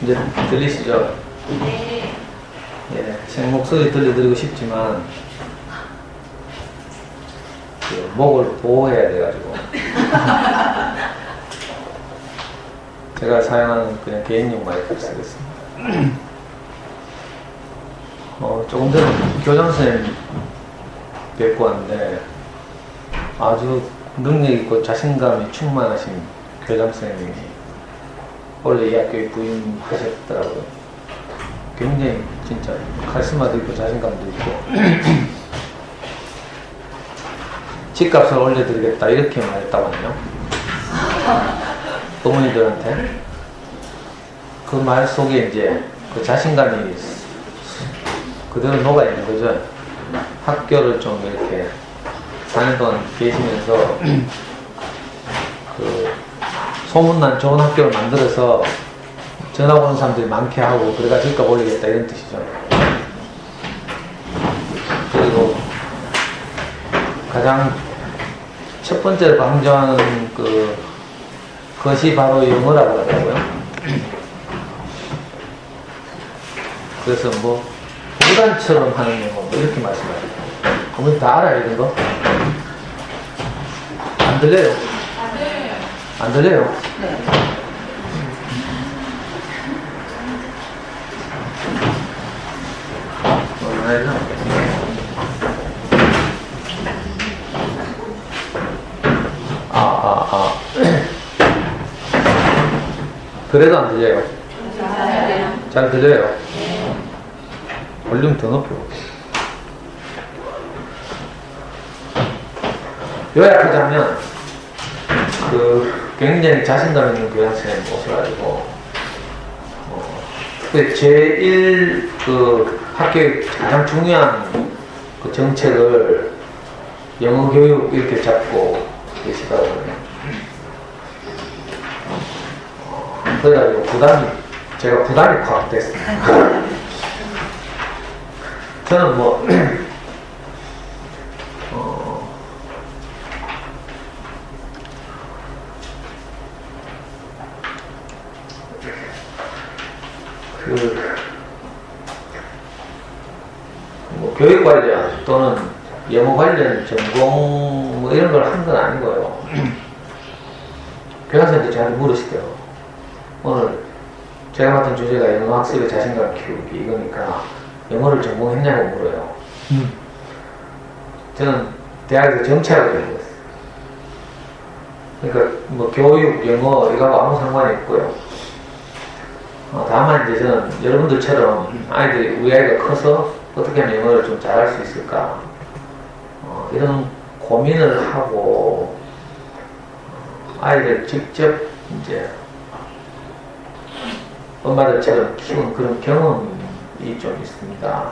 이제 들리시죠? 네. 예, 제 목소리 들려드리고 싶지만 그 목을 보호해야 돼가지고 제가 사용하는 그냥 개인용 마이크를 쓰겠습니다. 조금 전에 교장선생님 뵙고 왔는데 아주 능력있고 자신감이 충만하신 교장선생님이 원래 이 학교에 부임하셨더라고요. 굉장히 진짜 카리스마도 있고 자신감도 있고 집값을 올려드리겠다 이렇게 말했다거든요. 어머니들한테. 그 말 속에 이제 그 자신감이 그대로 녹아있는 거죠. 학교를 좀 이렇게 4년 동안 계시면서 그 소문난 좋은 학교를 만들어서 전화 오는 사람들이 많게 하고 그래가 집값 올리겠다 이런 뜻이죠. 그리고 가장 첫 번째로 강조하는 그것이 바로 영어라고 하더라고요. 그래서 뭐 무단처럼 하는 영어 뭐 이렇게 말씀하세요. 어머니 다 알아요 이런 거? 안 들려요? 안 들려요? 네. 그래도 안 들려요? 잘 들려요? 볼륨 더 높여. 요약하자면 굉장히 자신감 있는 교장선생님 모셔가지고 제1 학교의 가장 중요한 그 정책을 영어 교육 이렇게 잡고 계시더라고요. 그래가지고 제가 부담이 확 됐습니다. 저는 뭐 교육 관련 또는 영어 관련 전공 뭐 이런 걸 한 건 아니고요. 교장선생님도 저한테 물으시더라고요. 오늘 제가 맡은 주제가 영어 학습의 자신감 키우기 이거니까 영어를 전공했냐고 물어요. 저는 대학에서 정치학을 전공했어요. 그러니까 뭐 교육, 영어 이거하고 아무 상관이 없고요. 다만 이제 저는 여러분들처럼 우리 아이가 커서 어떻게 하면 영어를 좀 잘할 수 있을까 이런 고민을 하고 아이를 직접 이제 엄마들처럼 키운 그런 경험이 좀 있습니다.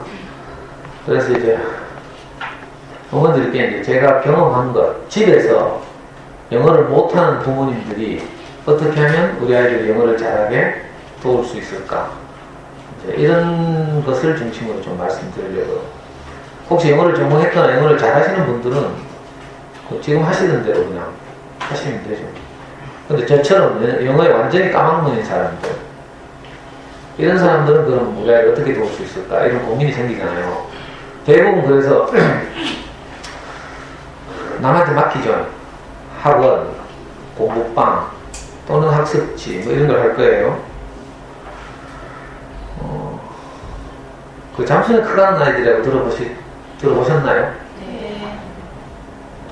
그래서 이제 어머니들께 이제 제가 경험한 것, 집에서 영어를 못하는 부모님들이 어떻게 하면 우리 아이들 영어를 잘하게 도울 수 있을까? 이제 이런 것을 중심으로 좀 말씀드리려고. 혹시 영어를 전공했거나 영어를 잘하시는 분들은 지금 하시는 대로 그냥 하시면 되죠. 근데 저처럼 영어에 완전히 까막눈인 사람들, 이런 사람들은 그럼 우리 아이를 어떻게 도울 수 있을까? 이런 고민이 생기잖아요. 대부분 그래서 남한테 맡기죠. 학원, 공부방 또는 학습지 뭐 이런 걸 할 거예요. 그 잠수는 크가는 아이들이라고 들어보셨나요? 네.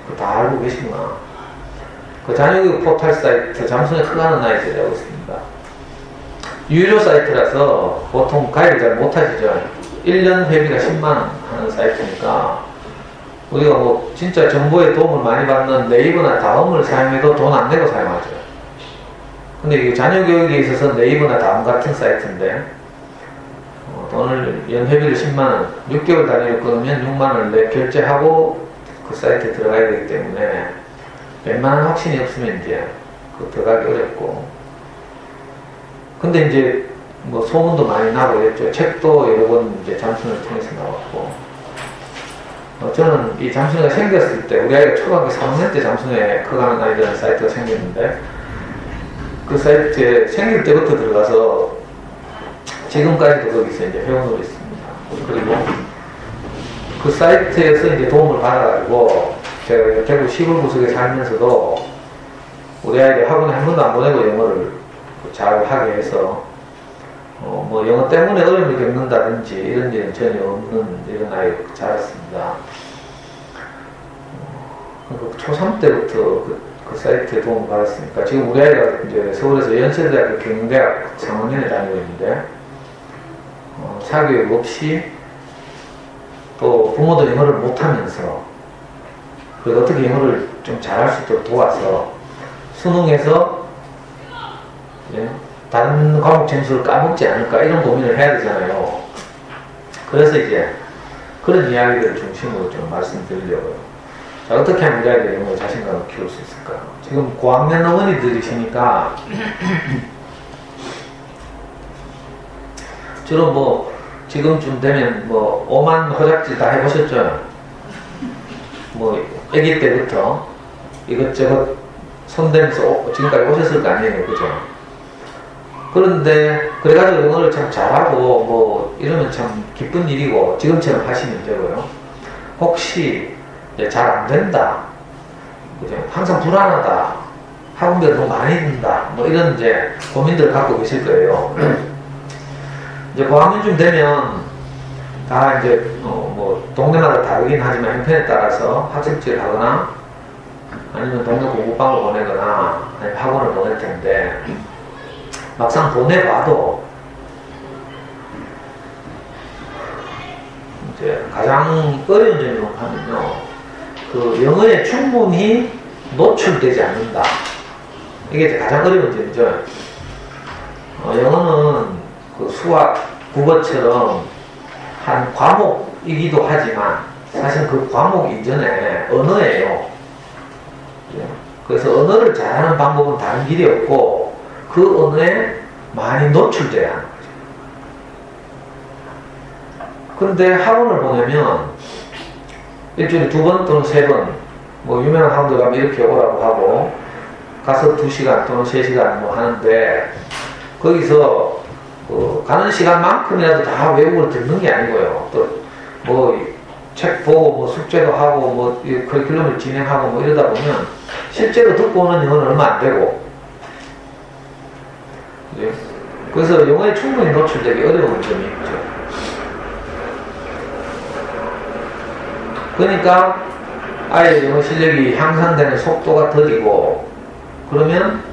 그거 다 알고 계시구나. 그 자녀교육 포털 사이트 잠수는 크가는 아이들이라고 있습니다. 유료 사이트라서 보통 가입을 잘 못하시죠. 1년 회비가 10만원 하는 사이트니까 우리가 뭐 진짜 정보에 도움을 많이 받는 네이버나 다음을 사용해도 돈 안 내고 사용하죠. 근데 이게 자녀교육에 있어서 네이버나 다음 같은 사이트인데 돈을 연회비를 10만원 6개월 단위로 끊으면 6만원을 내 결제하고 그 사이트에 들어가야 되기 때문에 웬만한 확신이 없으면 이제 들어가기 어렵고, 근데 이제 뭐 소문도 많이 나고 그랬죠. 책도 여러 번 이제 잠수를 통해서 나왔고, 저는 이 잠수회가 생겼을 때 우리 아이가 초등학교 3학년 때 잠수회 커가는 아이들은 사이트가 생겼는데 그 사이트에 생길 때부터 들어가서 지금까지도 거기서 이제 회원으로 있습니다. 그리고 그 사이트에서 이제 도움을 받아가지고 제가 대구 시골 구석에 살면서도 우리 아이들 학원에 한 번도 안 보내고 영어를 잘 하게 해서 뭐 영어 때문에 어려움을 겪는다든지 이런 일은 전혀 없는 이런 아이를 자랐습니다. 초3 때부터 그 사이트에 도움을 받았으니까 지금 우리 아이가 이제 서울에서 연세대학교 경영대학 3학년에 다니고 있는데 사교육 없이 또 부모도 영어를 못하면서 그래서 어떻게 영어를 좀 잘할 수 있도록 도와서 수능에서 다른 과목 점수를 까먹지 않을까 이런 고민을 해야 되잖아요. 그래서 이제 그런 이야기들을 중심으로 좀 말씀드리려고요. 자, 어떻게 하면 우리 아이들 영어 자신감을 키울 수 있을까요? 지금 고학년 어머니들이시니까 주로 뭐 지금쯤 되면 뭐 오만 허작질 다 해보셨죠? 뭐 아기 때부터 이것저것 손대면서 지금까지 오셨을 거 아니에요, 그죠? 그런데 그래가지고 영어를 참 잘하고 뭐 이러면 참 기쁜 일이고 지금처럼 하시면 되고요. 혹시 잘 안 된다, 그죠? 항상 불안하다, 학원비가 너무 많이 든다, 뭐 이런 이제 고민들을 갖고 계실 거예요. 이제 고학년쯤 되면 다 이제 뭐 동네마다 다르긴 하지만 형편에 따라서 학습지를 하거나 아니면 동네 공부방을 보내거나 아니면 학원을 보낼 텐데 막상 보내봐도 이제 가장 어려운 점이 뭐냐면요, 그 영어에 충분히 노출되지 않는다. 이게 이제 가장 어려운 점이죠. 영어는 그 수학, 국어처럼 한 과목이기도 하지만 사실 그 과목 이전에 언어예요. 그래서 언어를 잘하는 방법은 다른 길이 없고 그 언어에 많이 노출돼야 하는 거죠. 그런데 학원을 보내면 일주일에 2번 또는 3번 뭐 유명한 학원들 가면 이렇게 오라고 하고 가서 2시간 또는 3시간 뭐 하는데 거기서 가는 시간만큼이라도 다 외국어를 듣는 게 아니고요. 또 뭐 책 보고 뭐 숙제도 하고 뭐 커리큘럼을 진행하고 뭐 이러다 보면 실제로 듣고 오는 영어는 얼마 안 되고, 그래서 영어에 충분히 노출되기 어려운 점이 있죠. 그러니까 아이의 영어 실력이 향상되는 속도가 더디고, 그러면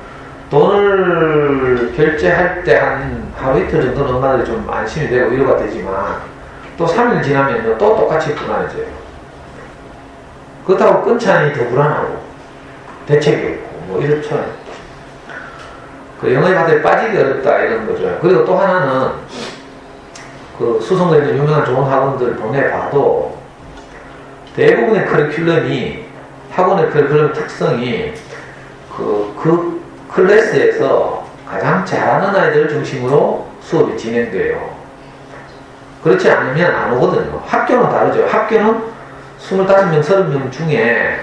돈을 결제할 때 한 하루 이틀 정도는 엄마들이 좀 안심이 되고 위로가 되지만 또 3일 지나면 또 똑같이 불안해져요. 그렇다고 끊자니 더 불안하고 대책이 없고 뭐 이렇죠. 그 영어의 바다에 빠지기 어렵다 이런 거죠. 그리고 또 하나는 그 수성구에 있는 유명한 좋은 학원들을 보내봐도 대부분의 커리큘럼이, 학원의 커리큘럼 특성이 그 클래스에서 가장 잘하는 아이들을 중심으로 수업이 진행돼요. 그렇지 않으면 안 오거든요. 학교는 다르죠. 학교는 25명, 30명 중에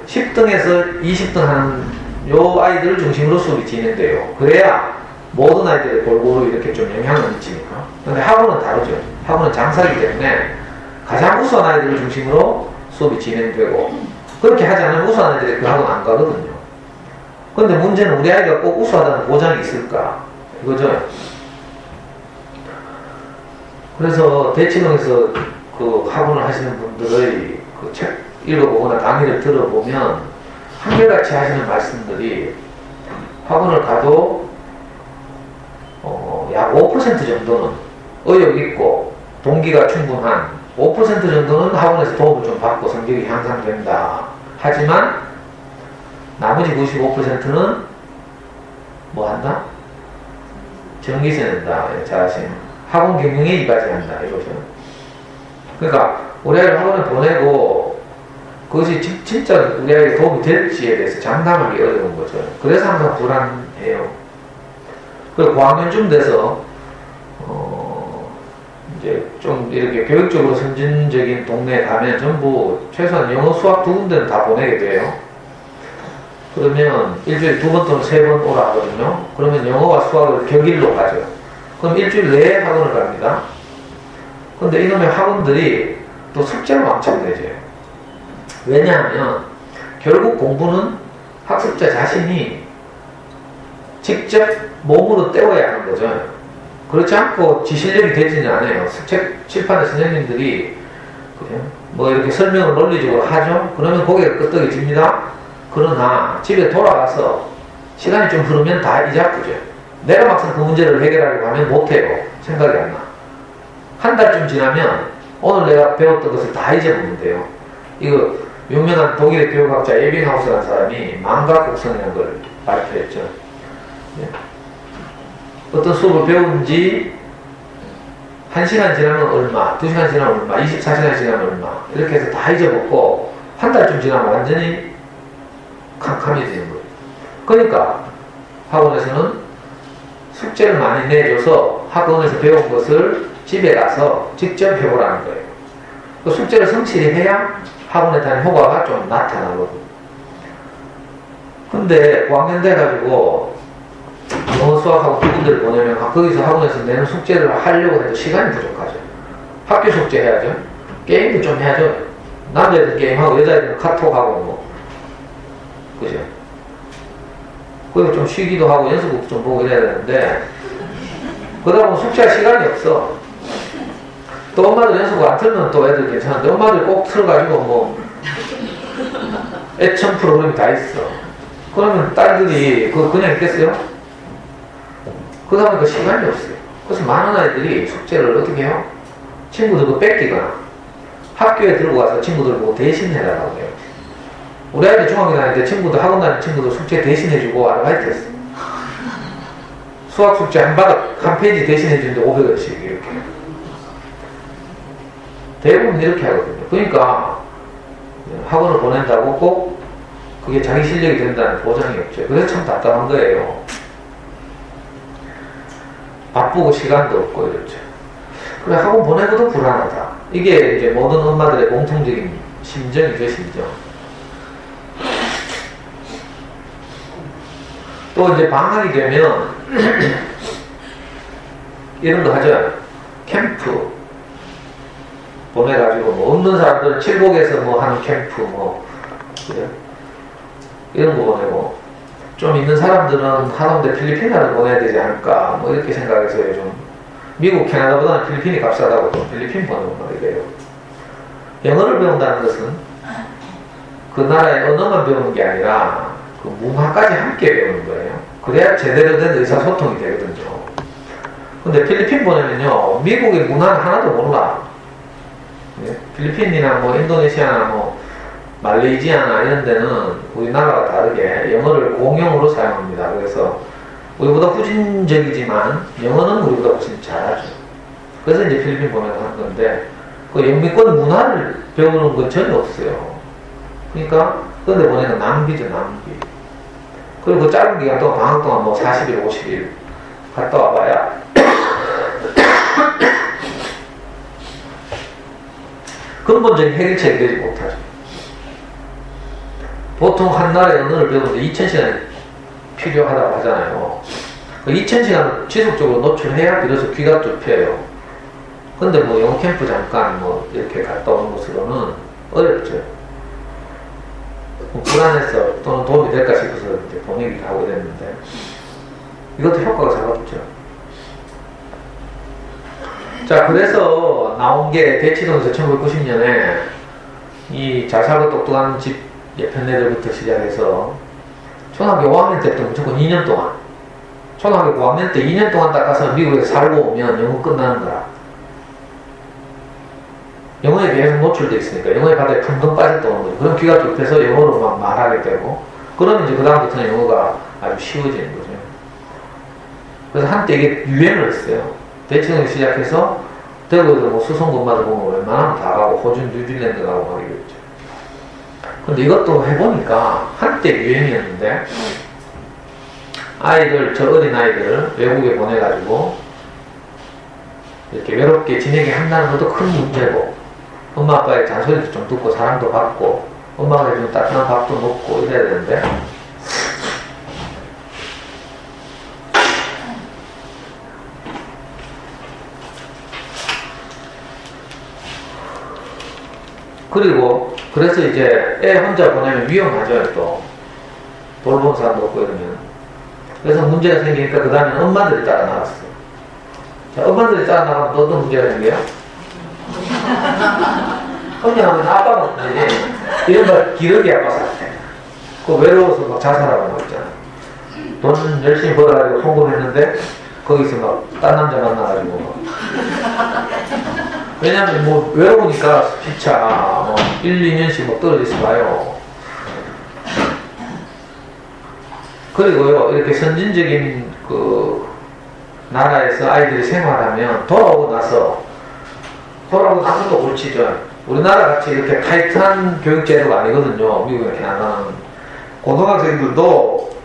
10등에서 20등 하는 요 아이들을 중심으로 수업이 진행돼요. 그래야 모든 아이들이 골고루 이렇게 좀 영향을 미치니까. 근데 학원은 다르죠. 학원은 장사이기 때문에 가장 우수한 아이들을 중심으로 수업이 진행되고, 그렇게 하지 않으면 우수한 아이들이 그 학원 안 가거든요. 근데 문제는 우리 아이가 꼭 우수하다는 보장이 있을까? 이거죠. 그래서 대치동에서 그 학원을 하시는 분들의 그 책 읽어보거나 강의를 들어보면 한결같이 하시는 말씀들이 학원을 가도 약 5% 정도는 의욕 있고 동기가 충분한 5% 정도는 학원에서 도움을 좀 받고 성적이 향상된다. 하지만 나머지 95%는 뭐 한다? 전기세 낸다. 잘하시는 학원 경영에 이바지한다 이거죠. 그러니까 우리 아이를 학원에 보내고 그것이 진짜 우리 아이에게 도움이 될지에 대해서 장담하기 어려운 거죠. 그래서 항상 불안해요. 그리고 고학년쯤 돼서 이제 좀 이렇게 교육적으로 선진적인 동네에 가면 전부 최소한 영어, 수학 2군데는 다 보내게 돼요. 그러면 일주일에 2번 또는 3번 오라 하거든요. 그러면 영어와 수학을 격일로 가죠. 그럼 일주일 내에 학원을 갑니다. 근데 이놈의 학원들이 또 숙제를 왕창 내줘요. 왜냐하면 결국 공부는 학습자 자신이 직접 몸으로 때워야 하는 거죠. 그렇지 않고 지 실력이 되지는 않아요. 책 칠판의 선생님들이 뭐 이렇게 설명을 논리적으로 하죠. 그러면 고개가 끄덕여집니다. 그러나 집에 돌아가서 시간이 좀 흐르면 다 잊어버죠. 내가 막상 그 문제를 해결하려고 하면 못해요. 생각이 안 나. 한 달쯤 지나면 오늘 내가 배웠던 것을 다 잊어먹는데요. 이거 유명한 독일의 교육학자 에빙하우스라는 사람이 망각곡선이라는 걸 발표했죠. 네. 어떤 수업을 배운지 1시간 지나면 얼마, 2시간 지나면 얼마, 24시간 지나면 얼마 이렇게 해서 다 잊어먹고 한 달쯤 지나면 완전히 캄캄해지는 거예요. 그러니까 학원에서는 숙제를 많이 내줘서 학원에서 배운 것을 집에 가서 직접 해보라는 거예요. 그 숙제를 성실히 해야 학원에 다니는 효과가 좀 나타나거든요. 근데 5학년 돼가지고 영어 수학하고 두 군데를 보내면 거기서 학원에서 내는 숙제를 하려고 해도 시간이 부족하죠. 학교 숙제 해야죠. 게임도 좀 해야죠. 남자애들 게임하고 여자애들은 카톡하고 뭐 그죠? 그리고 좀 쉬기도 하고 연습곡도 좀 보고 이래야 되는데 그러다 보면 숙제할 시간이 없어. 또 엄마들 연습곡 안 틀면 또 애들 괜찮은데 엄마들 꼭 틀어가지고 뭐 애청 프로그램이 다 있어. 그러면 딸들이 그거 그냥 있겠어요? 그러다 보니까 시간이 없어요. 그래서 많은 아이들이 숙제를 어떻게 해요? 친구들 그 뺏기거나 학교에 들고 가서 친구들 보고 대신해달라고 해요. 우리 아이들 중학교 다닐 때 친구들, 학원 다니는 친구들 숙제 대신해주고 아르바이트 했어. 수학 숙제 한 바닥, 한 페이지 대신해주는데 500원씩 이렇게. 대부분 이렇게 하거든요. 그러니까 학원을 보낸다고 꼭 그게 자기 실력이 된다는 보장이 없죠. 그래서 참 답답한 거예요. 바쁘고 시간도 없고 이렇죠. 그래 학원 보내고도 불안하다. 이게 이제 모든 엄마들의 공통적인 심정이죠, 심정. 또 이제 방학이 되면 이런 거 하죠. 캠프 보내가지고 뭐 없는 사람들은 칠곡에서 뭐 하는 캠프 뭐 그래? 이런 거 보내고 좀 있는 사람들은 하던데 필리핀을 보내야 되지 않을까 뭐 이렇게 생각해서 요즘 미국, 캐나다보다는 필리핀이 값싸다고 또 필리핀 보내고 막 이래요. 영어를 배운다는 것은 그 나라의 언어만 배우는 게 아니라 그 문화까지 함께 배우는 거예요. 그래야 제대로 된 의사소통이 되거든요. 근데 필리핀 보내면요 미국의 문화는 하나도 몰라. 네? 필리핀이나 뭐 인도네시아나 뭐 말레이시아나 이런 데는 우리나라가 다르게 영어를 공용으로 사용합니다. 그래서 우리보다 후진적이지만 영어는 우리보다 훨씬 잘하죠. 그래서 이제 필리핀 보내서 하는 건데 그 영미권 문화를 배우는 건 전혀 없어요. 그러니까 그런데 보내는 낭비죠, 낭비. 그리고 그 짧은 기간 동안 방학 동안 뭐 40일, 50일 갔다 와봐야 근본적인 해결책이 되지 못하죠. 보통 한 나라의 언어를 배우는데 2000시간이 필요하다고 하잖아요. 그 2000시간을 지속적으로 노출해야 비로소 귀가 뚫혀요. 근데 뭐 영어 캠프 잠깐 뭐 이렇게 갔다 오는 것으로는 어렵죠. 뭐 불안해서 또는 도움이 될까 싶어서 이제 보내기도 하고 됐는데 이것도 효과가 잘 없죠. 자, 그래서 나온 게 대치동에서 1990년에 이 자세하고 똑똑한 집 예편애들부터 시작해서 초등학교 5학년 때부터 무조건 2년 동안 초등학교 9학년 때 2년 동안 닦아서 미국에서 살고 오면 영어 끝나는 거라. 영어에 계속 노출되어 있으니까 영어의 바다에 펑펑 빠졌다 오는 거죠. 그럼 귀가 뚫혀서 영어로 막 말하게 되고 그러면 이제 그 다음부터는 영어가 아주 쉬워지는 거죠. 그래서 한때 이게 유행을 했어요. 대치동에 시작해서 대구에서 뭐 수성군마다 보면 웬만하면 다 가고 호주, 뉴질랜드 가고 막 이랬죠. 근데 이것도 해보니까 한때 유행이었는데 아이들, 저 어린 아이들 외국에 보내가지고 이렇게 외롭게 지내게 한다는 것도 큰 문제고 엄마 아빠의 잔소리도 좀 듣고 사랑도 받고 엄마가 해주는 따뜻한 밥도 먹고 이래야 되는데 그리고 그래서 이제 애 혼자 보내면 위험하죠. 또 돌보는 사람도 없고 이러면. 그래서 문제가 생기니까 그 다음에 엄마들이 따라 나갔어. 자, 엄마들이 따라 나가면 또 어떤 문제가 생겨요? 혼자 나면 아빠가 문제지. 이른바 기러기 아빠 사태. 그 외로워서 막 자살하고 막 있잖아. 돈 열심히 벌어가지고 송금했는데 거기서 막 딴 남자 만나가지고 막. 왜냐면 뭐 외로우니까 피차 뭐 1, 2년씩 막 떨어져서 봐요. 그리고요, 이렇게 선진적인 그 나라에서 아이들이 생활하면 돌아오고 나서도 골치죠. 우리나라 같이 이렇게 타이트한 교육제도가 아니거든요. 미국에 이렇게 나가는 고등학생들도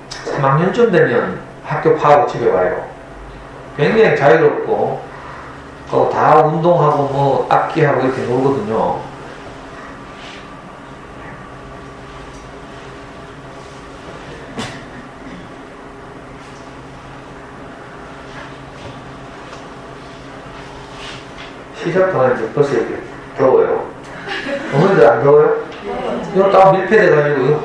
3학년쯤 되면 학교 파하고 집에 와요. 굉장히 자유롭고 다 운동하고 뭐 악기하고 이렇게 놀거든요. 시작도 안 했는데 벌써 이렇게 더워요. 어머니들 안 더워요? 이거 딱 밀폐돼가지고 이거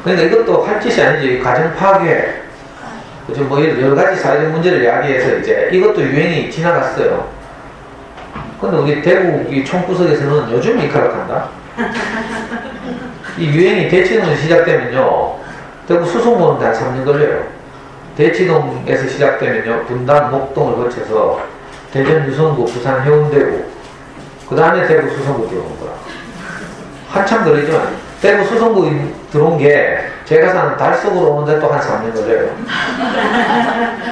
그러니까 이것도 할 짓이 아니지. 가정 파괴, 그죠? 뭐 여러 가지 사회적 문제를 이야기해서 이제 이것도 유행이 지나갔어요. 근데 우리 대구 이 총구석에서는 요즘 이카락한다. 이 유행이 대치동에서 시작되면요, 대구 수송 보는데 한 3년 걸려요. 대치동에서 시작되면요, 분당, 목동을 거쳐서 대전, 유성구, 부산, 해운대구, 그 다음에 대구 수성구 들어오는 거야. 한참 걸리죠. 대구 수성구 들어온 게 제가 사는 달속으로 오는데 또 한 3년 걸려요.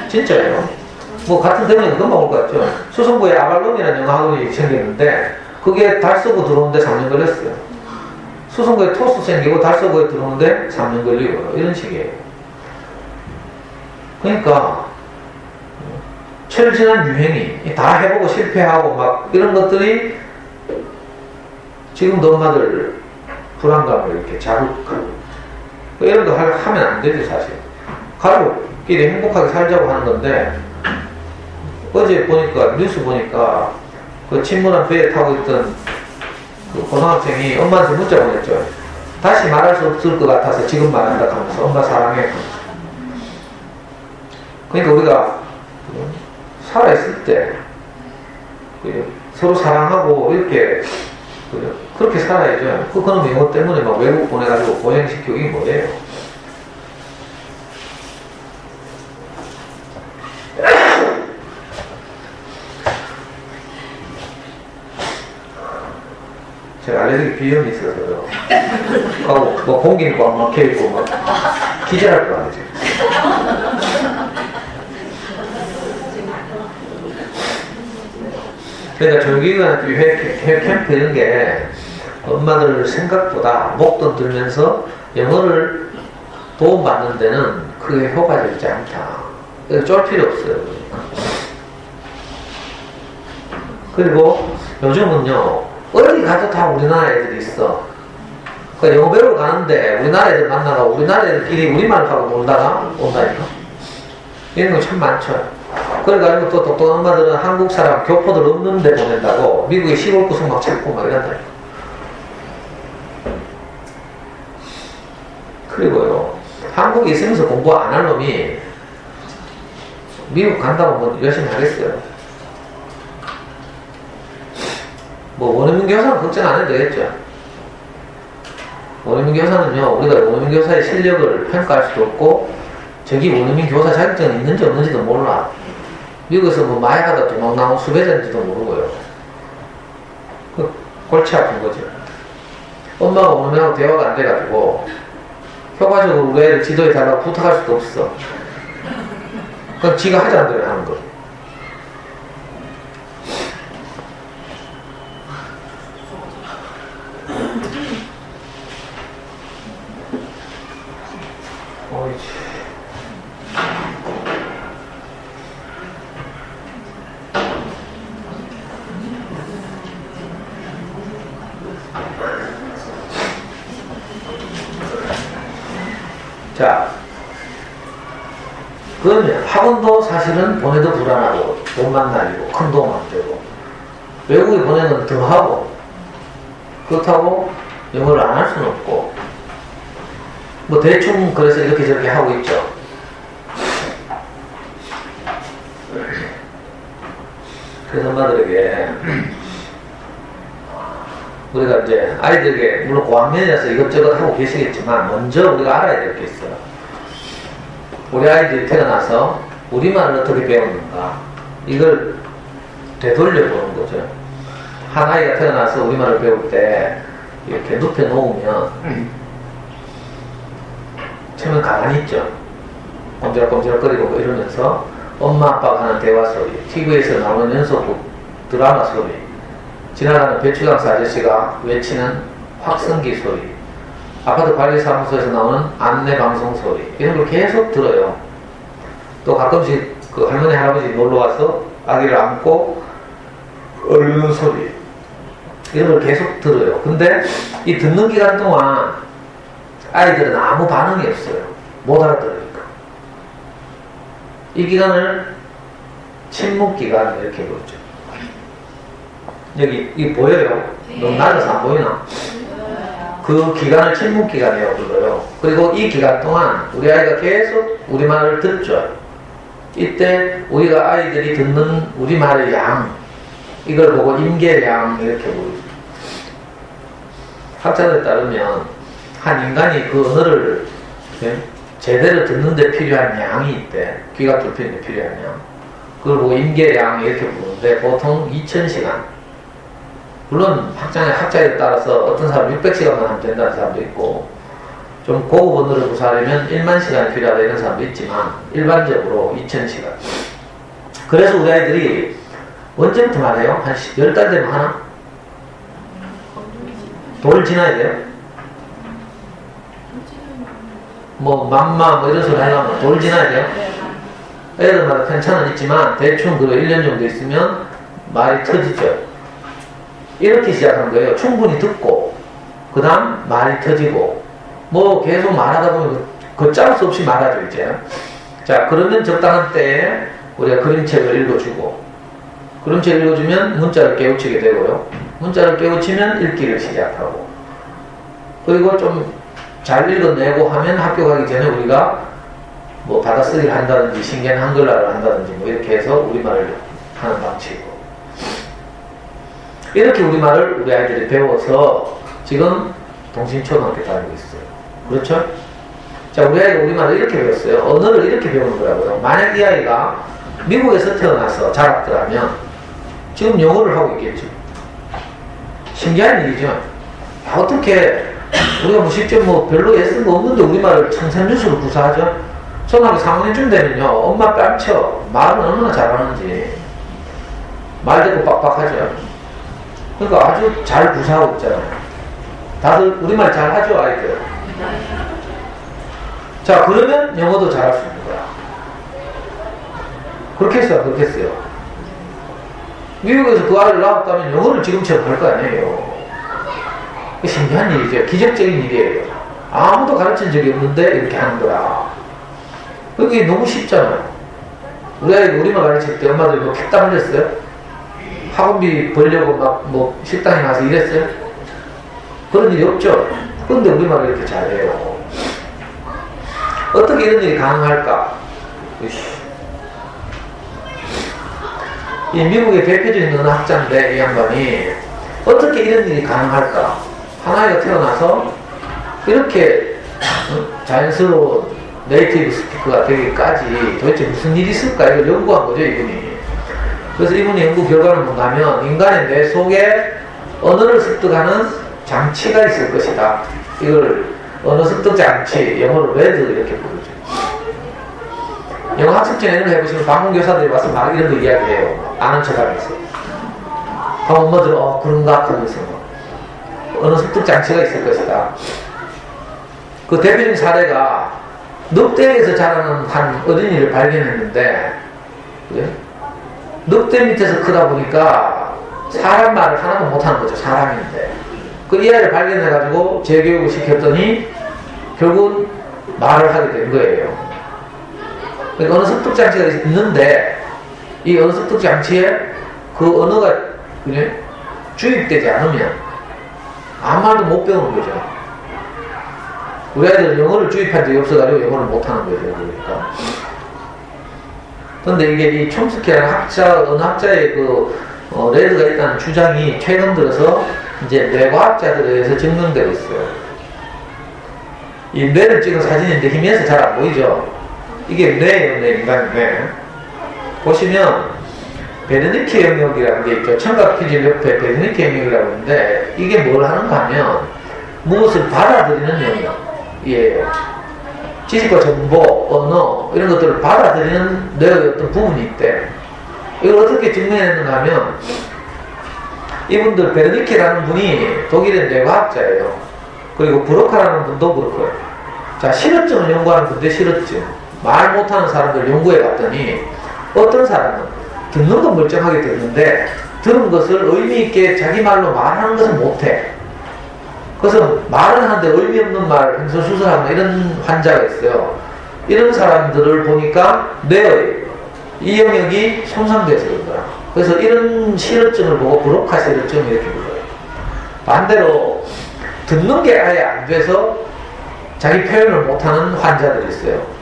진짜예요. 뭐 같은 대구에는 금방 올 것 같죠. 수성구에 아발론이라는 영화학원이 생겼는데 그게 달속으로 들어오는데 3년 걸렸어요. 수성구에 토스 생기고 달서구에 들어오는데 3년 걸리고 이런 식이에요. 그러니까 철저한 유행이 다 해보고 실패하고 막 이런 것들이 지금도 엄마들 불안감을 이렇게 자극하고 이런 거 하면 안 되죠. 사실 가족끼리 행복하게 살자고 하는 건데, 어제 보니까 뉴스 보니까 그 침몰한 배에 타고 있던 그 고등학생이 엄마한테 문자 보냈죠. 다시 말할 수 없을 것 같아서 지금 말한다 하면서 엄마 사랑해. 그러니까 우리가 살아있을 때 서로 사랑하고 이렇게 그렇게 살아야죠. 그놈의 영어 때문에 막 외국 보내가지고 고생시키고 이게 뭐예요? 제가 알레르기 비염이 있어서요. 하고 뭐 공기 꽉 막혀있고 막 기절할 거 아니지. 그러니까 조기관 해외 캠프 이런 게 엄마들 생각보다 목돈 들면서 영어를 도움받는 데는 크게 효과적이지 않다. 쫄 필요 없어요. 그리고 요즘은요, 어디 가도 다 우리나라 애들이 있어. 그러니까 영어 배우러 가는데 우리나라 애들 만나가 우리나라 애들끼리 우리말 하고 놀다가 온다니까. 이런 거 참 많죠. 그래가지고 또 똑똑한 엄마들은 한국 사람 교포들 없는 데 보낸다고 미국의 시골 구석 막 찾고 막 이런다니까. 그리고요, 한국에 있으면서 공부 안 할 놈이 미국 간다고 뭐 열심히 하겠어요. 뭐 원어민 교사는 걱정 안 해도 되겠죠. 원어민 교사는요, 우리가 원어민 교사의 실력을 평가할 수도 없고 저기 원어민 교사 자격증이 있는지 없는지도 몰라. 미국에서 뭐 마약하다 도망 나온 수배자인지도 모르고요. 그 골치 아픈 거죠. 엄마가 원어민하고 대화가 안 돼가지고 효과적으로 우리 애를 지도해 달라고 부탁할 수도 없어. 그건 지가 하자는 대로 하는 거. 자, 그러면 학원도 사실은 보내도 불안하고 돈만 날리고 큰 도움 안 되고 외국에 보내는 더 하고 그렇다고 영어를 안 할 수는 없고 뭐 대충 그래서 이렇게 저렇게 하고 있죠. 그래서 엄마들에게 우리가 이제 아이들에게 물론 고학년이라서 이것저것 하고 계시겠지만 먼저 우리가 알아야 될 게 있어요. 우리 아이들이 태어나서 우리말을 어떻게 배웠는가 이걸 되돌려 보는 거죠. 한 아이가 태어나서 우리말을 배울 때 이렇게 눕혀 놓으면 처음엔 가만히 있죠. 꼼지락꼼지락거리고 뭐 이러면서 엄마 아빠가 하는 대화 소리, TV에서 나오는 연속극 드라마 소리, 지나가는 배추장사 아저씨가 외치는 확성기 소리, 아파트 관리사무소에서 나오는 안내방송 소리 이런 걸 계속 들어요. 또 가끔씩 그 할머니 할아버지 놀러와서 아기를 안고 얼는 소리 이런 걸 계속 들어요. 근데 이 듣는 기간 동안 아이들은 아무 반응이 없어요. 못 알아들으니까. 이 기간을 침묵기간 이렇게 부르죠. 여기 이 보여요? 너무 낮아서 안 보이나? 그 기간을 침묵기간이라고 불러요. 그리고 이 기간 동안 우리 아이가 계속 우리말을 듣죠. 이때 우리가 아이들이 듣는 우리말의 양 이걸 보고 임계량 이렇게 부르죠. 학자들에 따르면 한 인간이 그 언어를 제대로 듣는데 필요한 양이 있대. 귀가 뚫히는데 필요한 양. 그걸 보고 임계량 이렇게 부르는데 보통 2000시간. 물론 학자에 따라서 어떤 사람 600시간만 하면 된다는 사람도 있고 좀 고급 언어를 구사하려면 1만 시간이 필요하다 이런 사람도 있지만 일반적으로 2000시간. 그래서 우리 아이들이 언제부터 말해요? 한 10달 되면 하나? 돌을 지나야 돼요? 뭐 맘마 뭐 이런 소리 하려면 돌 지나야 돼요? 애들마다 편차는 있지만 대충 그 1년 정도 있으면 말이 터지죠. 이렇게 시작한 거예요. 충분히 듣고 그 다음 말이 터지고 뭐 계속 말하다 보면 걷잡을 수 없이 말하죠 이제. 자 그러면 적당한 때에 우리가 그림책을 읽어주고 그림책을 읽어주면 문자를 깨우치게 되고요. 문자를 깨우치면 읽기를 시작하고 그리고 좀 잘 읽어내고 하면 학교 가기 전에 우리가 뭐 받아쓰기를 한다든지 신기한 한글날을 한다든지 뭐 이렇게 해서 우리말을 하는 방식이고 이렇게 우리말을 우리 아이들이 배워서 지금 동신초등학교 다니고 있어요. 그렇죠? 자, 우리 아이가 우리말을 이렇게 배웠어요. 언어를 이렇게 배우는 거라고요. 만약 이 아이가 미국에서 태어나서 자랐더라면 지금 영어를 하고 있겠죠. 신기한 일이죠. 야, 어떻게 우리가 뭐 실제 뭐 별로 애쓴 거 없는데 우리말을 청산유수로 구사하죠? 초등학교 3학년쯤 되면요. 엄마 뺨쳐. 말은 얼마나 잘하는지. 말대로 빡빡하죠. 그러니까 아주 잘 구사하고 있잖아요. 다들 우리말 잘하죠, 아이들? 자, 그러면 영어도 잘할 수 있는 거야. 그렇게 했어요, 그렇게 했어요. 미국에서 그 아이를 낳았다면 영어를 지금처럼 할 거 아니에요. 신기한 일이죠. 기적적인 일이에요. 아무도 가르친 적이 없는데 이렇게 하는 거야. 그게 너무 쉽잖아요. 우리 아이가 우리말 가르칠 때 엄마들이 뭐 핏땀 흘렸어요? 학원비 벌려고 막 뭐 식당에 가서 일했어요? 그런 일이 없죠. 그런데 우리말을 이렇게 잘해요. 어떻게 이런 일이 가능할까? 이 미국의 대표적인 어느 학자인데 이 양반이 어떻게 이런 일이 가능할까? 한 아이가 태어나서 이렇게 자연스러운 네이티브 스피커가 되기까지 도대체 무슨 일이 있을까? 이걸 연구한 거죠, 이분이. 그래서 이분이 연구 결과를 뭔가면 인간의 뇌 속에 언어를 습득하는 장치가 있을 것이다. 이걸 언어 습득 장치, 영어로 레드 이렇게 부르죠. 영어 학습증 이런 거 해보시면 방문교사들이 와서 막 이런 거 이야기해요. 아는 척 하면서. 그럼 엄마들은 그런가 하면서 언어 습득 장치가 있을 것이다. 그 대표적인 사례가 늑대에서 자라는 한 어린이를 발견했는데 그래? 늑대 밑에서 크다 보니까 사람 말을 하나도 못하는 거죠. 사람인데 그 이 아이를 발견해가지고 재교육을 시켰더니 결국은 말을 하게 된 거예요. 그러니까 어느 습득 장치가 있는데 이 어느 습득 장치에 그 언어가 그냥 주입되지 않으면 아무 말도 못 배우는 거죠. 우리 아이들은 영어를 주입한 적이 없어가지고 영어를 못하는 거죠. 그러니까. 근데 이게 이 촘스키라는 학자, 어느 학자의 레드가 있다는 주장이 최근 들어서 이제 뇌과학자들에 의해서 증명되고 있어요. 이 뇌를 찍은 사진인데 희미해서 잘 안 보이죠? 이게 뇌예요, 뇌, 인간의 뇌. 보시면, 베르니케 영역이라는 게 있죠. 청각기질 옆에 베르니케 영역이라고 하는데, 이게 뭘 하는가 하면, 무엇을 받아들이는 영역이에요. 지식과 정보, 언어, 이런 것들을 받아들이는 뇌의 어떤 부분이 있대. 이걸 어떻게 증명했는가 하면, 이분들 베르니케라는 분이 독일의 뇌과학자예요. 그리고 브로카라는 분도 그렇고요. 자, 실어증을 연구하는 분들 실어증. 말 못하는 사람들 연구해 봤더니 어떤 사람은 듣는 건 멀쩡하게 듣는데 들은 것을 의미있게 자기 말로 말하는 것은 못해. 그래서 말은 하는데 의미 없는 말, 횡설수설하는 이런 환자가 있어요. 이런 사람들을 보니까 뇌의 이 영역이 손상돼서 그런 거야. 그래서 이런 실어증을 보고 브로카 실어증 이렇게 불러요. 반대로 듣는 게 아예 안 돼서 자기 표현을 못하는 환자들이 있어요.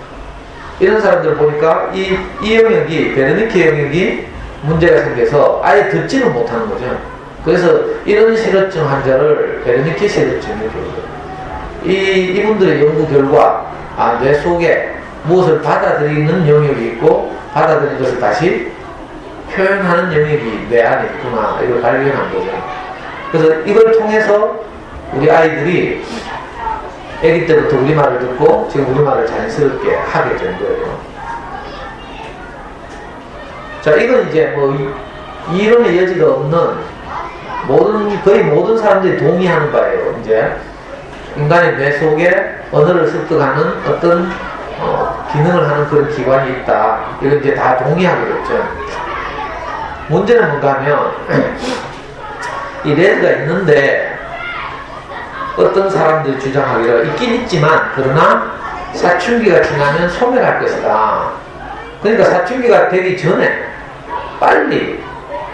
이런 사람들 보니까 이 영역이, 베르니케 영역이 문제가 생겨서 아예 듣지는 못하는 거죠. 그래서 이런 실어증 환자를 베르니케 실어증이라고 불러요. 이분들의 연구 결과, 뇌 속에 무엇을 받아들이는 영역이 있고, 받아들인 것을 다시 표현하는 영역이 뇌 안에 있구나, 이걸 발견한 거죠. 그래서 이걸 통해서 우리 아이들이 아기 때부터 우리말을 듣고 지금 우리말을 자연스럽게 하게 된 거예요. 자, 이건 이제 뭐 이론의 여지가 없는 거의 모든 사람들이 동의하는 바예요. 이제 인간의 뇌 속에 언어를 습득하는 어떤 기능을 하는 그런 기관이 있다. 이건 이제 다 동의하게 됐죠. 문제는 뭔가 하면 이 레드가 있는데 어떤 사람들이 주장하기를 있긴 있지만 그러나 사춘기가 지나면 소멸할 것이다. 그러니까 사춘기가 되기 전에 빨리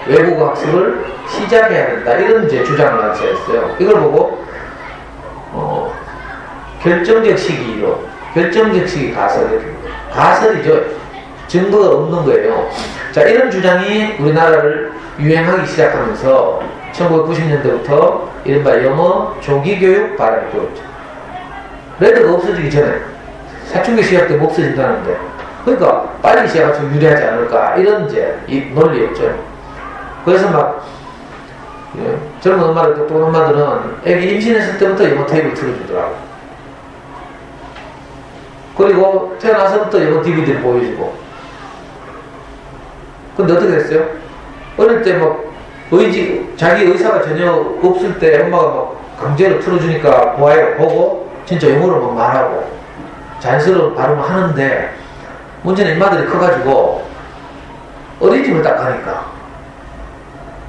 외국어 학습을 시작해야 된다. 이런 이제 주장을 하셨어요. 이걸 보고 결정적 시기 이론, 결정적 시기 가설, 가설이죠. 증거가 없는 거예요. 자, 이런 주장이 우리나라를 유행하기 시작하면서 1990년대부터 이른바 영어 조기교육 바람이 불었죠. 레드가 없어지기 전에 사춘기 시작 때 없어진다는데, 그러니까 빨리 시작할수록 유리하지 않을까, 이런 이제 이 논리였죠. 그래서 막 젊은 엄마들, 똑똑한 엄마들은 애기 임신했을 때부터 영어 테이프를 틀어주더라고. 그리고 태어나서부터 영어 DVD를 보여주고. 근데 어떻게 됐어요? 어릴 때 막 자기 의사가 전혀 없을 때 엄마가 막 강제로 틀어주니까 보고 진짜 영어로 막 말하고 자연스러운 발음을 하는데, 문제는 인마들이 커가지고 어린이집을 딱 가니까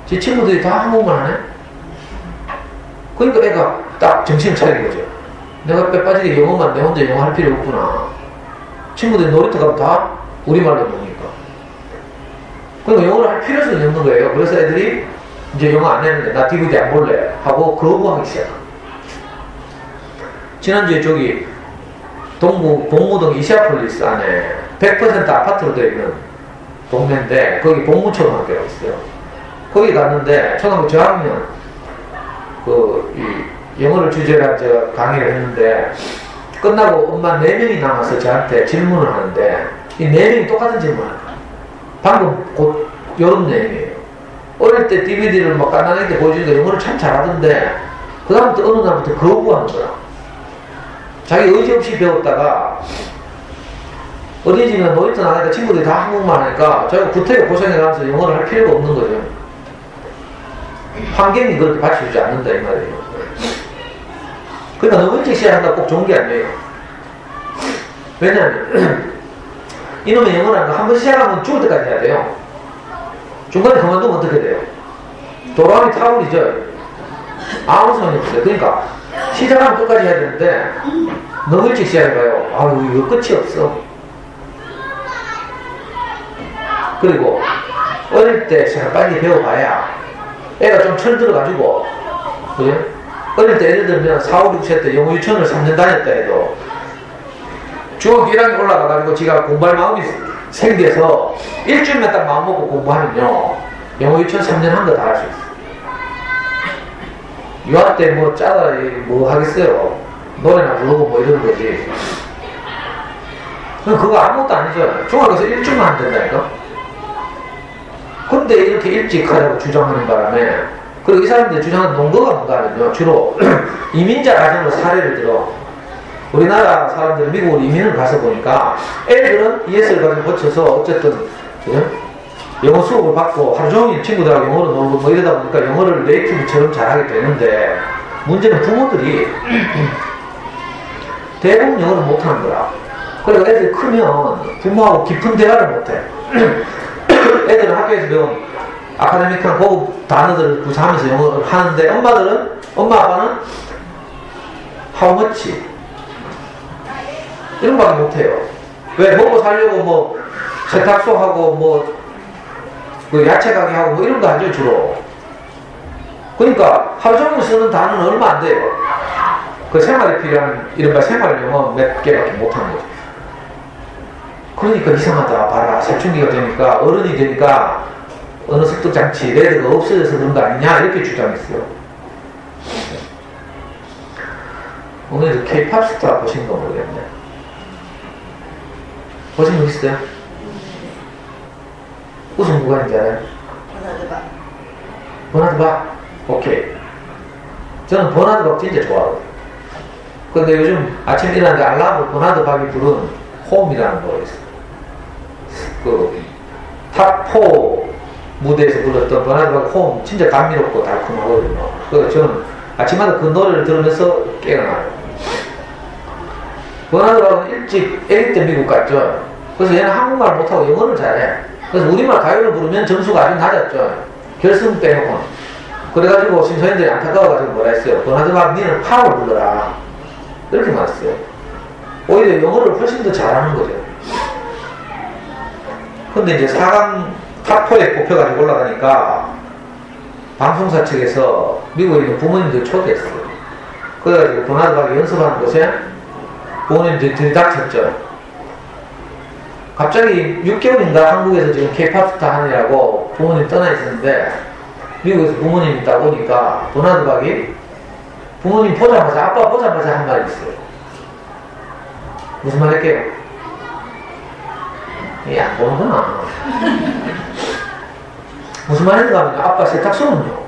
제 친구들이 다 한국말 하네? 그러니까 애가 딱 정신을 차린 거죠. 내가 빼 빠지게 영어만 내 혼자 영어 할 필요 없구나. 친구들이 놀이터 가면 다 우리말로 노니까. 그러니까 영어를 할 필요성이 없는 거예요. 그래서 애들이 이제 영어 안 했는데 나 DVD 안 볼래 하고 거부하기 시작합니다. 지난주에 저기 동무동 이시아폴리스 안에 100% 아파트로 되어 있는 동네인데 거기 동무초등학교가 있어요. 거기 갔는데 초등학교 저학년 이 영어를 주제로 한 제가 강의를 했는데, 끝나고 엄마 4명이 남아서 저한테 질문을 하는데 이 4명이 똑같은 질문을 합니다. 방금 곧 요런 내용이에요. 어릴 때 DVD를 막 간단하게 보여주니까 영어를 참 잘하던데 그 다음부터 어느 날부터 거부하는 거야. 자기 의지 없이 배웠다가 어린이집이나 놀이터 나가니까 친구들이 다 한국말 하니까 자기가 구태여 고생해가면서 영어를 할 필요가 없는 거죠. 환경이 그렇게 받쳐주지 않는다 이 말이에요. 그러니까 너무 일찍 시작한다고 꼭 좋은 게 아니에요. 왜냐하면 이놈의 영어라는 거 한 번 시작하면 죽을 때까지 해야 돼요. 중간에 그만두면 어떻게 돼요? 도라미 타올이죠. 아무 소용이 없어요. 그러니까 시작하면 끝까지 해야 되는데 너무 일찍 시작해봐요. 아유, 이거 끝이 없어. 그리고 어릴 때 잘 빨리 배워봐야 애가 좀 철들어가지고, 그래? 어릴 때 예를 들면 4, 5, 6세 때 영어 유치원을 3년 다녔다 해도 중학교 1학년 올라가가지고 지가 공부할 마음이 생겨서 일주일만 딱 마음 먹고 공부하면요, 영어 유치원 3년 한 거 다 할 수 있어. 유아 때 뭐 짜다 뭐 하겠어요. 노래나 부르고 뭐 이러는 거지. 그거 아무것도 아니죠. 중학교에서 일주일만 하면 된다니까. 근데 이렇게 일찍 하라고 주장하는 바람에, 그리고 이 사람들이 주장하는 논거가 뭔가 하면요, 주로 이민자 가정으로 사례를 들어. 우리나라 사람들은 미국으로 이민을 가서 보니까 애들은 ESL 과정 거쳐서 어쨌든 영어 수업을 받고 하루 종일 친구들하고 영어로 놀고 뭐 이러다 보니까 영어를 네이티브처럼 잘하게 되는데, 문제는 부모들이 대부분 영어를 못하는 거야. 그리고 애들이 크면 부모하고 깊은 대화를 못해. 애들은 학교에서 배운 아카데믹한 고급 단어들을 구사하면서 영어를 하는데, 엄마 아빠는 how much 이런 거밖에 못해요. 왜? 먹고 살려고 뭐 세탁소 하고 뭐 그 야채 가게 하고 뭐 이런 거 하죠, 주로. 그러니까 하루 종일 쓰는 단어는 얼마 안 돼요. 그 생활에 필요한 이른바 생활 영어 몇 개밖에 못하는 거죠. 그러니까 이상하다. 봐라. 사춘기가 되니까, 어른이 되니까 어느 습득장치 레드가 없어져서 그런 거 아니냐, 이렇게 주장했어요. 오늘도 K-POP 스타 보신 거 모르겠네. 보신 거 있어요? 무슨 구간인지 알아요? 버나드박. 오케이. 저는 버나드박 진짜 좋아하거든요. 근데 요즘 아침에 일어났는데 알람을 버나드박이 부른 홈이라는 노래 있어요. 그 탑4 무대에서 불렀던 버나드박 홈, 진짜 감미롭고 달콤하거든요. 그래서 저는 아침마다 그 노래를 들으면서 깨어나요. 버나드박은 일찍 애기 때 미국 갔죠. 그래서 얘는 한국말 못하고 영어를 잘해. 그래서 우리말 가요를 부르면 점수가 아주 낮았죠. 결승 빼놓고. 그래가지고 심사위원들이 안타까워가지고 뭐라 했어요. 버나드박 니는 팝을 불러라, 이렇게 말했어요. 오히려 영어를 훨씬 더 잘하는 거죠. 근데 이제 4강 탑4에 뽑혀가지고 올라가니까 방송사 측에서 미국에 있는 부모님들 초대했어요. 그래가지고 버나드박이 연습하는 곳에 부모님들이 들이닥쳤죠. 갑자기 6개월인가 한국에서 지금 K-POP 스타 하느라고 부모님 떠나 있었는데, 미국에서 부모님이 딱 오니까 버나드박이 부모님 보자마자, 아빠 보자마자 한 말이 있어요. 무슨 말 할게요? 안 보는구나. 무슨 말 했는가 하면, 아빠 세탁소는요?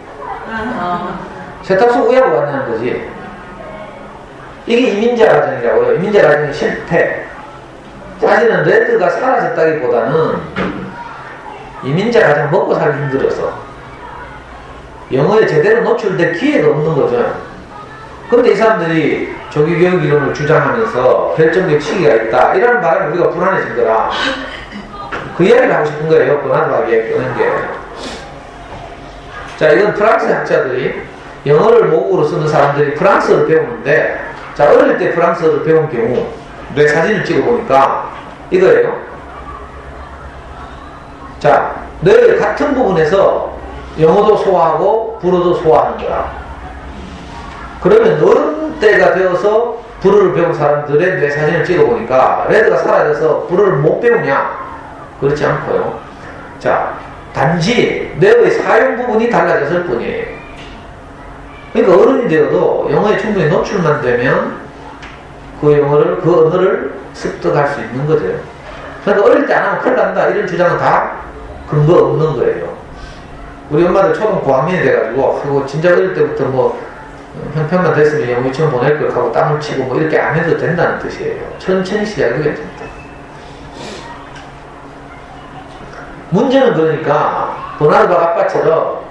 세탁소 우야고 왔냐는 거지. 이게 이민자 가정이라고요. 이민자 가정의 실패. 사실은 레드가 사라졌다기보다는 이민자 가정 먹고 살기 힘들어서 영어에 제대로 노출될 기회가 없는 거죠. 그런데 이 사람들이 조기교육 이론을 주장하면서 결정적 시기가 있다, 이라는 바람에 우리가 불안해진 거라. 그 이야기를 하고 싶은 거예요. 버나드박이 끄는 게. 자, 이건 프랑스 학자들이 영어를 모국어로 쓰는 사람들이 프랑스어를 배우는데, 자, 어릴 때 프랑스어를 배운 경우 뇌 사진을 찍어보니까 이거예요. 자, 뇌의 같은 부분에서 영어도 소화하고 불어도 소화하는 거야. 그러면 어른 때가 되어서 불어를 배운 사람들의 뇌 사진을 찍어보니까 레드가 사라져서 불어를 못 배우냐? 그렇지 않고요. 자, 단지 뇌의 사용 부분이 달라졌을 뿐이에요. 그러니까 어른이 되어도 영어에 충분히 노출만 되면 그 영어를, 그 언어를 습득할 수 있는 거죠. 그러니까 어릴 때 안 하면 큰일 난다, 이런 주장은 다 근거 없는 거예요. 우리 엄마들 초등 고학년이 돼가지고, 그리고 진짜 어릴 때부터 뭐 형편만 됐으면 영어 유치원 보낼 걸 하고 땀을 치고 뭐 이렇게 안 해도 된다는 뜻이에요. 천천히 시작해도 괜찮다. 문제는 그러니까 버나드박 아빠처럼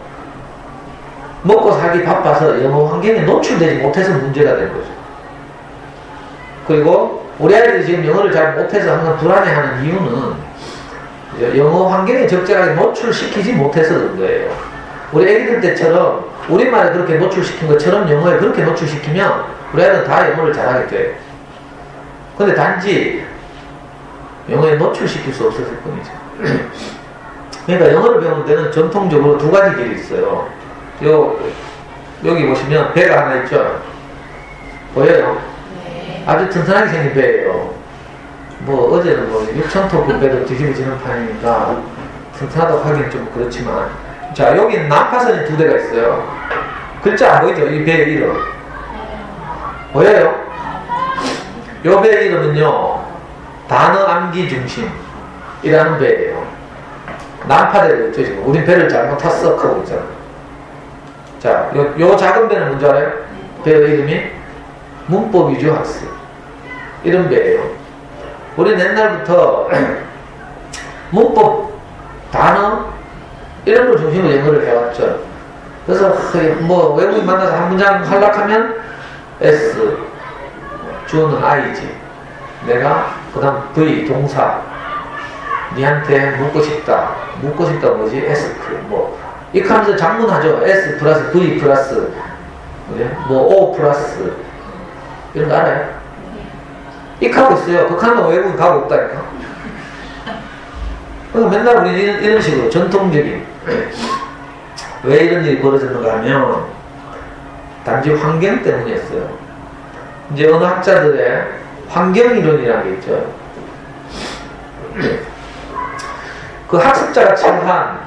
먹고 살기 바빠서 영어 환경에 노출되지 못해서 문제가 된 거죠. 그리고 우리 아이들이 지금 영어를 잘 못해서 항상 불안해하는 이유는 영어 환경에 적절하게 노출시키지 못해서 그런 거예요. 우리 애기들 때처럼 우리말에 그렇게 노출시킨 것처럼 영어에 그렇게 노출시키면 우리 아이들은 다 영어를 잘하게 돼요. 근데 단지 영어에 노출시킬 수 없었을 뿐이죠. 그러니까 영어를 배우는 데는 전통적으로 두 가지 길이 있어요. 여기 보시면 배가 하나 있죠? 보여요? 네. 아주 튼튼하게 생긴 배예요. 뭐 어제는 뭐 6,000톤급 배도 뒤집어지는 판이니까 튼튼하다고 하기는 좀 그렇지만, 자, 여기는 난파선이 두 대가 있어요. 글자 안 보이죠? 이 배의 이름 보여요? 요 배의 이름은요, 단어 암기 중심이라는 배예요. 난파대로 있죠. 지금 우린 배를 잘못 탔어 하고 있잖아. 자, 요 작은 배는 뭔지 알아요? 배의 이름이 문법 위주 학습, 이런 배예요. 우리는 옛날부터 문법, 단어 이런 걸 중심으로 영어를 해왔죠. 그래서 뭐 외국인 만나서 한 문장 하려면 S, 주어는 I지, 내가 그 다음 V, 동사, 니한테 묻고 싶다 뭐지? 에스크, 뭐 이렇게 하면서 장문하죠. S 플러스 V 플러스 뭐 O 플러스 이런 거 알아요? 이렇게 하고 있어요. 그렇게 하면 외국인 가고 없다니까. 그래서 맨날 우리는 이런 식으로 전통적인, 왜 이런 일이 벌어졌는가 하면 단지 환경 때문이었어요. 이제 언어학자들의 환경이론이라는 게 있죠. 그 학습자가 처한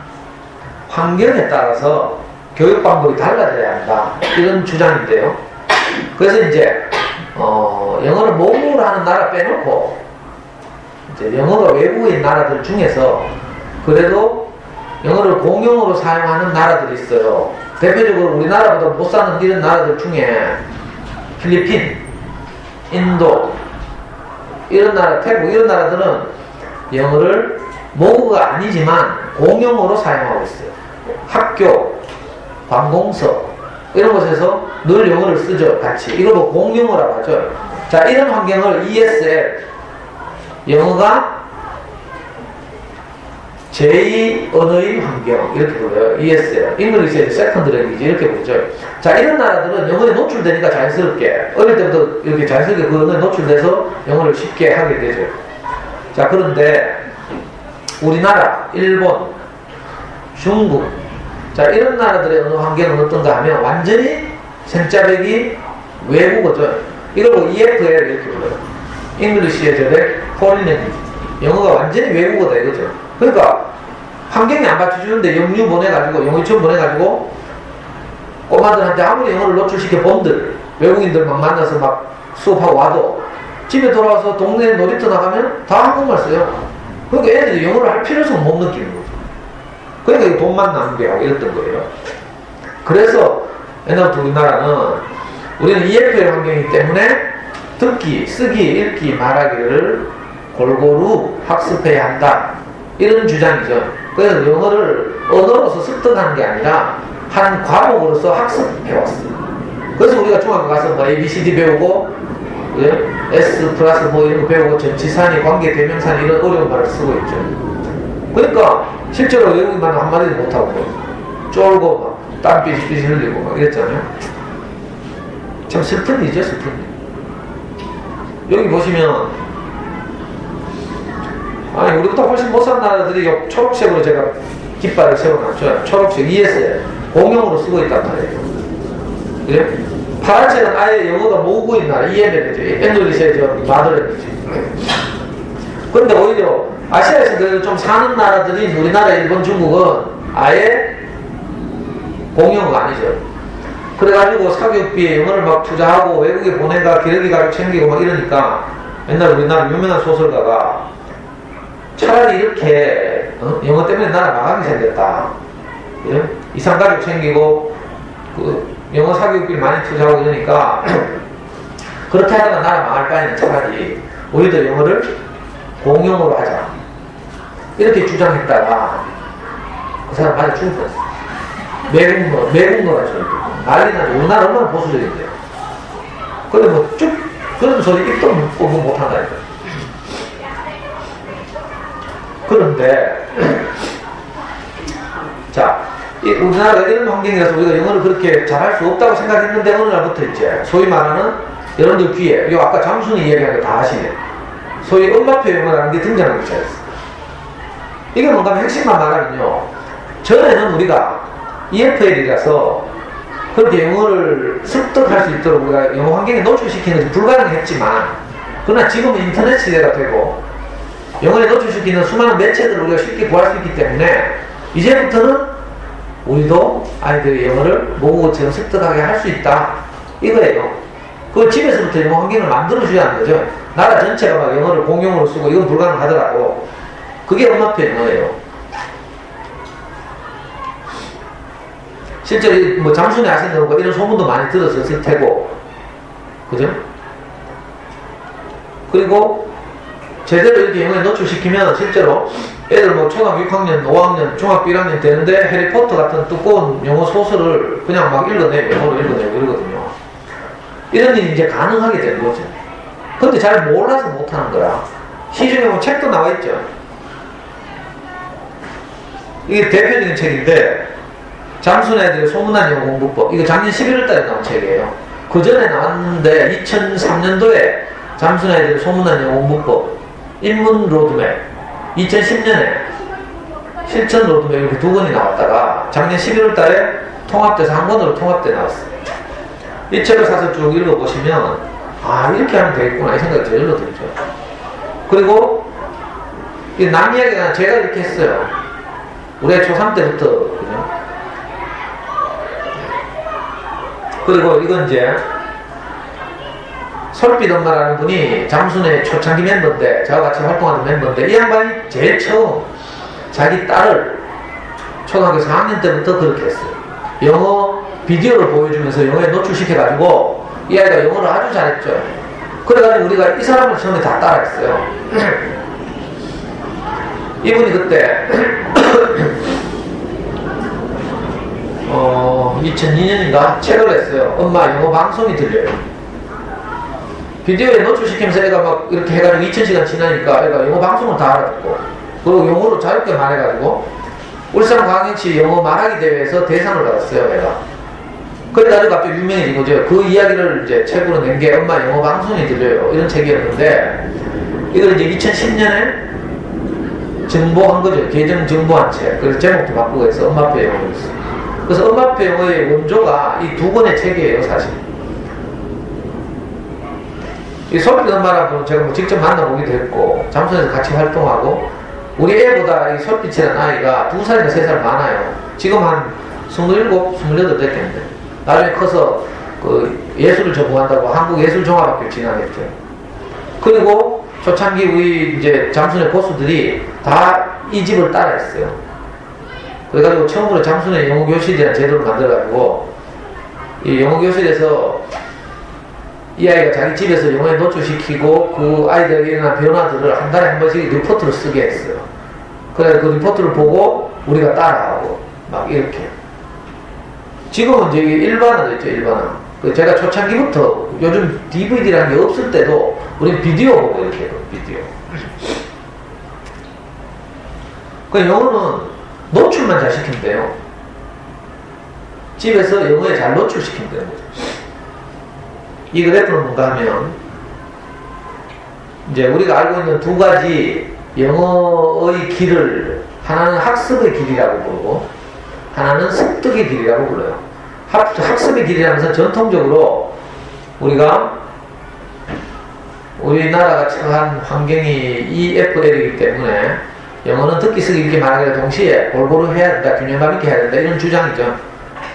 환경에 따라서 교육 방법이 달라져야 한다, 이런 주장인데요. 그래서 이제 영어를 모국어로 하는 나라 빼놓고 이제 영어가 외국인 나라들 중에서 그래도 영어를 공용어로 사용하는 나라들이 있어요. 대표적으로 우리나라보다 못 사는 이런 나라들 중에 필리핀, 인도, 이런 나라, 태국 이런 나라들은 영어를 모국어가 아니지만 공용어로 사용하고 있어요. 학교, 관공서 이런 곳에서 늘 영어를 쓰죠. 같이. 이걸 뭐 공용어라고 하죠. 자, 이런 환경을 ESL, 영어가 제2언어의 환경 이렇게 불러요. ESL, English as Second Language 이렇게 부르죠. 자, 이런 나라들은 영어에 노출되니까 자연스럽게 어릴 때부터 이렇게 자연스럽게 그 언어에 노출돼서 영어를 쉽게 하게 되죠. 자, 그런데 우리나라, 일본, 중국, 자, 이런 나라들의 언어 환경은 어떤가 하면 완전히 생짜배기 외국어죠. 이걸 뭐 EFL 이렇게 불러요. English as Foreign Language. 영어가 완전히 외국어다 이거죠. 그러니까 환경이 안 받쳐주는데 영유 보내가지고, 영유치원 보내가지고 꼬마들한테 아무리 영어를 노출시켜 본들, 외국인들 막 만나서 막 수업하고 와도 집에 돌아와서 동네 놀이터 나가면 다 한국말 써요. 그러니까 애들이 영어를 할 필요성을 못 느끼는 거죠. 그러니까 돈만 낭비하고 이랬던 거예요. 그래서 옛날부터 우리나라는, 우리는 EFL 환경이기 때문에 듣기, 쓰기, 읽기, 말하기를 골고루 학습해야 한다, 이런 주장이죠. 그래서 영어를 언어로서 습득하는 게 아니라 한 과목으로서 학습해왔어요. 그래서 우리가 중학교 가서 뭐 ABCD 배우고, 예? S 플러스 뭐 이런 거 배우고 전치사니, 관계, 대명사니 이런 어려운 말을 쓰고 있죠. 그러니까 실제로 외국인만 한마디도 못하고 쫄고 막 땀 삐질삐질 흘리고 막 이랬잖아요. 참 슬픈 일이죠, 슬픈 일. 여기 보시면, 아니 우리보다 훨씬 못 산 나라들이 초록색으로 제가 깃발을 세워놨죠. 초록색 ESL 공용으로 쓰고 있단 말이에요. 그래? 파란색은 아예 영어가 모국어인 나라, EML이죠. English의 마더랭귀지. 그런데 오히려 아시아에서 그래도 좀 사는 나라들이 우리나라, 일본, 중국은 아예 공용어가 아니죠. 그래가지고 사교육비에 영어를 막 투자하고 외국에 보내가 기러기 가지고 챙기고 막 이러니까 옛날 우리나라 유명한 소설가가 차라리 이렇게 영어 때문에 나라 망하게 생겼다. 예? 이상가족 챙기고 그 영어 사교육비 많이 투자하고 이러니까 그렇게 하다가 나라 망할 바에는 차라리 우리도 영어를 공용어로 하자, 이렇게 주장했다가 그 사람 맞아 죽었어. 매국노라죠. 난리 나죠. 우리나라 얼마나 보수적인데요. 근데 뭐 쭉 그런 소리 입도 못한다니까. 그런데 자, 우리나라가 이런 환경이라서 우리가 영어를 그렇게 잘할 수 없다고 생각했는데 어느 날부터 이제 소위 말하는 여러분들 귀에, 이거 아까 잠순이 이야기한 거 다 아시네. 소위 음마표 영어라는 게 등장하기 시작했어. 이게 뭔가 하면 핵심만 말하면요. 전에는 우리가 EFL이라서 그렇게 영어를 습득할 수 있도록 우리가 영어 환경에 노출시키는 것이 불가능했지만, 그러나 지금은 인터넷 시대가 되고 영어에 노출시키는 수많은 매체들을 우리가 쉽게 구할 수 있기 때문에 이제부터는 우리도 아이들의 영어를 모국어처럼 습득하게 할 수 있다, 이거예요. 그 집에서부터 영어 환경을 만들어줘야 하는 거죠. 나라 전체가 막 영어를 공용으로 쓰고 이건 불가능하더라고. 그게 엄마표 영어예요. 실제로 뭐 잠수내 하신다는 거 이런 소문도 많이 들었을 테고, 그죠? 그리고 제대로 이렇게 영어에 노출시키면 실제로 애들 뭐 초등학교 6학년, 5학년, 중학교 1학년 되는데 해리포터 같은 두꺼운 영어 소설을 그냥 막 읽어내요. 영어로 읽어내고 이러거든요. 이런 일이 이제 가능하게 되는 거죠. 근데 잘 몰라서 못하는 거야. 시중에 뭐 책도 나와 있죠. 이게 대표적인 책인데, 잠수내 애들의 소문난 영어 공부법. 이거 작년 11월 달에 나온 책이에요. 그 전에 나왔는데 2003년도에 잠수내 애들의 소문난 영어 공부법, 입문 로드맵, 2010년에 실천 로드맵, 이렇게 두 권이 나왔다가 작년 11월 달에 통합돼서 한 권으로 통합돼 나왔어요. 이 책을 사서 쭉 읽어보시면 아, 이렇게 하면 되겠구나 이 생각이 저절로 들죠. 그리고 이 남 이야기가 제가 이렇게 했어요. 우리 초3 때부터, 그죠? 그리고 이건 이제 솔빛 엄마라는 분이 잠수내 초창기 멤버인데, 저와 같이 활동하는 멤버인데, 이 양반이 제일 처음 자기 딸을 초등학교 4학년 때부터 그렇게 했어요. 영어 비디오를 보여주면서 영어에 노출시켜가지고 이 아이가 영어를 아주 잘했죠. 그래가지고 우리가 이 사람을 처음에 다 따라했어요. 이분이 그때 2002년인가 책을 냈어요. 엄마 영어 방송이 들려요. 비디오에 노출시키면서 애가 막 이렇게 해가지고 2000시간 지나니까 애가 영어 방송을 다 알아듣고, 그리고 영어로 자유롭게 말해가지고 울산광역시 영어 말하기 대회에서 대상을 받았어요, 애가. 그래가지고 갑자기 유명해진 거죠. 그 이야기를 이제 책으로 낸 게 엄마 영어 방송이 들려요, 이런 책이었는데, 이걸 이제 2010년에 정보한 거죠. 계정 정보한 책. 그래서 제목도 바꾸고 해서 엄마표 영어였어요. 그래서 엄마표 영어의 원조가 이 두 권의 책이에요, 사실. 이 솔빛 엄마라는 분은 제가 뭐 직접 만나보기도 했고, 잠수에서 같이 활동하고, 우리 애보다 이 솔빛이라는 아이가 2살이나 3살 많아요. 지금 한 27, 28 됐겠는데. 나중에 커서 그 예술을 전공한다고 한국예술종합학교 진학했죠. 그리고 초창기 우리 이제 잠수내 고수들이 다 이 집을 따라했어요. 그래가지고 처음으로 잠수내 영어교실이라는 제도를 만들어가지고, 이 영어교실에서 이 아이가 자기 집에서 영어에 노출시키고 그 아이들에게 일어난 변화들을 한 달에 한 번씩 리포트로 쓰게 했어요. 그래서 그 리포트를 보고 우리가 따라하고 막 이렇게. 지금은 이제 일반화됐죠, 일반화. 제가 초창기부터 요즘 DVD라는 게 없을 때도 우리 비디오 보고 이렇게 해요, 비디오. 그 영어는 노출만 잘 시키면 돼요. 집에서 영어에 잘 노출시키면 되는 거죠. 이 그래프는 뭔가 하면, 이제 우리가 알고 있는 두 가지 영어의 길을, 하나는 학습의 길이라고 부르고 하나는 습득의 길이라고 불러요. 학습의 길이라면서 전통적으로 우리나라가 처한 환경이 EFL이기 때문에 영어는 듣기 쓰기 읽기 말하기를 동시에 골고루 해야 된다, 균형감 있게 해야 된다, 이런 주장이죠.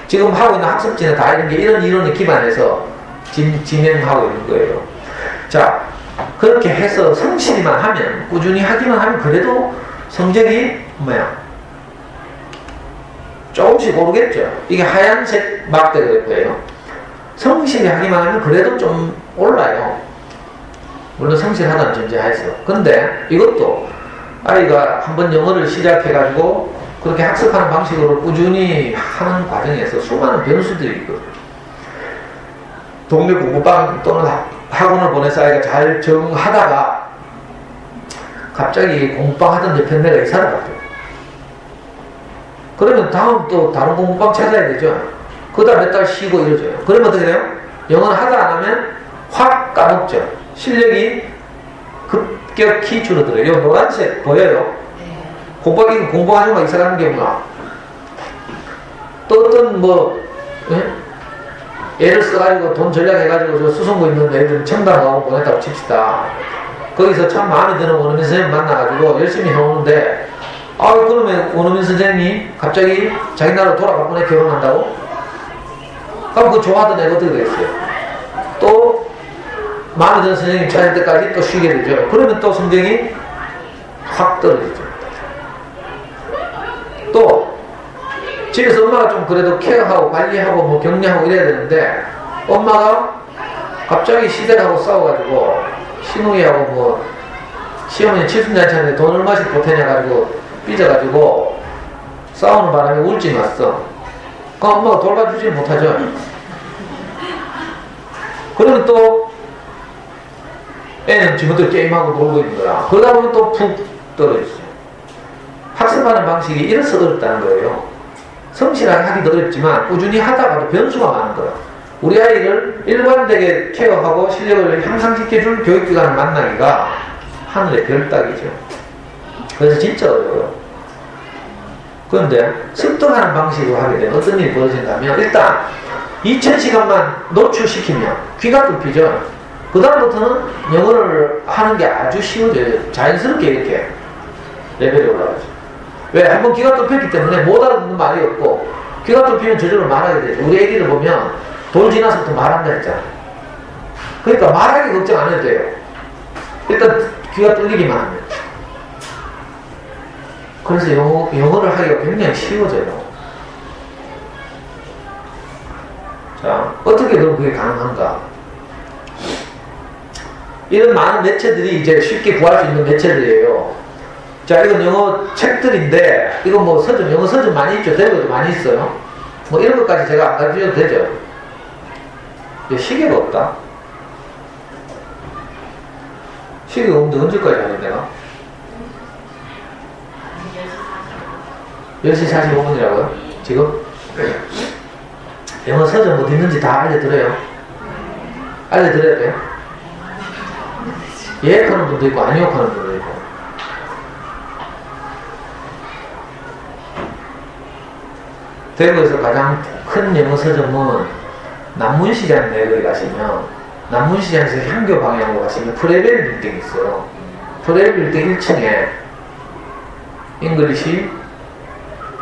지금 하고 있는 학습지는 다 이런 게 이런 이론에 기반해서 진행하고 있는 거예요. 자, 그렇게 해서 성실히만 하면, 꾸준히 하기만 하면 그래도 성적이 조금씩 오르겠죠. 이게 하얀색 막대 그래프예요. 성실히 하기만 하면 그래도 좀 올라요. 물론 성실하다는 전제하에서. 근데 이것도 아이가 한번 영어를 시작해가지고 그렇게 학습하는 방식으로 꾸준히 하는 과정에서 수많은 변수들이 있거든요. 동네 공부방 또는 학원을 보내서 아이가 잘 적응하다가 갑자기 공부방 하던 옆에 내가 이사를 갔대요. 그러면 다음 또 다른 공부방 찾아야 되죠. 그다음 몇 달 쉬고 이러죠. 그러면 어떻게 돼요? 영어를 하다 안 하면 확 까먹죠. 실력이 급격히 줄어들어요. 이 노란색 보여요? 네. 공부하는 거 이사 가는 경우나 또 어떤 뭐 애를 써가지고 돈 전략해가지고 저 수성구 있는 애들 청담 가고 보냈다고 칩시다. 거기서 참 마음에 드는 원어민 선생님 만나가지고 열심히 해오는데 그러면 원어민 선생님이 갑자기 자기 나라로 돌아갈 뻔해 결혼한다고? 그럼 그 좋아하던 애가 어떻게 되겠어요? 또 마음에 드는 선생님 찾을 때까지 또 쉬게 되죠. 그러면 또 성적이 확 떨어지죠. 또 집에서 엄마가 좀 그래도 케어하고 관리하고 뭐 격려하고 이래야 되는데 엄마가 갑자기 시댁하고 싸워가지고 시누이하고 뭐 시어머니 칠순잔치 하는데 돈 얼마씩 보태냐 가지고 삐져가지고 싸우는 바람에 우울증이 왔어. 그럼 엄마가 돌봐주지 못하죠. 그러면 또 애는 지금도 게임하고 놀고 있는 거야. 그러다 보면 또 푹 떨어지죠. 학습하는 방식이 이래서 어렵다는 거예요. 성실하게 하기도 어렵지만 꾸준히 하다가도 변수가 많은 거야. 우리 아이를 일관되게 케어하고 실력을 향상시켜줄 교육기관을 만나기가 하늘의 별 따기죠. 그래서 진짜 어려워요. 그런데 습득하는 방식으로 하게 되면 어떤 일이 벌어진다면 일단 2000시간만 노출시키면 귀가 뚫히죠. 그 다음부터는 영어를 하는 게 아주 쉬워져요. 자연스럽게 이렇게 레벨이 올라가죠. 왜? 한번 귀가 뚫혔기 때문에 못 알아듣는 말이 없고 귀가 뚫히면 저절로 말하게 되죠. 우리 애기를 보면 돌 지나서부터 말한다 했잖아. 그러니까 말하기 걱정 안 해도 돼요. 일단 귀가 뚫리기만 하면. 그래서 영어를 하기가 굉장히 쉬워져요. 자, 어떻게 그럼 그게 가능한가? 이런 많은 매체들이 이제 쉽게 구할 수 있는 매체들이에요. 자, 이건 영어 책들인데, 이건 뭐 서점, 영어 서점 많이 있죠. 대구에도 많이 있어요. 뭐 이런 것까지 제가 안 가르쳐도 되죠. 시계가 없다. 시계가 없는데 언제까지 하는 내가? 10시 45분이라고요? 지금? 영어 서점 어디 있는지 다 알려드려요. 알려드려야 돼요. 예약하는 분도 있고 안 예약하는 분도 있고. 대구에서 가장 큰 영어 서점은 남문시장 내거리 가시면 남문시장에서 향교 방향으로 가시면 프레벨 빌딩이 있어요. 프레벨 빌딩 1층에 잉글리시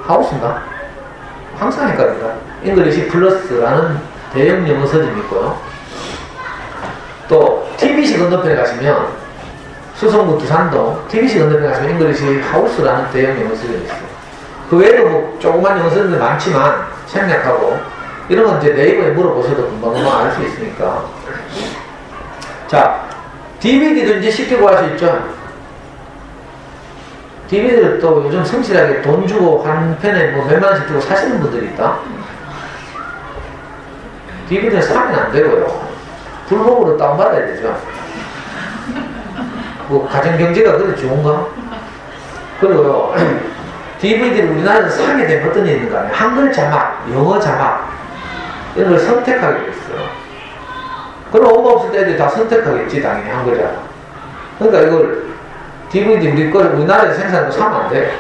하우스인가? 항상 헷갈립니다. 잉글리시 플러스라는 대형 영어 서점이 있고요. 또 TBC 건너편에 가시면 수성구 두산동 TBC 건너편에 가시면 잉글리시 하우스라는 대형 영어 서점이 있어요. 그 외에도 뭐 조그만 영어 서점들 많지만 생략하고 이런 건 이제 네이버에 물어보셔도 금방 알 수 있으니까. 자, DVD도 이제 쉽게 구할 수 있죠. DVD를 또 요즘 성실하게 돈 주고 한 편에 뭐 몇만 원씩 주고 사시는 분들이 있다. DVD는 사면 안 되고요. 불법으로 다운받아야 되죠. 뭐 가정경제가 그래 좋은가? 그리고요, DVD를 우리나라에서 사게 되면 어떤 일이 있는가 하면 한글 자막, 영어 자막 이런 걸 선택하게 됐어요. 그럼 엄마 없을 때 애들이 다 선택하겠지, 당연히 한글 자막. 그러니까 이걸 DVD 우리 걸 우리나라에서 생산하는 거 사면 안 돼.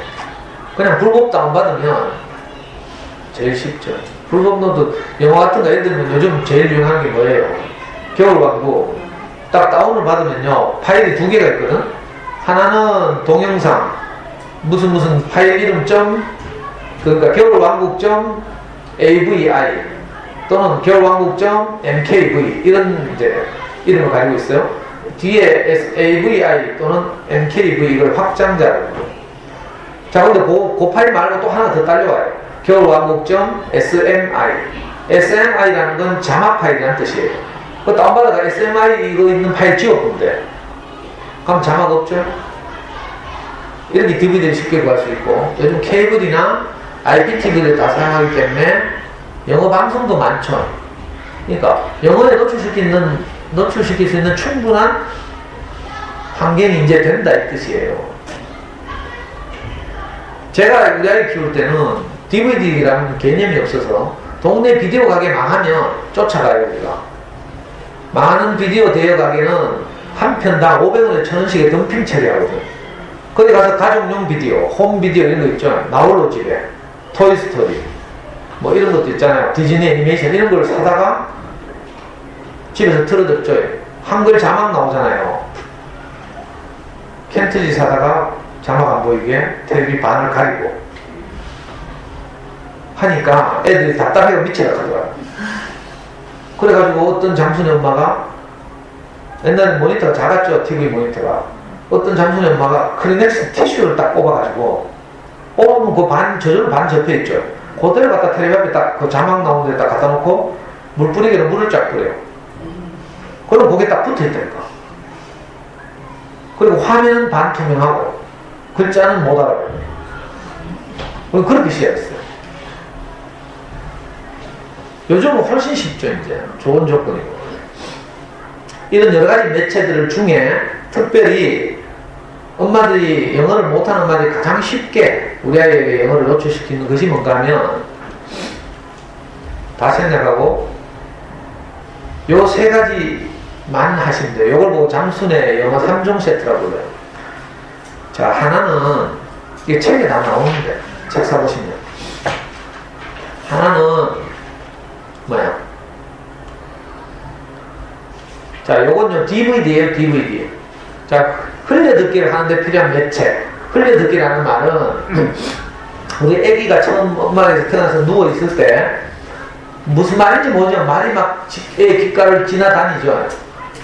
그냥 불법 다운받으면 제일 쉽죠. 불법 노드 영화 같은 거 애들 보면 요즘 제일 유용한 게 뭐예요? 겨울왕국 딱 다운을 받으면요 파일이 두 개가 있거든. 하나는 동영상 무슨 파일 이름 그러니까 겨울왕국.avi 또는 겨울왕국.mkv 이런 이제 이름을 가지고 있어요. 뒤에 avi 또는 mkv 이걸 확장자라고. 자, 근데 그 파일 말고 또 하나 더 딸려와요. 겨울왕국.smi smi라는 건 자막 파일이라는 뜻이에요. 그 다운받아가 SMI 이거 있는 파일 지워보면 돼. 그럼 자막 없죠? 이렇게 DVD를 쉽게 구할 수 있고, 요즘 케이블이나 IPTV를 다 사용하기 때문에 영어 방송도 많죠. 그러니까 영어에 노출시킬 수 있는 충분한 환경이 이제 된다 이 뜻이에요. 제가 우리 아이 키울 때는 DVD라는 개념이 없어서 동네 비디오 가게 망하면 쫓아가요 우리가. 망하는 비디오 대여 가게는 한 편당 500원에 1000원씩의 덤핑 처리하거든. 거기 가서 가족용 비디오, 홈 비디오 이런 거 있죠. 나홀로 집에, 토이스토리, 뭐 이런 것도 있잖아요. 디즈니 애니메이션 이런 걸 사다가 집에서 틀어듣죠. 한글 자막 나오잖아요. 켄트지 사다가 자막 안 보이게 테레비 반을 가리고 하니까 애들이 답답해서 미치라 하더라고요. 그래가지고 어떤 장순의 엄마가, 옛날에 모니터가 작았죠. TV 모니터가. 어떤 장순의 엄마가 크리넥스 티슈를 딱 꼽아가지고 뽑으면 그 반, 저절로 반 접혀있죠. 그대로 갖다 텔레비 앞에 딱 그 자막 나오는 데 딱 갖다 놓고 물 뿌리기로 물을 쫙 뿌려요. 그럼 거기에 딱 붙어있다니까. 그리고 화면은 반투명하고 글자는 못 알아요. 그렇게 시작했어요. 요즘은 훨씬 쉽죠. 이제 좋은 조건이고. 이런 여러가지 매체들 중에 특별히 엄마들이 영어를 못하는 엄마들이 가장 쉽게 우리 아이에게 영어를 노출시키는 것이 뭔가 하면, 다 생략하고 요 세 가지만 하시면 돼요. 요걸 보고 잠순의 영어 3종 세트라고 그래요. 자, 하나는 이게 책에 다 나오는데 책 사보시면, 하나는 뭐야? 자, 요건요 DVD예요. DVD. 자, 흘려듣기를 하는데 필요한 매체. 흘려듣기라는 말은 우리 애기가 처음 엄마에서 태어나서 누워있을 때 무슨 말인지 모르죠. 말이 막 애 귓가를 지나다니죠.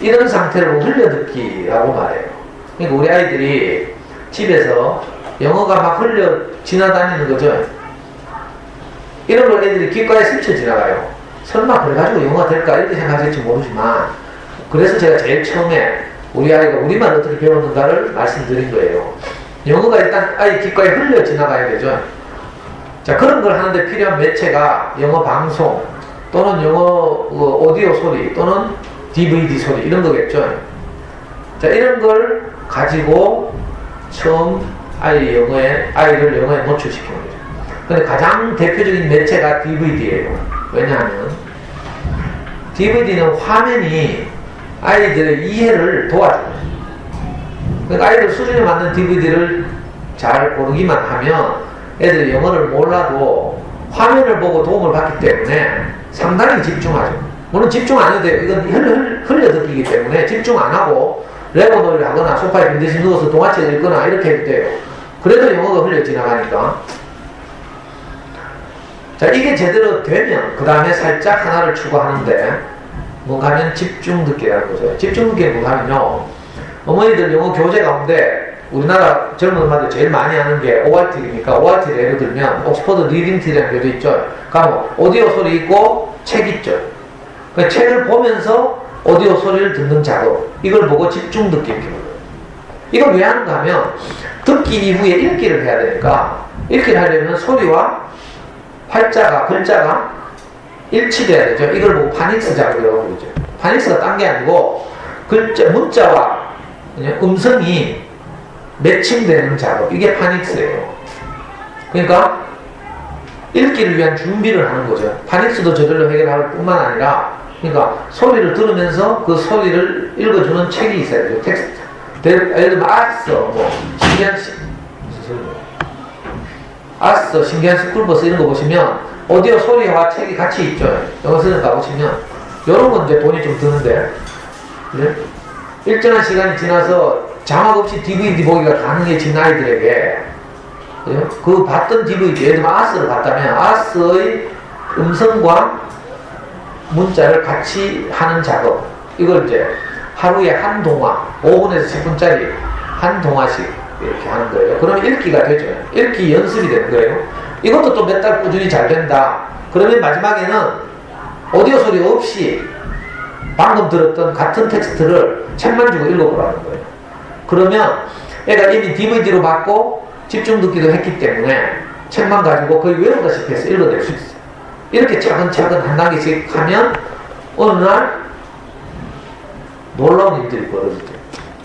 이런 상태로 흘려듣기라고 말해요. 그러니까 우리 아이들이 집에서 영어가 막 흘려 지나다니는 거죠. 이런 걸 애들이 귓가에 스쳐 지나가요. 설마 그래가지고 영어가 될까 이렇게 생각하실지 모르지만, 그래서 제가 제일 처음에 우리 아이가 우리말 어떻게 배웠는가를 말씀드린 거예요. 영어가 일단 아이 귓가에 흘려 지나가야 되죠. 자, 그런 걸 하는데 필요한 매체가 영어 방송 또는 영어 오디오 소리 또는 DVD 소리 이런 거겠죠. 자, 이런 걸 가지고 처음 아이를 영어에 노출시키는 거죠. 근데 가장 대표적인 매체가 DVD예요. 왜냐하면 DVD는 화면이 아이들의 이해를 도와줘요. 그러니까 아이들 수준에 맞는 DVD를 잘 고르기만 하면 애들이 영어를 몰라도 화면을 보고 도움을 받기 때문에 상당히 집중하죠. 물론 집중 안 해도 돼요. 이건 흘려듣기이기 때문에 집중 안 하고 레고 놀이를 하거나 소파에 빈대시 누워서 동화책 읽거나 이렇게 해도 돼요. 그래도 영어가 흘려 지나가니까. 자, 이게 제대로 되면 그 다음에 살짝 하나를 추가하는데 뭔가 하면 집중 듣기라는 거죠. 집중 듣기는 뭔가 하면요, 어머니들 영어 교재 가운데 우리나라 젊은 엄마들 제일 많이 하는 게 ORT니까 ORT를 예를 들면 옥스퍼드 리딩 트리라는 교재 있죠. 가면 오디오 소리 있고 책 있죠. 그 책을 보면서 오디오 소리를 듣는 작업, 이걸 보고 집중 듣기 이렇게 불러요. 이걸 왜 하는가 하면 듣기 이후에 읽기를 해야 되니까, 읽기를 하려면 소리와 활자가, 글자가 일치돼야 되죠. 이걸 보고 파닉스 작업이라고 그러죠. 파닉스가 딴 게 아니고 문자와 음성이 매칭되는 작업, 이게 파닉스예요. 그러니까 읽기를 위한 준비를 하는 거죠. 파닉스도 저절로 해결할 뿐만 아니라, 그러니까 소리를 들으면서 그 소리를 읽어주는 책이 있어야 돼요. 텍스트. 예를 들면 아싸, 아싸, 신기한 스쿨버스 이런 거 보시면 오디오 소리와 책이 같이 있죠. 영어 쓰는 거 보시면 이런 건 이제 돈이 좀 드는데, 네? 일정한 시간이 지나서 자막 없이 DVD 보기가 가능해진 아이들에게, 네? 그 봤던 DVD, 예를 들면 아스를 봤다면 아스의 음성과 문자를 같이 하는 작업, 이걸 이제 하루에 한 동화, 5분에서 10분짜리 한 동화씩 이렇게 하는 거예요. 그러면 읽기가 되죠. 읽기 연습이 되는 거예요. 이것도 또 몇 달 꾸준히 잘 된다. 그러면 마지막에는 오디오 소리 없이 방금 들었던 같은 텍스트를 책만 주고 읽어보라는 거예요. 그러면 애가 이미 DVD로 받고 집중 듣기도 했기 때문에 책만 가지고 거의 외우다시피 해서 읽어낼 수 있어요. 이렇게 차근차근 한 단계씩 하면 어느 날 놀라운 일들이 벌어지죠.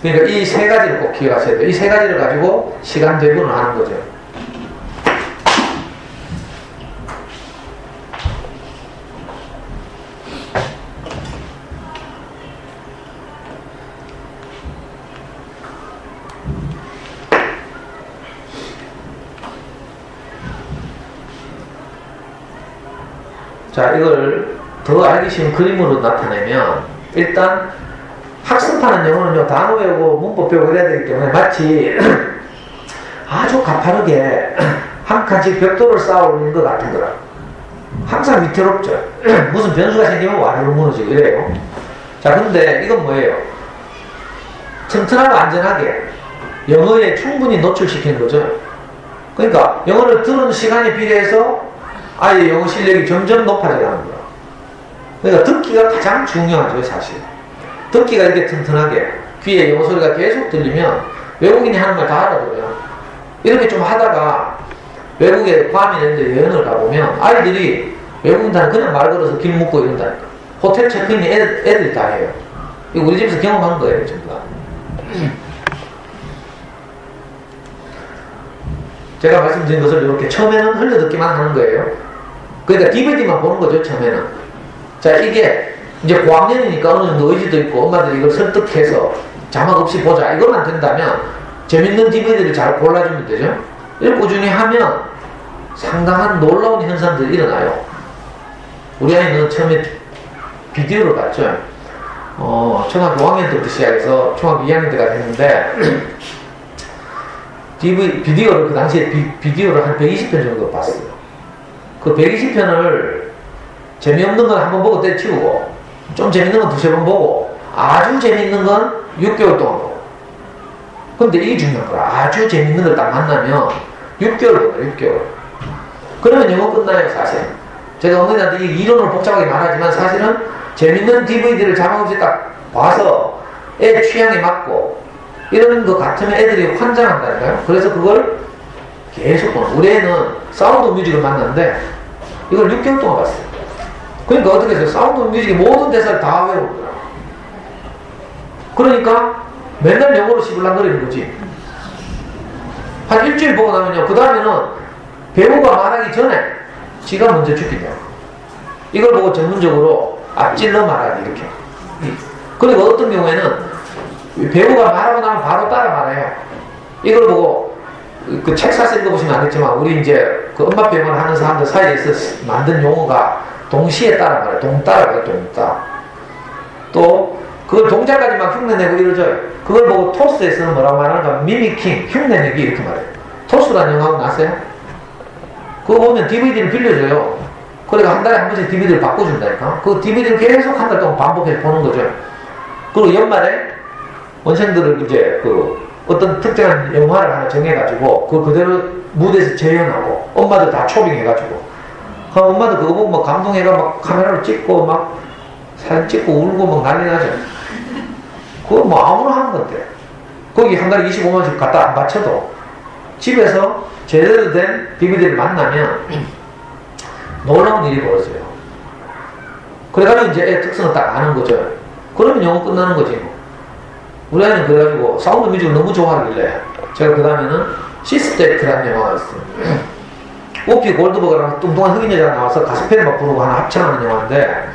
그러니까 이 세 가지를 꼭 기억하셔야 돼요. 이 세 가지를 가지고 시간 배분을 하는 거죠. 자, 이걸 더 알기 쉬운 그림으로 나타내면, 일단 학습하는 영어는요, 단어 외우고 문법 배우고 이래야 되기 때문에 마치 아주 가파르게 한 칸씩 벽돌을 쌓아 올리는 것 같은 거라. 항상 위태롭죠. 무슨 변수가 생기면 와르르 무너지고 이래요. 자, 근데 이건 뭐예요? 튼튼하고 안전하게 영어에 충분히 노출시키는 거죠. 그러니까 영어를 들은 시간에 비례해서 아이의 영어 실력이 점점 높아져 가는 거야. 그러니까 듣기가 가장 중요하죠, 사실. 듣기가 이렇게 튼튼하게 귀에 영어 소리가 계속 들리면 외국인이 하는 말 다 알아들어요. 이렇게 좀 하다가 외국에 괌이나 이런 데 여행을 가보면 아이들이 외국인들은 그냥 말 걸어서 길 묻고 이런다니까. 호텔 체크인이 애들이 다 해요. 이거 우리 집에서 경험한 거예요, 전부 다. 제가 말씀드린 것을 이렇게 처음에는 흘려듣기만 하는 거예요. 그러니까 DVD만 보는 거죠, 처음에는. 자, 이게 이제 고학년이니까 어느 정도 의지도 있고 엄마들이 이걸 설득해서 자막 없이 보자. 이것만 된다면 재밌는 DVD를 잘 골라주면 되죠. 이걸 꾸준히 하면 상당한 놀라운 현상들이 일어나요. 우리 아이는 처음에 비디오를 봤죠. 초등학교 5학년 때부터 시작해서 중학교 2학년 때까지 했는데 비디오를 그 당시에 비디오를 한 120편 정도 봤어요. 그 120편을 재미없는 건 한 번 보고 때치우고 좀 재밌는 건 두세 번 보고 아주 재밌는 건 6개월 동안 보고. 근데 이게 중요한 거야. 아주 재밌는 걸 딱 만나면 6개월 보다 6개월. 그러면 영어 끝나요, 사실. 제가 어머니한테 이 이론을 복잡하게 말하지만 사실은 재밌는 DVD를 자막 없이 딱 봐서 애 취향에 맞고 이런 거 같으면 애들이 환장한다니까요. 그래서 그걸 계속 보는. 우리 애는 사운드 뮤직을 만났는데 이걸 6개월 동안 봤어요. 그러니까 어떻게 해서 사운드 뮤직의 모든 대사를 다 외우더라. 그러니까 맨날 영어로 시불랑거리는 거지. 한 일주일 보고 나면요, 그 다음에는 배우가 말하기 전에 지가 먼저 죽이냐. 이걸 보고 전문적으로 앞질러 말하기, 이렇게. 그리고 어떤 경우에는 배우가 말하고 나면 바로 따라 말해요. 이걸 보고 그 책 사서 읽어보시면 알겠지만 우리 이제 그 엄마 병을 하는 사람들 사이에서 만든 용어가 동시에 따라 말해요. 동따라고요, 동따. 또 그걸 동작까지 막 흉내내고 이러죠. 그걸 보고 토스에서는 뭐라고 말하는가? 미미킹, 흉내내기 이렇게 말해요. 토스라는 영화하고 나세요? 그거 보면 DVD를 빌려줘요. 그러니까 한 달에 한 번씩 DVD를 바꿔준다니까. 그 DVD를 계속 한 달 동안 반복해서 보는 거죠. 그리고 연말에 원생들을 이제 그 어떤 특정한 영화를 하나 정해가지고 그 그대로 무대에서 재현하고 엄마들 다 초빙해가지고 엄마들 그거 보고 막 감동해가 막 카메라로 찍고 막 사진 찍고 울고 막 난리 나죠. 그거 뭐 아무나 하는 건데 거기 한 달에 25만원씩 갖다 안 바쳐도 집에서 제대로 된 DVD를 만나면 놀라운 일이 벌어져요. 그래가지고 이제 애 특성을 딱 아는 거죠. 그러면 영어 끝나는 거지 뭐. 우리 아이는 그래가지고 사운드 뮤직을 너무 좋아하길래 제가 그 다음에는 시스테이트라는 영화가 있어요. 오피 골드버그랑 뚱뚱한 흑인 여자가 나와서 가스펠 막 부르고 하나 합창하는 영화인데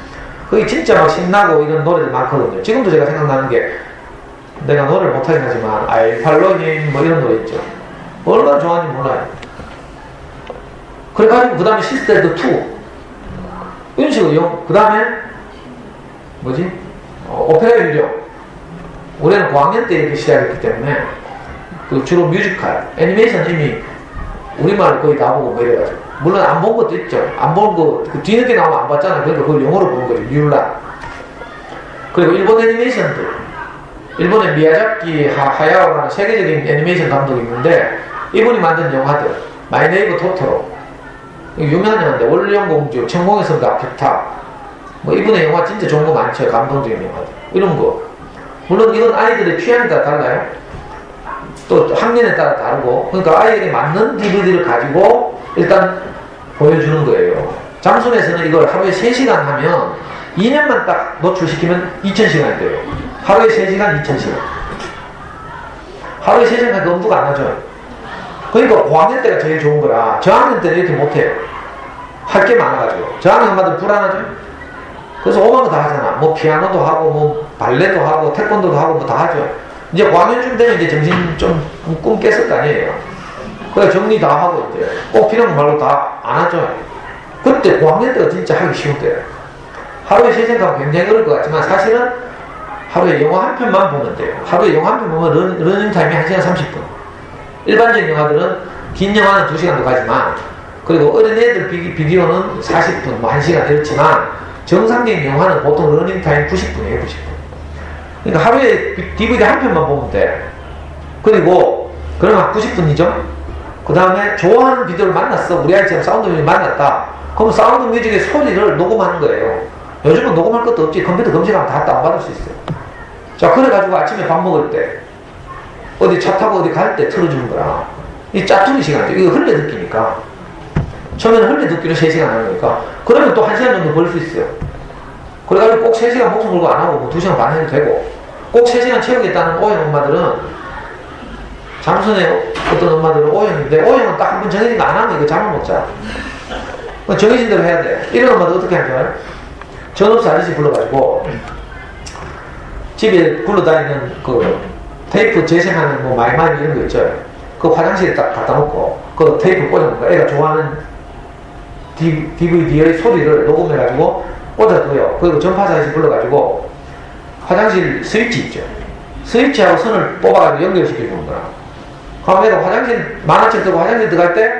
거기 진짜 막 신나고 이런 노래들 많거든요. 지금도 제가 생각나는 게 내가 노래를 못하긴 하지만 I follow him 뭐 이런 노래 있죠. 얼마나 좋아하는지 몰라요. 그래가지고 그 다음에 시스테이트 2 이런 식으로 그 다음에 뭐지? 오페라 유령. 올해는 고학년 때 이렇게 시작했기 때문에 그 주로 뮤지컬, 애니메이션 이미 우리말로 거의 다 보고 뭐 이래가지고 물론 안 본 것도 있죠. 안 본 거 그 뒤늦게 나오면 안 봤잖아요. 그러니까 그걸 영어로 보는 거죠. 뮬라. 그리고 일본 애니메이션들, 일본의 미야자키 하야오라는 세계적인 애니메이션 감독이 있는데 이분이 만든 영화들 마이 네이버 토토로 유명한 영화인데 원령공주, 천공의 성가, 기타 뭐 이분의 영화 진짜 좋은 거 많죠. 감동적인 영화들 이런 거. 물론 이건 아이들의 취향에 따라 달라요. 또 학년에 따라 다르고 그러니까 아이에게 맞는 DVD를 가지고 일단 보여주는 거예요. 장순에서는 이걸 하루에 3시간 하면 2년만 딱 노출시키면 2000시간이 돼요. 하루에 3시간 2000시간. 하루에 3시간 하니까 엄두가 안 나죠. 그러니까 고학년 때가 제일 좋은 거라 저학년 때는 이렇게 못해요. 할 게 많아가지고 저학년 엄마들 불안하죠. 그래서 오만 거 다 하잖아. 뭐 피아노도 하고 뭐 발레도 하고 태권도도 하고 뭐 다 하죠. 이제 고학년쯤 되면 이제 정신 좀 꿈 깼을 거 아니에요. 그래서 정리 다 하고 이제 꼭 필요한 말로 다 안 하죠. 그때 고학년 때가 진짜 하기 쉬운 때예요. 하루에 3시간 가면 굉장히 어려울 것 같지만 사실은 하루에 영화 한 편만 보면 돼요. 하루에 영화 한 편 보면 러닝타임이 1시간 30분. 일반적인 영화들은 긴 영화는 2시간도 가지만 그리고 어린애들 비디오는 40분, 뭐 1시간 이렇지만 정상적인 영화는 보통 러닝타임 90분이에요. 90분. 그러니까 하루에 DVD 한 편만 보면 돼. 그리고 그러면 90분이죠. 그 다음에 좋아하는 비디오를 만났어. 우리 아이처럼 사운드 뮤직 만났다. 그럼 사운드 뮤직의 소리를 녹음하는 거예요. 요즘은 녹음할 것도 없지. 컴퓨터 검색하면 다 다운받을 수 있어요. 자, 그래가지고 아침에 밥 먹을 때 어디 차 타고 어디 갈 때 틀어주는 거라. 이 짜투리 시간이죠. 이거 흘려 듣기니까. 처음에는 흘려 듣기로 3시간 하는 거니까. 그러면 또 1시간 정도 벌 수 있어요. 그래가지고 꼭 3시간 목숨 걸고 안 하고 뭐 2시간 반 해도 되고, 꼭 3시간 채우겠다는 O형 엄마들은, 잠수의 어떤 엄마들은 O형인데, O형은 딱 한 번 정해진 거 안 하면 이거 잠을 못 자. 정해진 대로 해야 돼. 이런 엄마들 어떻게 하는 줄 알아요? 전업소 아저씨 불러가지고, 집에 굴러다니는 그 테이프 재생하는 뭐 마이마이 이런 거 있죠. 그 화장실에 딱 갖다 놓고, 그 테이프 꽂아놓은 거, 애가 좋아하는 DVD의 소리를 녹음해가지고 꽂아둬요. 그리고 전파사 아저씨 불러가지고, 화장실 스위치 있죠. 스위치하고 선을 뽑아가지고 연결시켜주는 거야. 그럼 애가 화장실, 만화책 들고 화장실 들어갈 때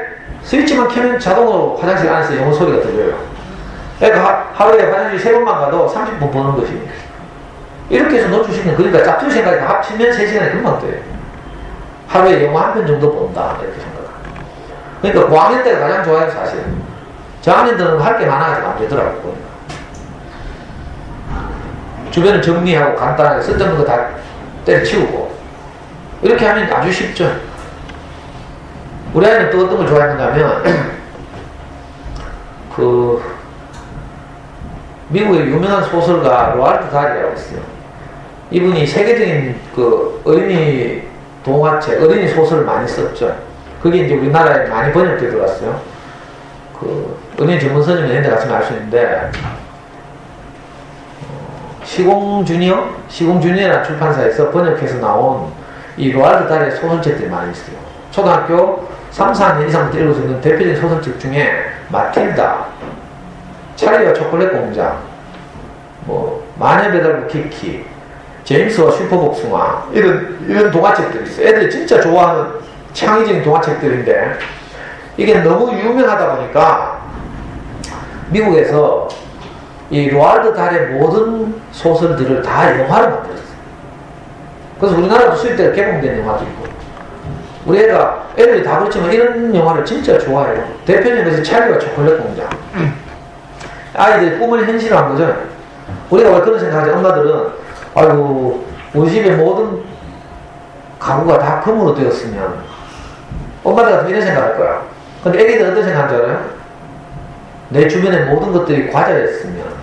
스위치만 켜면 자동으로 화장실 안에서 영어 소리가 들려요. 애가 하루에 화장실 3번만 가도 30분 보는 것입니다. 이렇게 해서 넣어주시면, 그러니까 짝퉁 생각이 합치면 3시간이 금방 돼요. 하루에 영화 한 편 정도 본다. 이렇게 생각합니다. 그러니까 고학년 때가 가장 좋아요, 사실. 저학년들은 할 게 많아가지고 안 되더라고요. 주변을 정리하고 간단하게 쓸데없는 거 다 때려치우고. 이렇게 하면 아주 쉽죠. 우리 아이는 또 어떤 걸 좋아했는가 하면, 미국의 유명한 소설가 로알트 달이라고 있어요. 이분이 세계적인 어린이 동화책, 어린이 소설을 많이 썼죠. 그게 이제 우리나라에 많이 번역되어 들어갔어요. 어린이 전문 서점 이런 데 가시면 알 수 있는데, 시공주니어라는 출판사에서 번역해서 나온 이 로알트 달의 소설책들이 많이 있어요. 초등학교 3, 4학년 이상부터 읽을 수 있는 대표적인 소설책 중에 마틸다, 찰리와 초콜릿 공장, 마녀배달부 키키, 제임스와 슈퍼복숭아, 이런 동화책들이 있어요. 애들이 진짜 좋아하는 창의적인 동화책들인데, 이게 너무 유명하다 보니까 미국에서 이 로알드 달의 모든 소설들을 다 영화로 만들었어요. 그래서 우리나라도 수입돼서 개봉된 영화도 있고, 우리 애들이 다 그렇지만 이런 영화를 진짜 좋아해요. 대표적인 것이 찰리와 초콜릿 공장. 아이들이 꿈을 현실화한 거죠. 우리가 왜 그런 생각하지? 엄마들은, 아이고, 우리 집의 모든 가구가 다 금으로 되었으면, 엄마들 같으면 이런 생각할 거야. 근데 애기들 어떤 생각하는 줄 알아요? 내 주변의 모든 것들이 과자였으면.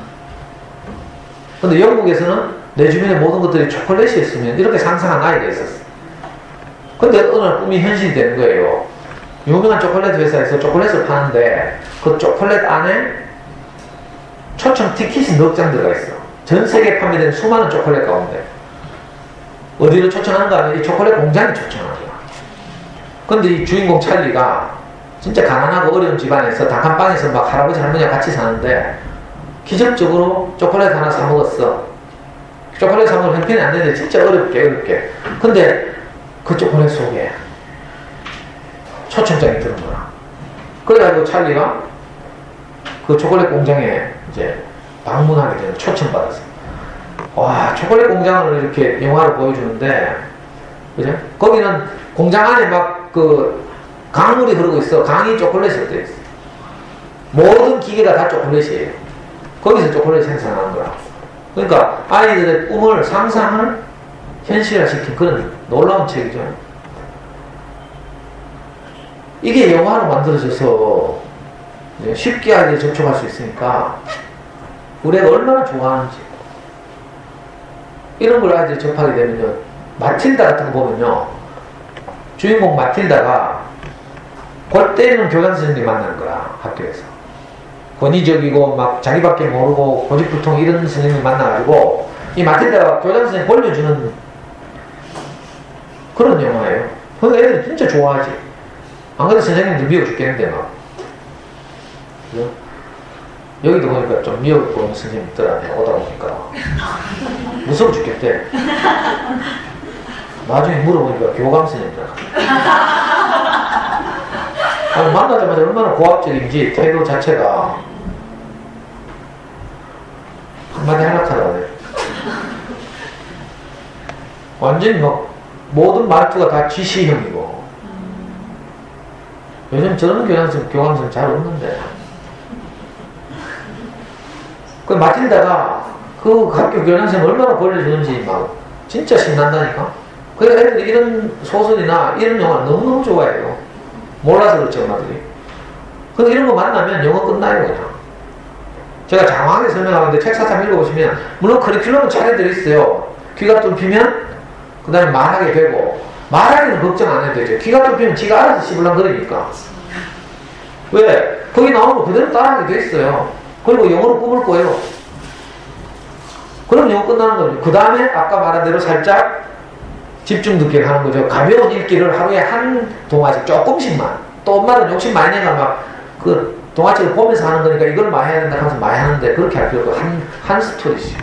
근데 영국에서는 내 주변의 모든 것들이 초콜릿이었으면, 이렇게 상상한 아이가 있었어. 근데 어느 날 꿈이 현실이 되는 거예요. 유명한 초콜릿 회사에서 초콜릿을 파는데, 그 초콜릿 안에 초청 티켓이 넉 장 들어가 있어. 전 세계에 판매된 수많은 초콜릿 가운데. 어디로 초청하는 거 아니야? 이 초콜릿 공장에 초청하는 거야. 근데 이 주인공 찰리가 진짜 가난하고 어려운 집안에서 단칸방에서 막 할아버지 할머니와 같이 사는데, 기적적으로 초콜릿 하나 사 먹었어. 초콜릿 사 먹으면 형편이 안 되는데 진짜 어렵게. 근데 그 초콜릿 속에 초청장이 들은 거야. 그래가지고 찰리가 그 초콜릿 공장에 이제 방문하게 되는 초청받았어요. 와, 초콜릿 공장을 이렇게 영화로 보여주는데, 그죠? 거기는 공장 안에 막 강물이 흐르고 있어. 강이 초콜릿으로 되어 있어. 모든 기계가 다 초콜릿이에요. 거기서 초콜릿 생산하는 거야. 그러니까 아이들의 꿈을, 상상을 현실화시킨 그런 놀라운 책이죠. 이게 영화로 만들어져서 쉽게 아이들이 접촉할 수 있으니까 우리가 얼마나 좋아하는지. 이런 걸 아이들이 접하게 되면요, 마틸다 같은 거 보면요, 주인공 마틸다가 골 때리는 교장 선생님이 만나는 거야. 학교에서 권위적이고 막 자기밖에 모르고 고집불통 이런 선생님이 만나가지고 이 마틸다가 교장 선생님 벌려주는 그런 영화예요. 그러니까 애들이 진짜 좋아하지. 안 그래도 선생님들 미워 죽겠는데 막. 여기도 보니까 좀 미역을 보는 스님 있더라고요. 오다 보니까. 무서워 죽겠대. 나중에 물어보니까 교감 스님이더라. 만나자마자 얼마나 고압적인지 태도 자체가 한마디 하락하더라고요. 완전히 막 모든 말투가 다 지시형이고. 요즘 저런 교감스님 잘 없는데. 그 마틸다가 그 학교 교장선생님 얼마나 벌려주는지 막 진짜 신난다니까. 그래서 애들이 이런 소설이나 이런 영화를 너무너무 좋아해요. 몰라서 그렇죠, 엄마들이. 근데 이런 거 만나면 영어 끝나요, 그냥. 제가 장황하게 설명하는데 책 사서 읽어보시면, 물론 커리큘럼은 차례대로 있어요. 귀가 뚫히면, 그 다음에 말하게 되고, 말하기는 걱정 안 해도 되죠. 귀가 뚫히면 지가 알아서 씹으려거리니까. 왜? 거기 나오는 거 그대로 따라하게 돼 있어요. 그리고 영어로 뽑을 거예요. 그럼 영어 끝나는 거죠. 그 다음에 아까 말한 대로 살짝 집중 듣기를 하는 거죠. 가벼운 읽기를 하루에 한 동화책 조금씩만. 또 엄마는 욕심 많이 내가 막 그 동화책을 보면서 하는 거니까 이걸 많이 해야 된다 하면서 많이 하는데 그렇게 할 필요 없고 한 스토리씩.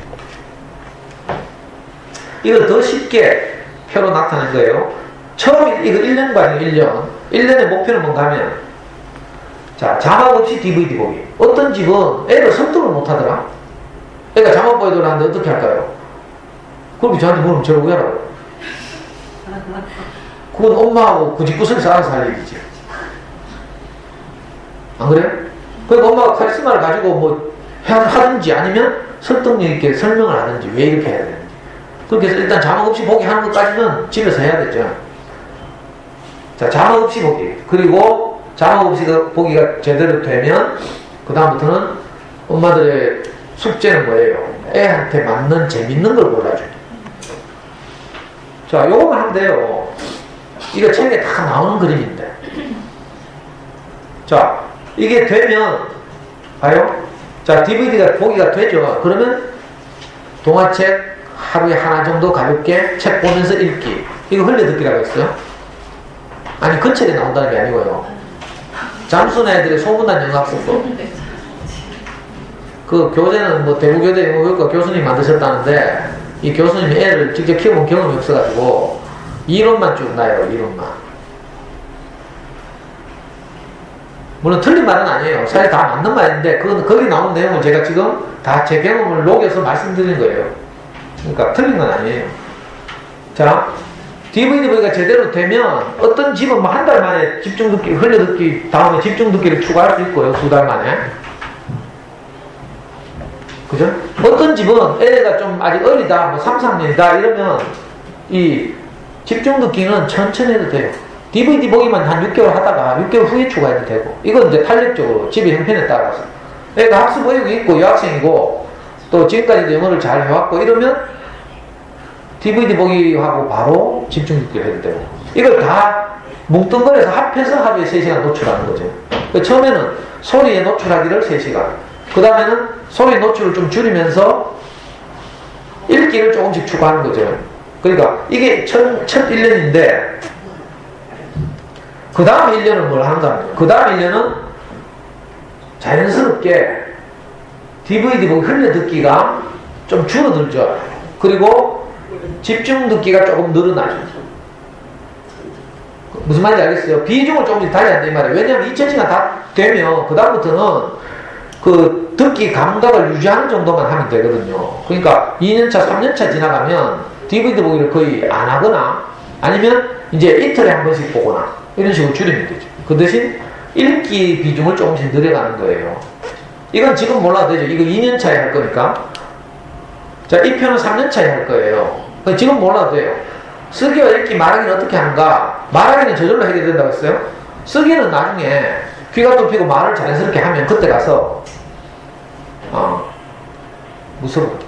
이걸 더 쉽게 표로 나타낸 거예요. 처음 이거 1년반이에요. 1년의 목표는 뭔가 하면, 자, 자막 없이 DVD 보기. 어떤 집은 애를 설득을 못 하더라. 애가 자막 보여달라 하는데 어떻게 할까요? 그렇게 저한테 물으면 저를 왜 하라고? 그건 엄마하고 구집구석에서 알아서 할 얘기지. 안 그래요? 그러니까 엄마가 카리스마를 가지고 뭐 하든지 아니면 설득력 있게 설명을 하든지 왜 이렇게 해야 되는지. 그렇게 해서 일단 자막 없이 보기 하는 것까지는 집에서 해야 되죠. 자, 자막 없이 보기. 그리고 자막 없이 보기가 제대로 되면 그 다음부터는 엄마들의 숙제는 뭐예요? 애한테 맞는 재밌는 걸 골라줘요. 자, 요거만 하면 돼요. 이거 책에 다 나오는 그림인데. 자, 이게 되면 봐요. 자, DVD가 보기가 되죠. 그러면 동화책 하루에 하나 정도 가볍게 책 보면서 읽기. 이거 흘려듣기라고 했어요. 아니, 그 책에 나온다는 게 아니고요. 잠수나 애들의 소문난 영학습법. 그 교재는 뭐 대구교대 영어교육과 교수님이 만드셨다는데, 이 교수님이 애를 직접 키워본 경험이 없어가지고 이론만 쭉 나요. 이론만. 물론 틀린 말은 아니에요. 사실 다 맞는 말인데 거기 나오는 내용은 제가 지금 다 제 경험을 녹여서 말씀드리는 거예요. 그러니까 틀린 건 아니에요. 자, DVD 보기가 제대로 되면 어떤 집은 뭐 한 달 만에 집중 듣기, 흘려듣기 다음에 집중 듣기를 추가할 수 있고요. 2달 만에. 그죠? 어떤 집은 애가 좀 아직 어리다, 뭐 3, 4학년이다 이러면 이 집중 듣기는 천천히 해도 돼요. DVD 보기만 한 6개월 하다가 6개월 후에 추가해도 되고. 이건 이제 탄력적으로 집의 형편에 따라서. 애가 학습 의욕이 있고 여학생이고 또 지금까지도 영어를 잘 해왔고 이러면 DVD 보기하고 바로 집중 듣기를 해도 되고. 이걸 다 뭉뚱그려서 합해서 하루에 3시간 노출하는 거죠. 처음에는 소리에 노출하기를 3시간. 그 다음에는 소리 노출을 좀 줄이면서 읽기를 조금씩 추가하는 거죠. 그러니까 이게 첫 1년인데 그 다음 1년은 뭘 하는가 하면 그 다음 1년은 자연스럽게 DVD 보기 흘려듣기가 좀 줄어들죠. 그리고 집중 듣기가 조금 늘어나죠. 무슨 말인지 알겠어요? 비중을 조금씩 달려야 한다 이 말이에요. 왜냐하면 2000시간 다 되면 그 다음부터는 그 듣기 감각을 유지하는 정도만 하면 되거든요. 그러니까 2년차, 3년차 지나가면 DVD 보기를 거의 안 하거나 아니면 이제 이틀에 한 번씩 보거나 이런 식으로 줄이면 되죠. 그 대신 읽기 비중을 조금씩 늘려가는 거예요. 이건 지금 몰라도 되죠. 이거 2년차에 할 거니까. 자, 이 편은 3년차에 할 거예요. 지금 몰라도 돼요. 쓰기와 읽기, 말하기는 어떻게 하는가? 말하기는 저절로 해결된다고 했어요. 쓰기는 나중에 귀가 뚫히고 말을 자연스럽게 하면 그때 가서 무서워.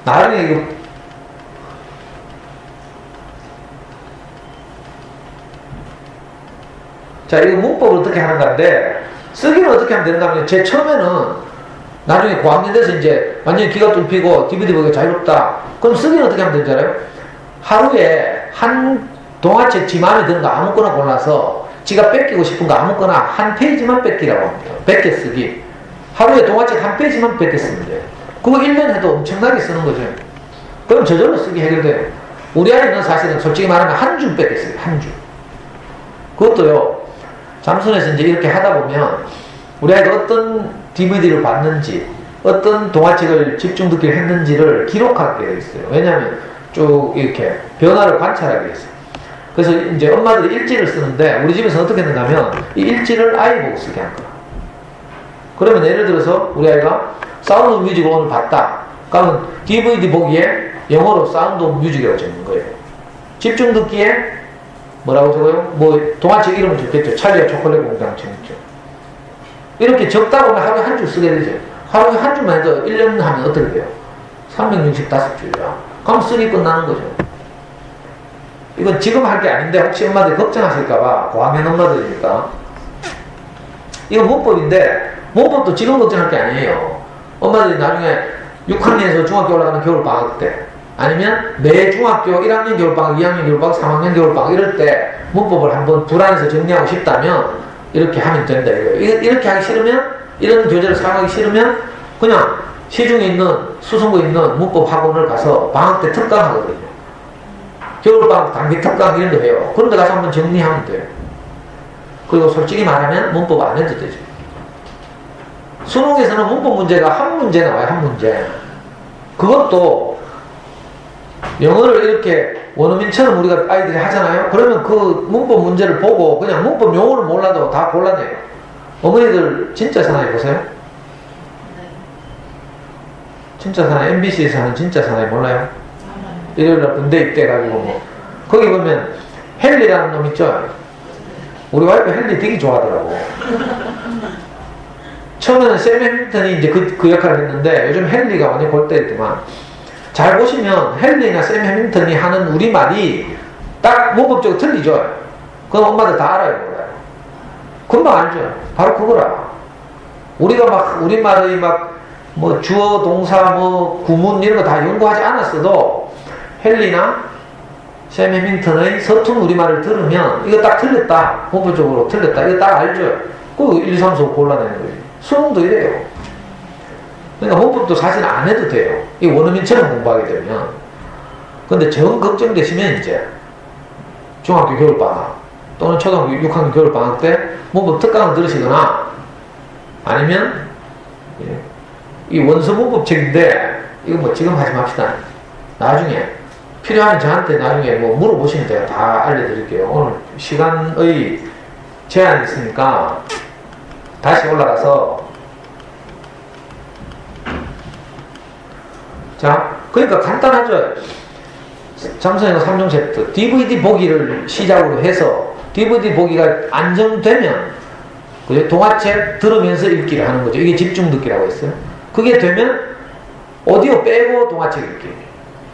나중에 이거 자, 이거 문법을 어떻게 하는 건데 쓰기는 어떻게 하면 되는가 하면 제일 처음에는 나중에 고학년 돼서 이제 완전히 귀가 뚫히고 DVD 보기가 자유롭다. 그럼 쓰기는 어떻게 하면 되는지 알아요? 하루에 한 동화책 지 마음에 드는 거 아무거나 골라서 지가 뺏기고 싶은 거 아무거나 한 페이지만 뺏기라고 합니다. 100개 쓰기. 하루에 동화책 한 페이지만 100개 쓰면 돼요. 그거 1년 해도 엄청나게 쓰는 거죠. 그럼 저절로 쓰기 해결돼요. 우리 아이는 사실은 솔직히 말하면 한 줄 뺏겼어요. 한 줄. 그것도요, 잠수에서 이제 이렇게 하다 보면 우리 아이가 어떤 DVD를 봤는지, 어떤 동화책을 집중 듣기를 했는지를 기록하게 되어 있어요. 왜냐하면 쭉 이렇게 변화를 관찰하기 위해서. 그래서 이제 엄마들이 일지를 쓰는데 우리 집에서 어떻게 했는가 하면 이 일지를 아이 보고 쓰게 한 거야. 그러면 예를 들어서 우리 아이가 사운드 뮤직을 오늘 봤다. 그러면 DVD 보기에 영어로 사운드 뮤직이라고 적는 거예요. 집중 듣기에 뭐라고 적어요? 뭐 동화책 이름을 적겠죠. 찰리와 초콜릿 공장 적죠. 이렇게 적다 보면 하루에 한 줄 쓰게 되죠. 하루에 한 줄만 해도 1년 하면 어떻게 돼요? 365줄이야. 그럼 쓰기 끝나는 거죠. 이건 지금 할 게 아닌데 혹시 엄마들 걱정하실까봐, 고학년 엄마들이니까. 이건 문법인데 문법도 지금 걱정할 게 아니에요. 엄마들이 나중에 6학년에서 중학교 올라가는 겨울방학 때, 아니면 매 중학교 1학년 겨울방학, 2학년 겨울방학, 3학년 겨울방학 이럴 때 문법을 한번 불안해서 정리하고 싶다면 이렇게 하면 된다 이거예요. 이렇게 하기 싫으면, 이런 교재를 사용하기 싫으면 그냥 시중에 있는, 수성구에 있는 문법 학원을 가서 방학 때 특강하거든요. 겨울방학 단기 특강 이런 거 해요. 그런 데 가서 한번 정리하면 돼요. 그리고 솔직히 말하면 문법 안 해도 되죠. 수능에서는 문법 문제가 한 문제 나와요. 한 문제. 그것도 영어를 이렇게 원어민처럼 우리가 아이들이 하잖아요. 그러면 그 문법 문제를 보고 그냥 문법 용어를 몰라도 다 골라내요. 어머니들 진짜 사나이 보세요. 진짜 사나이, MBC에서 하는 진짜 사나이 몰라요? 일요일날 군대 입대해가지고 뭐 거기 보면 헨리라는 놈 있죠? 우리 와이프 헨리 되게 좋아하더라고. 처음에는 샘 해밍턴이 이제 그 역할을 했는데 요즘 헨리가 완전 골 때리더만. 잘 보시면 헨리나 샘 해밍턴이 하는 우리말이 딱 문법적으로 틀리죠? 그건 엄마들 다 알아요, 몰라요? 금방 알죠? 바로 그거라. 우리가 막 우리말의 막 뭐 주어, 동사, 뭐 구문 이런 거 다 연구하지 않았어도 헨리나 샘 해밍턴의 서툰 우리말을 들으면 이거 딱 틀렸다, 문법적으로 틀렸다, 이거 딱 알죠? 그 1, 2, 3, 4 골라내는 거예요. 수능도 이래요. 그러니까 문법도 사실 안 해도 돼요. 이 원어민처럼 공부하게 되면. 근데 정 걱정되시면 이제 중학교 겨울방학 또는 초등학교 6학년 겨울방학 때 문법 특강을 들으시거나 아니면 이 원서 문법책인데 이거 뭐 지금 하지 맙시다. 나중에 필요하면 저한테 나중에 뭐 물어보시면 제가 다 알려드릴게요. 오늘 시간의 제한이 있으니까 다시 올라가서. 자, 그러니까 간단하죠. 잠수행어 3종 세트, DVD 보기를 시작으로 해서 DVD 보기가 안정되면 그죠? 동화책 들으면서 읽기를 하는 거죠. 이게 집중 듣기라고 했어요. 그게 되면 오디오 빼고 동화책 읽기.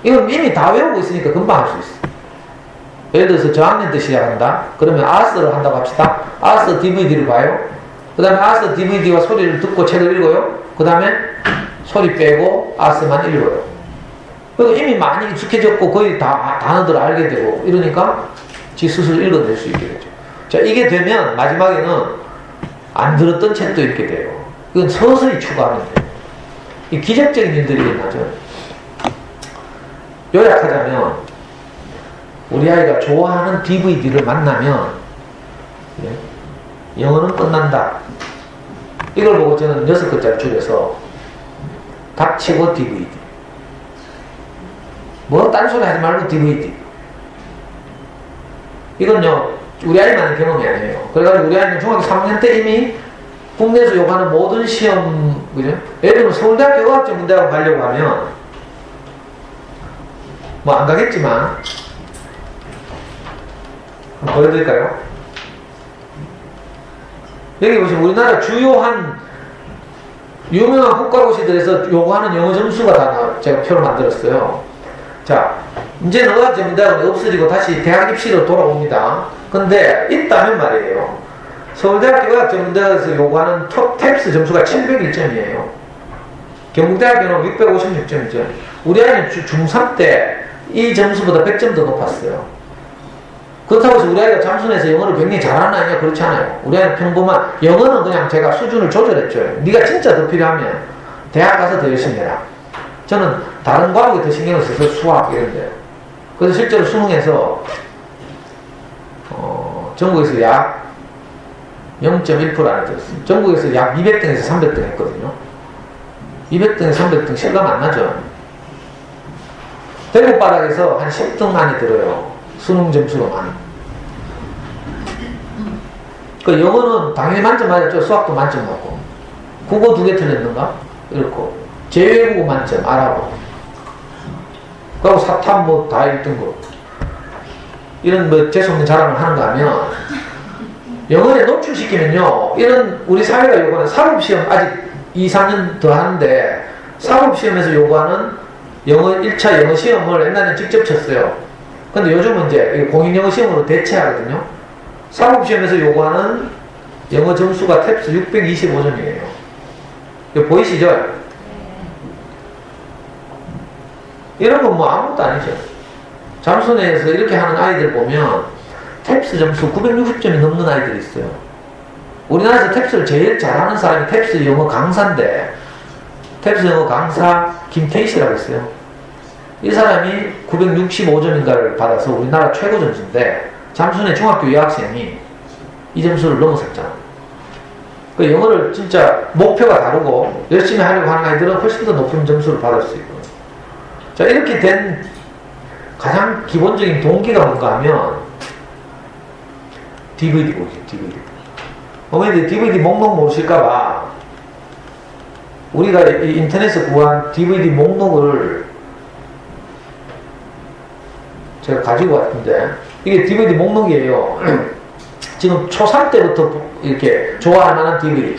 이건 이미 다 외우고 있으니까 금방 할 수 있어요. 예를 들어서 저학년 때 시작한다. 그러면 아스를 한다고 합시다. 아스 DVD를 봐요. 그 다음에 아스 DVD와 소리를 듣고 책을 읽어요. 그 다음에 소리 빼고 아스만 읽어요. 그리고 이미 많이 익숙해졌고 거의 다 단어들을 알게 되고 이러니까 지 스스로 읽어낼 수 있게 되죠. 자, 이게 되면 마지막에는 안 들었던 책도 읽게 돼요. 이건 서서히 추가하면 돼요. 이 기적적인 일들이 일어나죠. 요약하자면 우리 아이가 좋아하는 DVD를 만나면 영어는 끝난다. 이걸 보고 저는 6글자를 줄여서 닥치고 DVD. 뭐 딴소리 하지 말고 DVD. 이건요 우리 아이만의 경험이 아니에요. 그래가지고 우리 아이는 중학교 3학년 때 이미 국내에서 요구하는 모든 시험, 그죠? 예를 들면 서울대학교 의학전문대학원 가려고 하면 뭐 안 가겠지만 한번 보여드릴까요? 여기 보시면 우리나라 주요한 유명한 국가고시들에서 요구하는 영어 점수가 다 나와요. 제가 표를 만들었어요. 자, 이제는 의학전문대학원이 없어지고 다시 대학 입시로 돌아옵니다. 근데 있다면 말이에요. 서울대학교 의학전문대학원에서 요구하는 톱-탭스 점수가 701점이에요. 경북대학교는 656점이죠. 우리 아이는 중3 때 이 점수보다 100점 더 높았어요. 그렇다고 해서 우리 아이가 잠수해서 영어를 굉장히 잘하는 아이냐? 그렇지 않아요. 우리 아이는 평범한, 영어는 그냥 제가 수준을 조절했죠. 네가 진짜 더 필요하면 대학 가서 더 열심히 해라. 저는 다른 과목에 더 신경을 써서 수학 이런데요. 그래서 실제로 수능에서 전국에서 약 0.1% 안에 들었어요. 전국에서 약 200등에서 300등 했거든요. 200등에서 300등 실감 안 나죠? 대구 바닥에서 한 10등 안에 들어요. 수능 점수로만. 그 영어는 당연히 만점 맞았죠. 수학도 만점 맞고. 국어 2개 틀렸는가? 이렇고. 제외국어 만점, 아랍어. 그리고 사탐 뭐 다 1등급. 이런 뭐 재수없는 자랑을 하는가 하면, 영어에 노출시키면요, 이런 우리 사회가 요구하는 사법시험 아직 2, 3년 더 하는데, 사법시험에서 요구하는 영어 1차 영어 시험을 옛날에는 직접 쳤어요. 근데 요즘은 이제 공인영어 시험으로 대체하거든요. 사법시험에서 요구하는 영어 점수가 탭스 625점이에요. 이거 보이시죠? 이런 건 뭐 아무것도 아니죠. 잠수내에서 이렇게 하는 아이들 보면 탭스 점수 960점이 넘는 아이들이 있어요. 우리나라에서 탭스를 제일 잘하는 사람이 탭스 영어 강사인데, 탭스 영어 강사 김태희 씨라고 있어요. 이 사람이 965점인가를 받아서 우리나라 최고 점수인데, 잠수내 중학교 여학생이 이 점수를 넘어섰잖아. 그 영어를 진짜 목표가 다르고 열심히 하려고 하는 아이들은 훨씬 더 높은 점수를 받을 수 있고. 자, 이렇게 된 가장 기본적인 동기가 뭔가 하면 DVD 보기, DVD. 어머니들 DVD 목록 모르실까봐 우리가 인터넷에서 구한 DVD 목록을 제가 가지고 왔는데, 이게 DVD 목록이에요. 지금 초3 때부터 이렇게 좋아할 만한 DVD.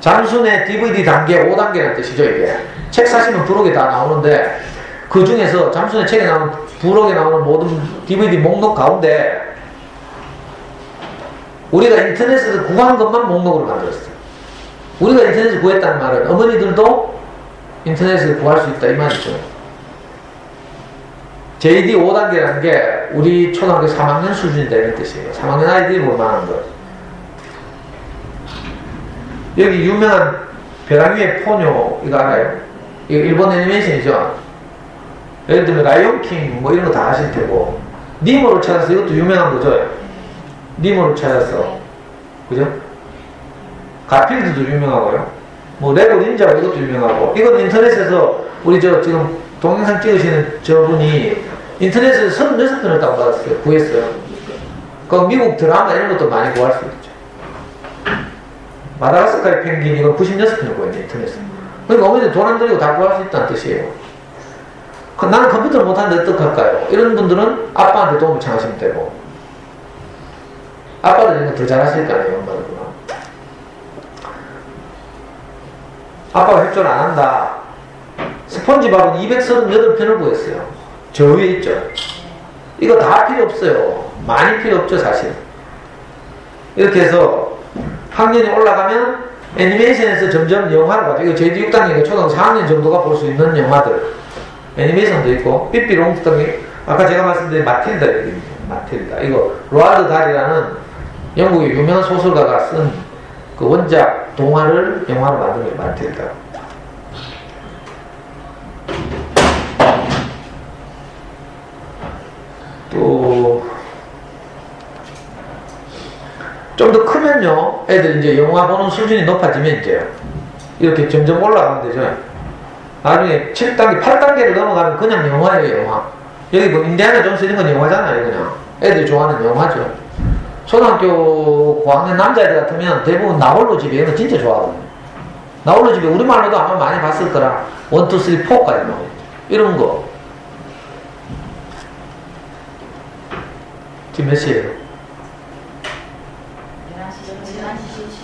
잠수내 DVD 단계 5단계라는 뜻이죠, 이게. 책 사시면 부록에 다 나오는데, 그 중에서 잠수내 책에 나오는, 부록에 나오는 모든 DVD 목록 가운데, 우리가 인터넷에서 구한 것만 목록으로 만들었어요. 우리가 인터넷에서 구했다는 말은 어머니들도 인터넷에서 구할 수 있다, 이 말이죠. JD 5단계라는 게 우리 초등학교 3학년 수준이 되는 뜻이에요. 3학년 아이들이 볼만한 것. 여기 유명한 벼랑 위의 포뇨, 이거 알아요? 이거 일본 애니메이션이죠? 예를 들면 라이온킹 뭐 이런 거 다 아실 테고, 니모를 찾아서, 이것도 유명한 거죠? 니모를 찾아서, 그죠? 가필드도 유명하고요. 뭐 레고 닌자 이것도 유명하고. 이건 인터넷에서 우리 지금 동영상 찍으시는 저분이 인터넷에서 36편을 다운받았어요. 구했어요. 그 미국 드라마 이런 것도 많이 구할 수 있죠. 마다가스카르 펭귄 이거 96편을 구했네, 인터넷에서. 그러니까 어머니들 돈 안 들이고 다 구할 수 있다는 뜻이에요. 나는 컴퓨터를 못하는데 어떡할까요? 이런 분들은 아빠한테 도움을 청하시면 되고, 아빠들 이런 거 더 잘하실 거 아니에요, 엄마들보다. 아빠가 협조를 안 한다. 스폰지밥은 238편을 구했어요. 저 위에 있죠. 이거 다 필요 없어요. 많이 필요 없죠, 사실. 이렇게 해서 학년이 올라가면 애니메이션에서 점점 영화를 가지고, 이거 저희도 6단계니까 초등학교 4학년 정도가 볼 수 있는 영화들, 애니메이션도 있고, 삐삐롱 등이, 아까 제가 말씀드린 마틸다 얘기입니다. 마틸다. 이거 로알드 달이라는 영국의 유명한 소설가가 쓴 그 원작 동화를 영화로 만든 게 마틸다. 또 좀 더 크면요, 애들 이제 영화 보는 수준이 높아지면 이제 이렇게 점점 올라가면 되죠. 나중에 7단계, 8단계를 넘어가면 그냥 영화예요, 영화. 여기 뭐 인디아나 존스 이런 건 영화잖아요, 그냥. 애들이 좋아하는 영화죠. 초등학교 고학년 남자애들 같으면 대부분 나홀로 집에 이런 거 진짜 좋아하거든요. 나홀로 집에 우리말로도 아마 많이 봤을 거라 1, 2, 3, 4까지 나오죠. 이런 거. 지금 몇 시에요? 11시.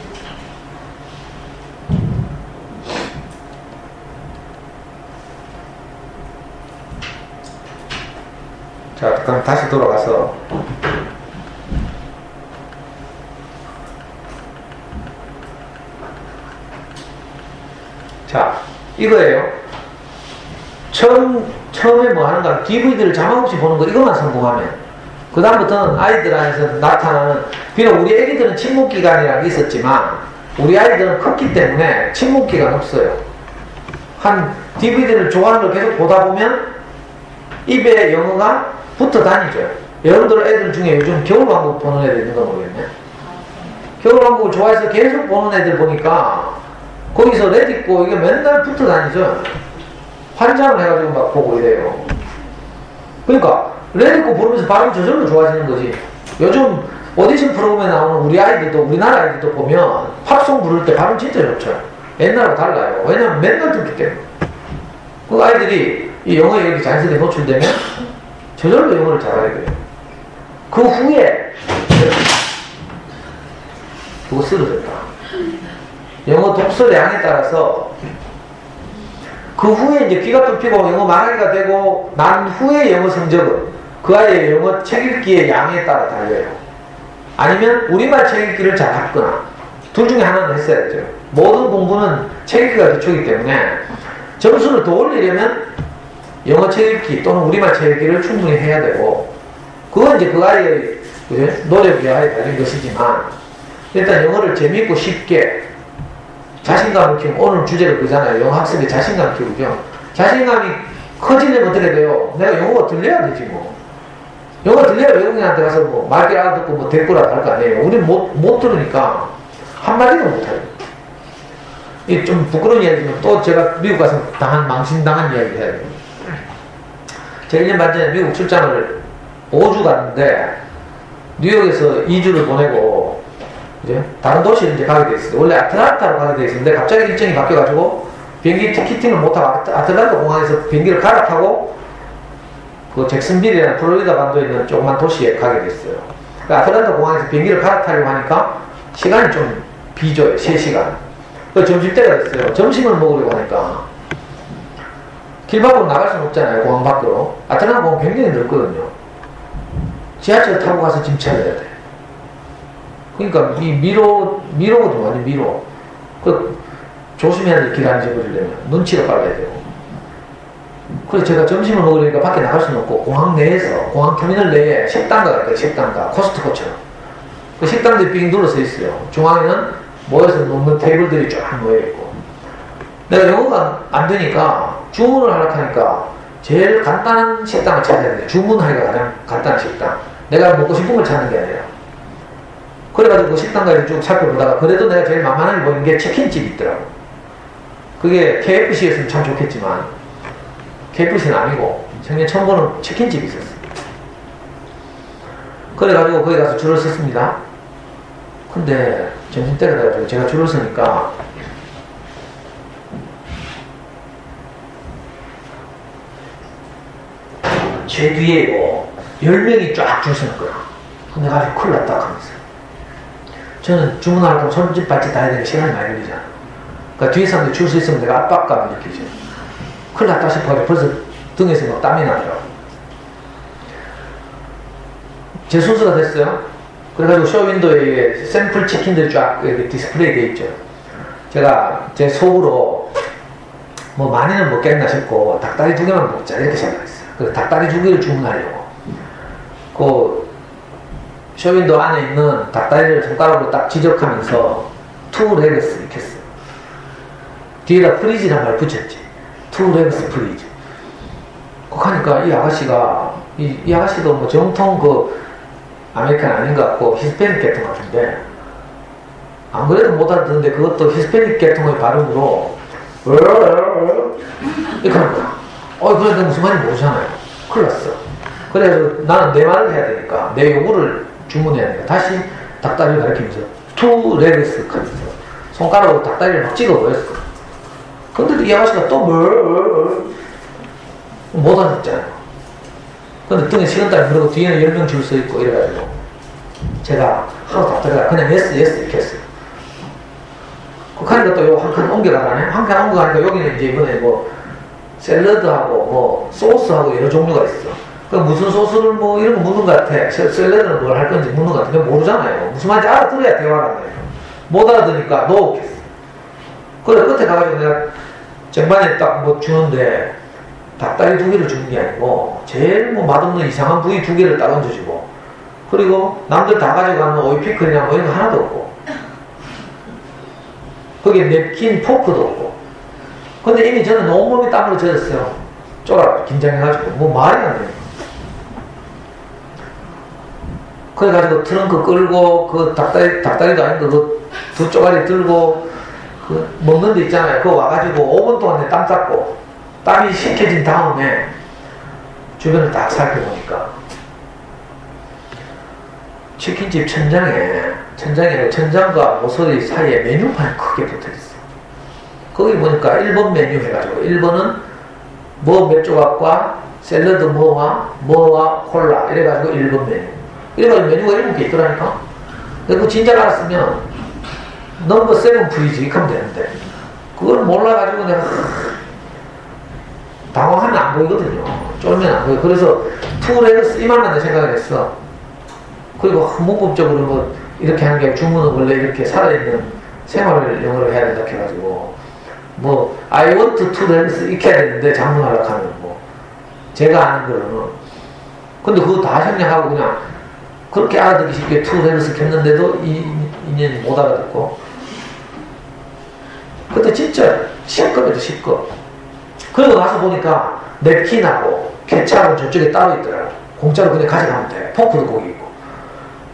자, 그럼 다시 돌아가서 자, 이거예요. 처음에 뭐 하는가, DVD를 자막 없이 보는 거, 이것만 성공하면 그다음부터는 아이들 안에서 나타나는, 비록 우리 애기들은 침묵기간이라는 게 있었지만 우리 아이들은 컸기 때문에 침묵기간 없어요. 한 DVD를 좋아하는 걸 계속 보다 보면 입에 영어가 붙어 다니죠. 여러분들 애들 중에 요즘 겨울왕국 보는 애들 있는 거 모르겠네. 겨울왕국을 좋아해서 계속 보는 애들 보니까 거기서 레디고 이게 맨날 붙어 다니죠. 환장을 해가지고 막 보고 이래요. 그러니까 레디고 부르면서 발음 저절로 좋아지는 거지. 요즘 오디션 프로그램에 나오는 우리 아이들도, 우리나라 아이들도 보면 팝송 부를 때 발음 진짜 좋죠. 옛날하고 달라요. 왜냐면 맨날 듣기 때문에. 그 아이들이 이 영어에 이렇게 자연스럽게 노출되면 저절로 영어를 잘하게 돼요. 그 후에 그거 쓰러졌다. 영어 독서량에 따라서 그 후에 이제 귀가 뚫히고 영어 말하기가 되고 난 후에 영어 성적은 그 아이의 영어 책 읽기의 양에 따라 달려요. 아니면 우리말 책 읽기를 잘했거나 둘 중에 하나는 했어야 되죠. 모든 공부는 책 읽기가 기초이기 때문에 점수를 더 올리려면 영어 책 읽기 또는 우리말 책 읽기를 충분히 해야 되고, 그건 이제 그 아이의 노력 이하에 달린 것이지만 일단 영어를 재미있고 쉽게 자신감을 키우면, 오늘 주제가 그잖아요. 영어 학습에 자신감 키우죠. 자신감이 커지려면 어떻게 돼요? 내가 영어가 들려야 되지 뭐. 영어 들려야 외국인한테 가서 뭐 말귀 알아듣고 뭐 대꾸라도 할 거 아니에요. 우리는 못 들으니까 한마디도 못해요. 이 좀 부끄러운 이야기지만 또 제가 미국 가서 망신당한 이야기 해야 돼요. 제가 1년 반 전에 미국 출장을 5주 갔는데 뉴욕에서 2주를 보내고 이제 다른 도시를 이제 가게 돼 있어요. 원래 아틀란타로 가게 돼 있었는데 갑자기 일정이 바뀌어가지고 비행기 티켓팅을 못하고 아틀란타 공항에서 비행기를 갈아타고 그 잭슨빌이라는 플로리다 반도에 있는 조그만 도시에 가게 됐어요. 그 아틀란타 공항에서 비행기를 갈아타려고 하니까 시간이 좀 비줘요. 3시간. 그 점심때가 됐어요. 점심을 먹으려고 하니까 길 밖으로 나갈 수는 없잖아요. 공항 밖으로. 아틀란타 공항 굉장히 넓거든요. 지하철 타고 가서 짐 찾아야 돼. 그러니까 이 미로거든. 완전 미로. 그 조심해야 돼. 길 안 잊어버리려면 눈치가 빨라야 되고. 그래서 제가 점심을 먹으려니까 밖에 나갈 수는 없고 공항 내에서, 공항 터미널 내에 식당가 갈까요? 식당가, 코스트코처럼 그 식당들이 삥 둘러서 있어요. 중앙에는 모여서 먹는 테이블들이 쫙 모여있고, 내가 영어가 안 되니까 주문을 하려고 하니까 제일 간단한 식당을 찾아야 돼요. 주문하기가 가장 간단한 식당, 내가 먹고 싶은 걸 찾는 게 아니라. 그래가지고 그 식당까지 쭉 살펴보다가 그래도 내가 제일 만만하게 보이는 게 치킨집이 있더라고. 그게 KFC였으면 참 좋겠지만 KFC는 아니고 생전 처음 보는 치킨집이 있었어요. 그래가지고 거기 가서 줄을 섰습니다. 근데 점심때가 돼가지고 제가 줄을 서니까 제 뒤에 뭐 10명이 쫙 줄 서는 거야. 내가 아주 큰일 났다 하면서, 저는 주문하려고 손짓 발짓 다 해야 되니까 시간이 많이 걸리잖아. 그러니까 뒤에 사람들이 줄 서 있으면 내가 압박감을 느끼죠. 큰일 났다 싶어가지고 벌써 등에서 막 땀이 나더라고. 제 순서가 됐어요. 그래가지고 쇼윈도에 샘플 치킨들이 쫙 이렇게 디스플레이 되어 있죠. 제가 제 속으로 뭐 많이는 먹겠나 싶고 닭다리 2개만 먹자 이렇게 생각했어요. 그래서 닭다리 2개를 주문하려고 그 쇼윈도 안에 있는 닭다리를 손가락으로 딱 지적하면서 투 레그스 이렇게 했어요. 뒤에다 프리즈란 말 붙였지. 투 레그스 프리즈. 그거 하니까 이 아가씨가 이 아가씨도 뭐 정통 그 아메리칸 아닌 것 같고 히스패닉 계통 같은데, 안 그래도 못 알아듣는데 그것도 히스패닉 계통의 발음으로 이렇게 하는 거야. 그래 무슨 말인지 모르잖아요. 큰일 났어. 그래서 나는 내 말을 해야 되니까 내 요구를 주문해야 되니까 다시 닭다리를 가리키면서 투 레그스 하면서 손가락으로 닭다리를 막 찍어 보였어. 근데 이 아가씨가 또 못 알아듣잖아요. 근데 등에 식은땀이 흐르고 뒤에는 10명 줄 서 있고 이래가지고 제가 하루 다 들어가 그냥 예스 이렇게 했어요. 그 하니까 또 요 한 칸 옮겨가라네. 한 칸 옮겨가니까 여기는 이제 이번에 뭐 샐러드하고 뭐 소스하고 여러 종류가 있어. 그 무슨 소스를 뭐 이런 거 묻는 것 같아. 샐러드는 뭘 할 건지 묻는 것 같은데 모르잖아요. 무슨 말인지 알아들어야 대화를 하는 거예요. 못 알아들으니까 노겠어. 그래 끝에 가가지고 내가 쟁반에 딱 뭐 주는데 닭다리 2개를 주는 게 아니고 제일 뭐 맛없는 이상한 부위 2개를 딱 얹어주고 그리고 남들 다 가져가는 오이피클이나 뭐 이런 거 하나도 없고, 거기에 냅킨, 포크도 없고. 근데 이미 저는 온몸이 땀으로 젖었어요. 쫄아 긴장해가지고 뭐 말이 안 돼요. 그래가지고 트렁크 끌고 그 닭다리도 아닌데 그 두 쪼가리 들고 그 먹는 데 있잖아요. 그거 와가지고 5분 동안 내 땀 닦고, 땀이 식혀진 다음에 주변을 딱 살펴보니까 치킨집 천장과 모서리 사이에 메뉴판이 크게 붙어있어. 거기 보니까 1번 메뉴 해가지고 1번은 뭐 몇 조각과 샐러드 뭐와 콜라 이래가지고 1번 메뉴. 이래가지고 메뉴가 7개 있더라니까. 근데 그 진작 알았으면 넘버 7 프리즈 이렇게 하면 되는데, 그걸 몰라가지고 내가 당황하면 안 보이거든요. 쫄면 안 보여. 그래서 투레그스 이만한 데 생각을 했어. 그리고 문법적으로 뭐 이렇게 하는 게 주문은 원래 이렇게 살아있는 생활을 영어로 해야 된다 해가지고 뭐 I want to 레그스 이렇게 해야 되는데 장문하려고 하면 뭐 제가 아는 거로는, 근데 그거 다 생략하고 그냥 그렇게 알아듣기 쉽게 투 레그스 했는데도 인연이 못 알아듣고, 그때 진짜 시급에도 시급. 그러고 나서 보니까 냅킨하고 케찹은 저쪽에 따로 있더라고. 공짜로 그냥 가져가면 돼. 포크도 거기 있고.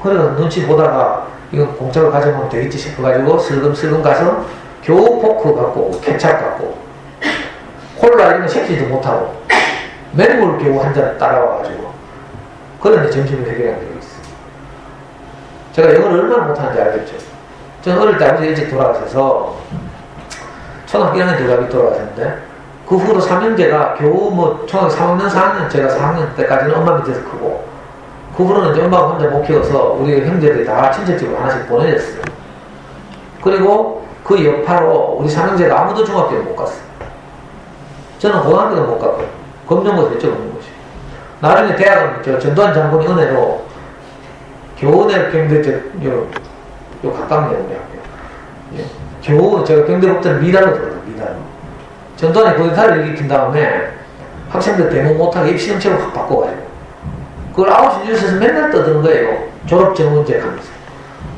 그래서 눈치 보다가 이건 공짜로 가져가면 되겠지 싶어가지고 슬금슬금 가서 겨우 포크 갖고 케찹 갖고 콜라 이런 거 시키지도 못하고 맨물 겨우 한 잔 따라와가지고 그런데 점심을 해결한 적이 있어. 제가 영어를 얼마나 못하는지 알겠죠. 저는 어릴 때 아버지 일찍 돌아가셔서 초등학교 1학년 들어가기 돌아가셨는데, 그 후로 삼형제가 겨우 뭐 초등학교 3학년 4학년 제가 4학년 때까지는 엄마 밑에서 크고, 그 후로는 이제 엄마가 혼자 못 키워서 우리 형제들이 다 친척집으로 하나씩 보내졌어요. 그리고 그 여파로 우리 삼형제가 아무도 중학교를 못 갔어요. 저는 고등학교도 못 갔고요. 검정고시 했죠, 검정고시. 나중에 대학은 저 전두환 장군이 은혜로 겨우 내 경대 요 가깝네요, 우리 학교. 예. 겨우 제가 경대법대는 미달로 들어요, 미달로. 전두환이 고대타를 일으킨 다음에 학생들 데모 못하게 입시 정책을 확 바꿔가지고 그걸 9시 뉴스에서 맨날 떠드는 거예요. 졸업 정원제 하면서.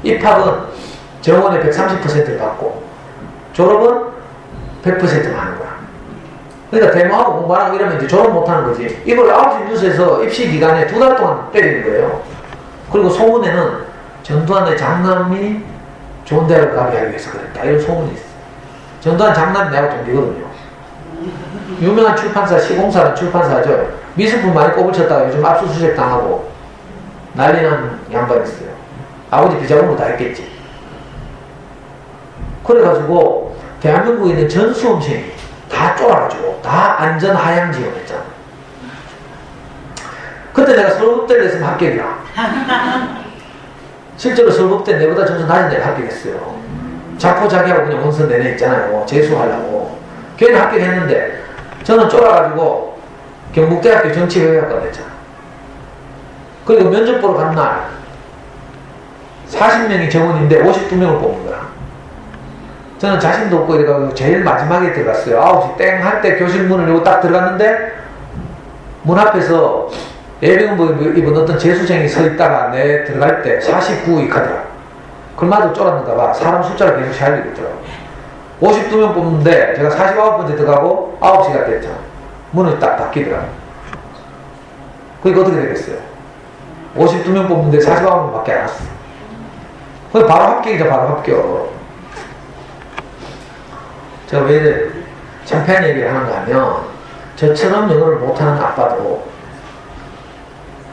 입학은 정원의 130%를 받고 졸업은 100%만 하는 거야. 그러니까 데모하고 공부 안 하고 이러면 이제 졸업 못 하는 거지. 이걸 9시 뉴스에서 입시 기간에 2달 동안 때리는 거예요. 그리고 소문에는 전두환의 장남이 좋은 대학을 가게 하기 위해서 그랬다, 이런 소문이 있어. 전두환 장남이 내가 동기거든요. 유명한 출판사, 시공사라는 출판사죠. 미술품 많이 꼬불쳤다가 요즘 압수수색 당하고 난리난 양반이 있어요. 아버지 비자금으로 다 했겠지. 그래가지고 대한민국에 있는 전 수험생이 다 쫄아가지고 다 안전 하향 지원했잖아. 그때 내가 서울법대를 했으면 합격이야. 실제로 서울법대 내보다 점수 낮은 데가 합격했어요. 자포자기하고 그냥 원서 내내 있잖아요. 재수하려고. 걔는 합격했는데 저는 쫄아가지고 경북대학교 정치외교학과 됐잖아. 그리고 면접 보러 간 날 40명이 정원인데 52명을 뽑는 거야. 저는 자신도 없고 이래가지고 제일 마지막에 들어갔어요. 9시 땡 할 때 교실 문을 열고 딱 들어갔는데 문 앞에서 예비군복 입은 어떤 재수생이 서 있다가 내 들어갈 때 49 익하더라. 그마저 쫄았는가 봐. 사람 숫자를 계속 세알리고 있더라고. 52명 뽑는데 제가 49번째 들어가고 9시가 됐잖아. 문을 딱 닫히더라고. 그게 어떻게 되겠어요? 52명 뽑는데 49명밖에 안 왔어. 그게 바로 합격이죠, 바로 합격. 제가 왜 창피한 얘기를 하는가 하면 저처럼 영어를 못하는 아빠도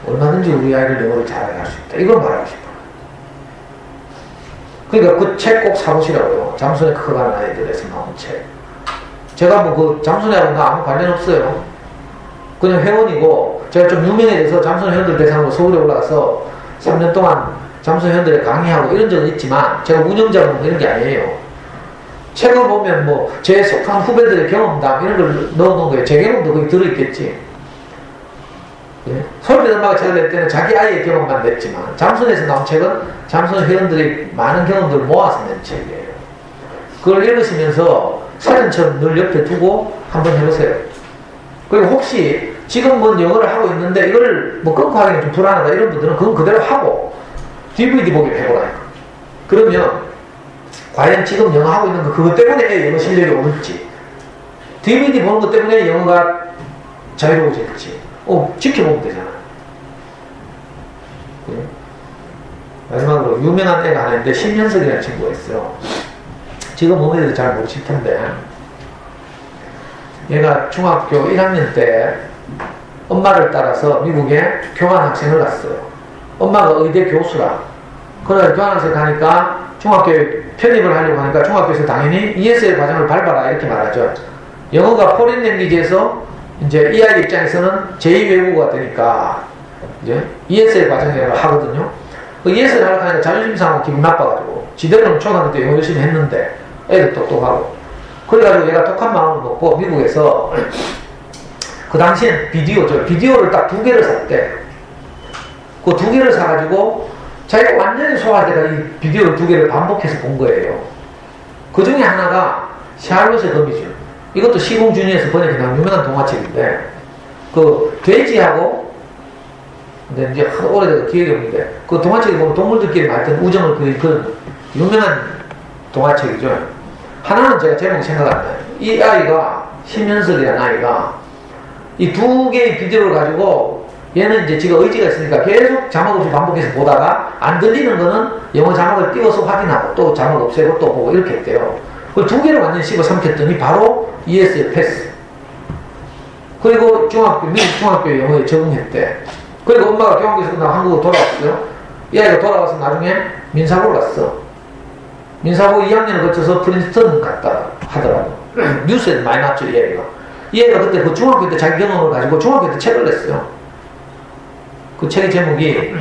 얼마든지 우리 아이를 영어를 잘하게 할 수 있다, 이걸 말하고 싶어요. 그러니까 그 책 꼭 사보시라고요. 잠수에 커가는 아이들에서 나온 책. 제가 뭐 그 잠수네하고 나 아무 관련 없어요. 그냥 회원이고, 제가 좀 유명해져서 잠수 회원들 대상으로 서울에 올라가서 3년 동안 잠수 회원들에 강의하고 이런 적은 있지만 제가 운영자는 이런 게 아니에요. 책을 보면 뭐 제 속한 후배들의 경험담 이런 걸 넣어놓은 거예요. 제 경험도 거기 들어있겠지. 예? 서울대 엄마가 책을 낼 때는 자기 아이의 경험만 냈지만 잠수에서 나온 책은 잠수 회원들이 많은 경험들을 모아서 낸 책이에요. 그걸 읽으시면서 사진처럼 늘 옆에 두고 한번 해보세요. 그리고 혹시 지금 뭐 영어를 하고 있는데 이걸 뭐 끊고 하기는 좀 불안하다 이런 분들은 그건 그대로 하고 DVD 보기 해보라니까. 그러면 과연 지금 영어 하고 있는 거 그것 때문에 영어 실력이 오를지, DVD 보는 것 때문에 영어가 자유로워질지 지켜보면 되잖아. 그래? 마지막으로 유명한 애가 하나 있는데 신현석이라는 친구가 있어요. 지금 어머니들 잘 모르실 텐데 얘가 중학교 1학년 때 엄마를 따라서 미국에 교환학생을 갔어요. 엄마가 의대 교수라. 그래서 교환학생 가니까 중학교에 편입을 하려고 하니까 중학교에서 당연히 ESL 과정을 밟아라 이렇게 말하죠. 영어가 포린 랭귀지에서 이제 이 아이 입장에서는 제2외국어가 되니까 이제 ESL 과정이라고 하거든요. 그 ESL 하려고 하니까 자존심 상하고 기분 나빠가지고 지대로는 초등학교 때 영어 열심히 했는데 애들 똑똑하고 그래가지고 얘가 독한 마음을 먹고 미국에서 그 당시엔 비디오를 딱 2개를 샀대. 그 2개를 사가지고 자기가 완전히 소화할 때가 이 비디오를 2개를 반복해서 본 거예요. 그 중에 하나가 샬롯의 거미줄. 이것도 시공준이에서 번역한 유명한 동화책인데 그 돼지하고 근데 이제 오래돼서 기억이 없는데 그 동화책에 보면 동물들끼리 말했던 우정을 그런 유명한 동화책이죠. 하나는 제가 제목이 생각 안 나요. 이 아이가 심현석이라는 아이가 이 2개의 비디오를 가지고 얘는 이제 지가 의지가 있으니까 계속 자막 없이 반복해서 보다가 안 들리는 거는 영어 자막을 띄워서 확인하고 또 자막 없애고 또 보고 이렇게 했대요. 그걸 2개를 완전히 씹어 삼켰더니 바로 ESL 패스. 그리고 미국 중학교에 영어에 적응했대. 그리고 엄마가 교환교에서 끝나고 한국으로 돌아왔어요. 이 아이가 돌아와서 나중에 민사고를 갔어. 민사고 2학년을 거쳐서 프린스턴 갔다 하더라고. 뉴스에 많이 났죠, 이 아이가. 이 아이가 그때 그 중학교 때 자기 경험을 가지고 중학교 때 책을 냈어요. 그 책의 제목이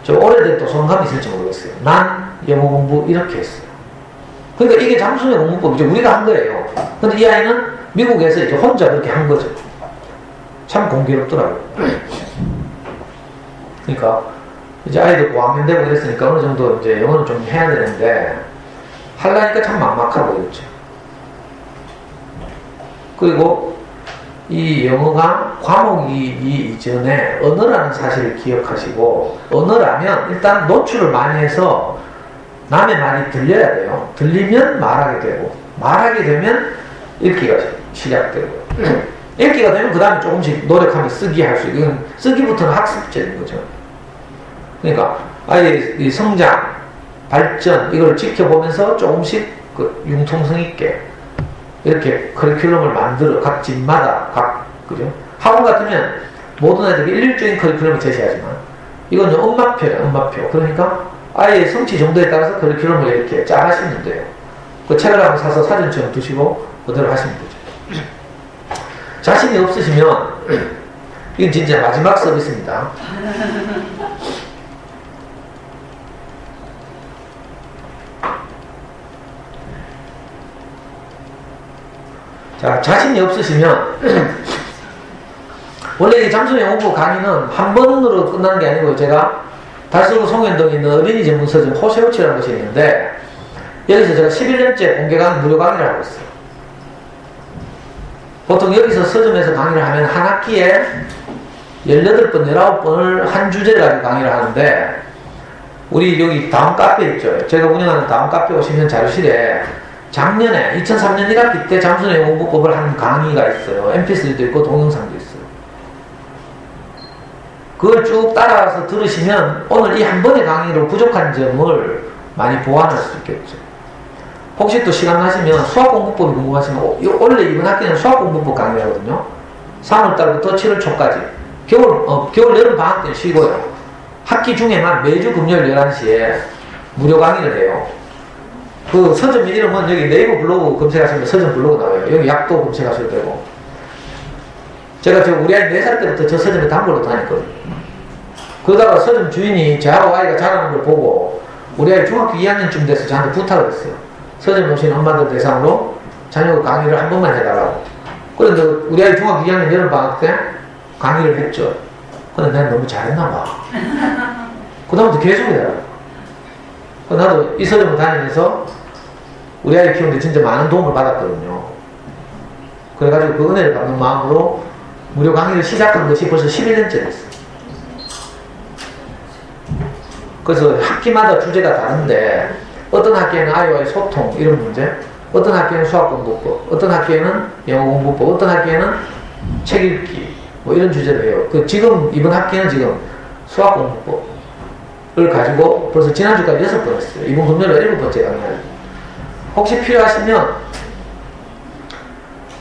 좀 오래된 또 소감이 있을지 모르겠어요. 난 영어 공부 이렇게 했어요. 그러니까 이게 잠수의 공부법이죠. 우리가 한 거예요. 근데 이 아이는 미국에서 이제 혼자 그렇게 한 거죠. 참 공교롭더라고요. 그러니까 이제 아이들 고학년 되고 그랬으니까 어느 정도 이제 영어는 좀 해야 되는데 하려니까 참 막막하고 그랬죠. 그리고 이 영어가 과목이기 이전에 언어라는 사실을 기억하시고, 언어라면 일단 노출을 많이 해서 남의 말이 들려야 돼요. 들리면 말하게 되고, 말하게 되면 읽기가 시작되고, 읽기가 되면 그 다음에 조금씩 노력하면 쓰기 할 수 있고, 이건 쓰기부터는 학습제인 거죠. 그러니까 아이의 성장, 발전 이걸 지켜보면서 조금씩 그 융통성 있게 이렇게 커리큘럼을 만들어 각 집마다 그죠? 학원 같으면 모든 애들이 일률적인 커리큘럼을 제시하지만 이건 엄마표예요, 엄마표. 그러니까 아이의 성취 정도에 따라서 커리큘럼을 이렇게 짜가시면 돼요. 그 책을 한번 사서 사진처럼 두시고 그대로 하시면 되죠. 자신이 없으시면 이건 진짜 마지막 서비스입니다. 자, 자신이 없으시면 원래 이 잠수의 영어부 강의는 한 번으로 끝나는 게 아니고 제가 달서구 송현동에 있는 어린이 전문 서점 호세우치라는 곳이 있는데 여기서 제가 11년째 공개 강의, 무료 강의를 하고 있어요. 보통 여기서 서점에서 강의를 하면 한 학기에 18번, 19번을 한 주제를 가지고 강의를 하는데 우리 여기 다음 카페 있죠. 제가 운영하는 다음 카페 오시면 자료실에 작년에 2003년 1학기 때 잠수의 공부법을 한 강의가 있어요. mp3도 있고 동영상도 있어요. 그걸 쭉 따라서 들으시면 오늘 이 한 번의 강의로 부족한 점을 많이 보완할 수 있겠죠. 혹시 또 시간 나시면 수학공부법이 궁금하시면 원래 이번 학기는 수학공부법 강의하거든요. 3월달부터 7월 초까지 겨울 여름 방학 때는 쉬고요. 학기 중에만 매주 금요일 11시에 무료 강의를 해요. 그 서점 이름은 여기 네이버 블로그 검색하시면 서점 블로그 나와요. 여기 약도 검색하셔도 되고. 제가 우리 아이 4살 때부터 저 서점에 단골로 다녔거든요. 그러다가 서점 주인이 저하고 아이가 자라는 걸 보고 우리 아이 중학교 2학년쯤 돼서 저한테 부탁을 했어요. 서점 오신 엄마들 대상으로 자녀 강의를 한 번만 해달라고. 그런데 우리 아이 중학교 2학년 여름방학 때 강의를 했죠. 근데 내가 너무 잘했나 봐. 그 다음부터 계속 해달라고. 나도 이 서점을 다니면서 우리 아이 키우는데 진짜 많은 도움을 받았거든요. 그래가지고 그 은혜를 받는 마음으로 무료 강의를 시작한 것이 벌써 11년째 됐어요. 그래서 학기마다 주제가 다른데 어떤 학기에는 아이와의 소통 이런 문제, 어떤 학기에는 수학공부법, 어떤 학기에는 영어공부법, 어떤 학기에는 책 읽기 뭐 이런 주제를 해요. 지금 이번 학기는 지금 수학공부법을 가지고 벌써 지난주까지 6번 했어요. 이번 금요일에 7번째 강의를. 혹시 필요하시면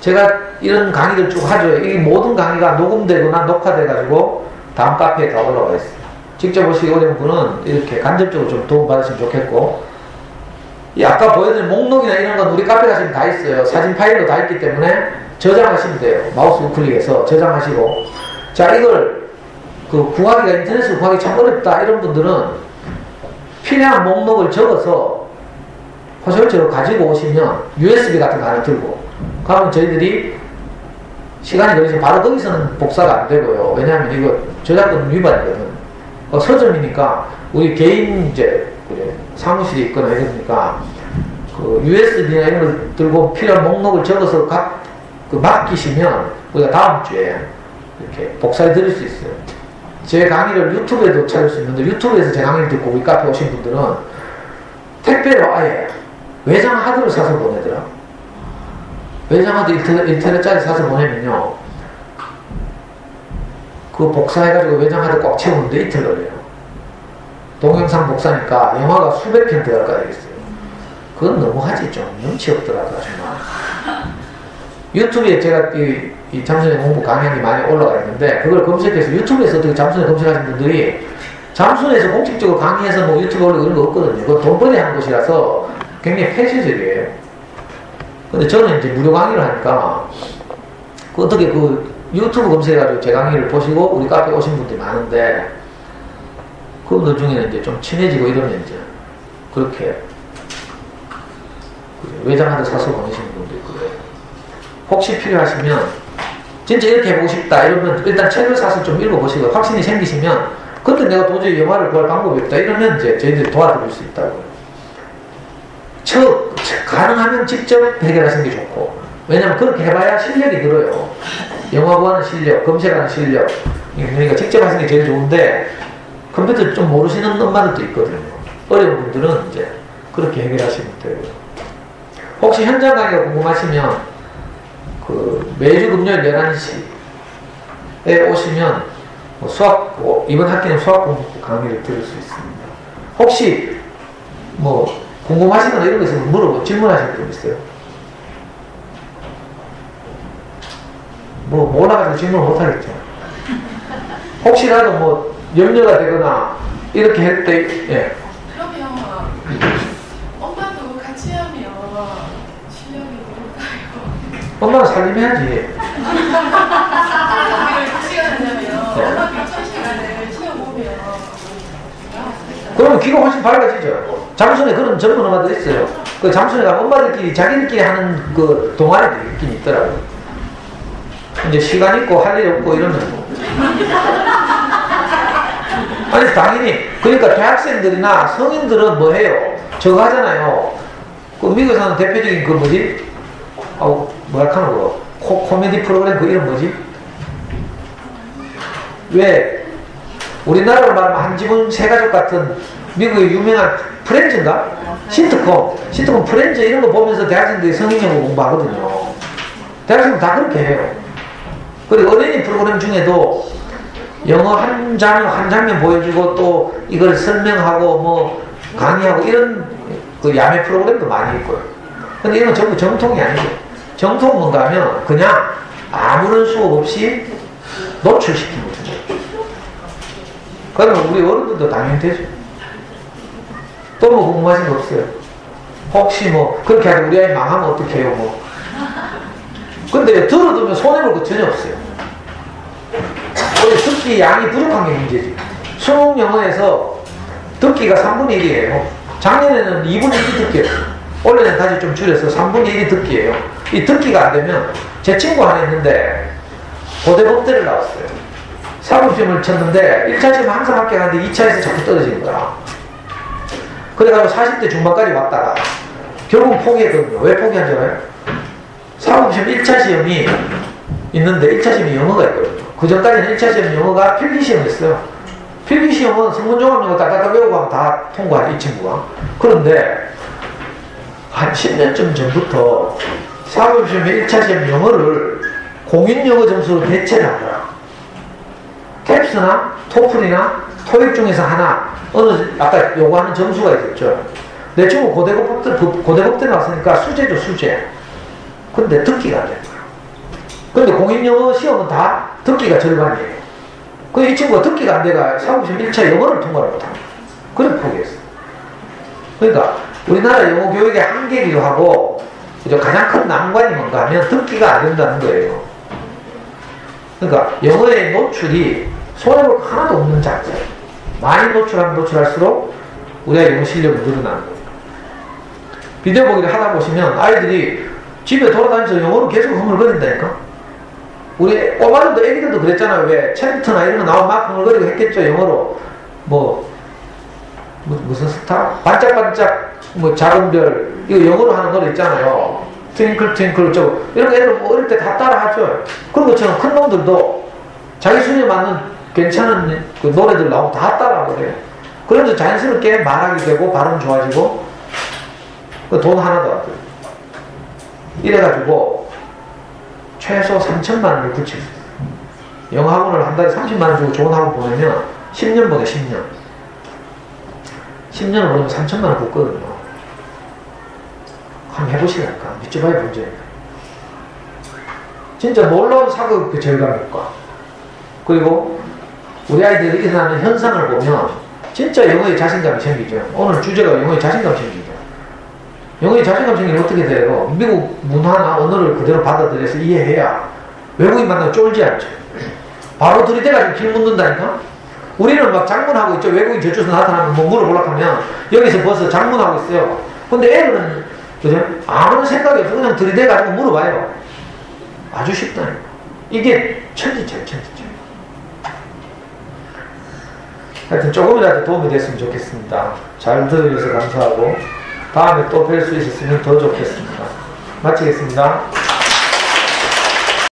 제가 이런 강의를 쭉 하죠. 이 모든 강의가 녹음되거나 녹화돼가지고 다음 카페에 다 올라와 있어요. 직접 오시기 어려운 분은 이렇게 간접적으로 좀 도움 받으시면 좋겠고, 이 아까 보여드린 목록이나 이런 건 우리 카페 가시면 다 있어요. 사진 파일로 다 있기 때문에 저장하시면 돼요. 마우스 우클릭해서 저장하시고. 자, 이걸 구하기가 인터넷으로 구하기 참 어렵다 이런 분들은 필요한 목록을 적어서 포털처럼 가지고 오시면 USB 같은 거 하나 들고, 그러면 저희들이 시간이 걸리서 바로 거기서는 복사가 안 되고요. 왜냐하면 이거 저작권 위반이거든. 서점이니까 우리 개인 이제 사무실이 있거나 이러니까 USB나 이런 걸 들고 필요한 목록을 적어서 맡기시면 우리가 다음 주에 이렇게 복사해 드릴 수 있어요. 제 강의를 유튜브에도 찾을 수 있는데, 유튜브에서 제 강의를 듣고 우리 카페 오신 분들은 택배로 아예 외장 하드를 사서 보내더라. 외장 하드 1TB짜리 사서 보내면요, 그거 복사해가지고 외장 하드 꽉 채우는데 이틀 걸려요. 동영상 복사니까 영화가 수백 편 들어갈 거 알겠어요. 그건 너무하지. 좀 눈치 없더라고요, 정말. 유튜브에 제가 이 잠수의 공부 강연이 많이 올라가 있는데, 그걸 검색해서 유튜브에서 어떻게 잠수의 검색하신 분들이 잠수에서 공식적으로 강의해서 뭐 유튜브 올리고 이런 거 없거든요. 그건 돈벌이 하는 것이라서 굉장히 폐쇄적이에요. 근데 저는 이제 무료 강의를 하니까 어떻게 유튜브 검색해가지고 제 강의를 보시고 우리 카페 오신 분들이 많은데, 그분들 중에는 이제 좀 친해지고 이러면 이제 그렇게 외장 하드 사서 보내시는 분도 있고요. 혹시 필요하시면 진짜 이렇게 해보고 싶다 이러면 일단 책을 사서 좀 읽어보시고, 확신이 생기시면 그때 내가 도저히 영화를 구할 방법이 없다 이러면 이제 저희들이 도와드릴 수 있다고요. 가능하면 직접 해결하시는 게 좋고, 왜냐면 그렇게 해봐야 실력이 늘어요. 영화 구하는 실력, 검색하는 실력, 그러니까 직접 하시는 게 제일 좋은데, 컴퓨터 좀 모르시는 엄마들도 있거든요. 어려운 분들은 이제 그렇게 해결하시면 돼요. 혹시 현장 강의가 궁금하시면 매주 금요일 11시에 오시면 이번 학기는 수학 공부 강의를 들을 수 있습니다. 혹시 뭐 궁금하시거나 이런 거 있으면 질문하실 분 있어요? 몰라가지고 질문을 못하겠죠. 혹시라도 뭐 염려가 되거나 이렇게 할 때, 예. 그러면 엄마도 같이 하면 실력이 늘을까요? 엄마는 살림해야지. 시간 하냐면 엄마 1,000시간을 채워보면 그러면 귀가 훨씬 밝아지죠. 잠순에 그런 전문 엄마들 있어요. 그 잠순에 가면 엄마들끼리 자기들끼리 하는 그 동아리들이 있긴 있더라고요. 이제 시간 있고 할 일 없고 이러면 뭐. 아니 당연히 그러니까 대학생들이나 성인들은 뭐 해요? 저거 하잖아요. 그 미국에서는 대표적인 그 뭐지? 뭐랄까나 그거 코미디 프로그램 그 이름 뭐지? 왜 우리나라로 말하면 한지분 세가족 같은 미국의 유명한 프렌즈인가? 시트콤 프렌즈 이런 거 보면서 대학생들이 성인영어 공부하거든요. 대학생들 다 그렇게 해요. 그리고 어린이 프로그램 중에도 영어 한 장면 보여주고 또 이걸 설명하고 뭐 강의하고 이런 그 야매 프로그램도 많이 있고요. 근데 이건 전부 정통이 아니고, 정통 뭔가 하면 그냥 아무런 수업 없이 노출시키는 거죠. 그러면 우리 어른들도 당연히 되죠. 또 뭐 궁금하신 거 없어요? 혹시 뭐 그렇게 하고 우리 아이 망하면 어떻게 해요 뭐. 근데 들어두면 손해볼 거 전혀 없어요. 원래 듣기 양이 부족한 게 문제지. 수능 영어에서 듣기가 3분의 1이에요. 작년에는 2분의 1이 듣기였어요. 올해는 다시 좀 줄여서 3분의 1이 듣기예요. 이 듣기가 안 되면, 제 친구 하나 있는데 고대법대를 나왔어요. 사법시험을 쳤는데 1차 시험 항상 합격하는데 2차에서 자꾸 떨어지는 거야. 그래가지고 40대 중반까지 왔다가 결국은 포기했거든요. 왜 포기한 줄 알아요? 사법시험 1차 시험이 있는데 1차 시험이 영어가 있거든요. 그 전까지는 1차 시험 영어가 필기시험이었어요. 필기시험은 성문종합영어 딱딱딱 외우고 하면 다 통과하죠, 이 친구가. 그런데 한 10년쯤 전부터 사법시험의 1차 시험 영어를 공인영어 점수로 대체를 하더라. 캡스나 토플이나 토익 중에서 하나 어느 아까 요구하는 점수가 있었죠. 내 친구 고대법대 나왔으니까 수제죠, 수제. 근데 듣기가 안 되는 거야. 근데 공인영어 시험은 다 듣기가 절반이에요. 이 친구가 듣기가 안 돼가 사법시험 1차 영어를 통과를 못합니다. 그래 포기했어. 그러니까 우리나라 영어 교육의 한계이기도 하고 가장 큰 난관이 뭔가 하면 듣기가 안 된다는 거예요. 그러니까 영어의 노출이 손해볼 하나도 없는 자체예요. 많이 노출하면 노출할수록 우리가 영어 실력이 늘어나는 거예요. 비디오 보기를 하다 보시면 아이들이 집에 돌아다니면서 영어로 계속 흥얼거린다니까. 우리 꼬마들도 애기들도 그랬잖아요. 왜 챕터나 이런 거 나오면 막 흥얼거리고 했겠죠. 영어로 무슨 스타? 반짝반짝 작은 별 이거 영어로 하는 노래 있잖아요. 트윙클 트윙클 저거 이런 거 애들 어릴 때 다 따라하죠. 그런 것처럼 큰 놈들도 자기 수준에 맞는 괜찮은 그 노래들 나오면 다 따라하고 그래요. 그래서 자연스럽게 말하게 되고 발음 좋아지고 돈 하나도 안 들어요. 이래가지고 최소 3천만 원을 붙일 수 있어요. 영어 학원을 한 달에 30만 원 주고 좋은 학원 보내면 10년 보내 10년. 10년을 보내면 3천만 원 붙거든요. 한번 해보시라니까. 믿지 마요 문제니까. 진짜 놀라운 사극 그 절감일까. 그리고 우리 아이들이 일어나는 현상을 보면 진짜 영어에 자신감이 생기죠. 오늘 주제가 영어에 자신감이 생기죠. 영어에 자신감 생기면 어떻게 돼요? 미국 문화나 언어를 그대로 받아들여서 이해해야 외국인 만나면 쫄지 않죠. 바로 들이대가지고 길 묻는다니까? 우리는 막 장문하고 있죠. 외국인 저쪽에서 나타나면 뭐 물어보려고 하면 여기서 벌써 장문하고 있어요. 근데 애들은 그죠? 아무런 생각이 없어. 그냥 들이대가지고 물어봐요. 아주 쉽다니까. 이게 천지차예요, 천지차. 하여튼 조금이라도 도움이 됐으면 좋겠습니다. 잘 들어주셔서 감사하고 다음에 또 뵐 수 있었으면 더 좋겠습니다. 마치겠습니다.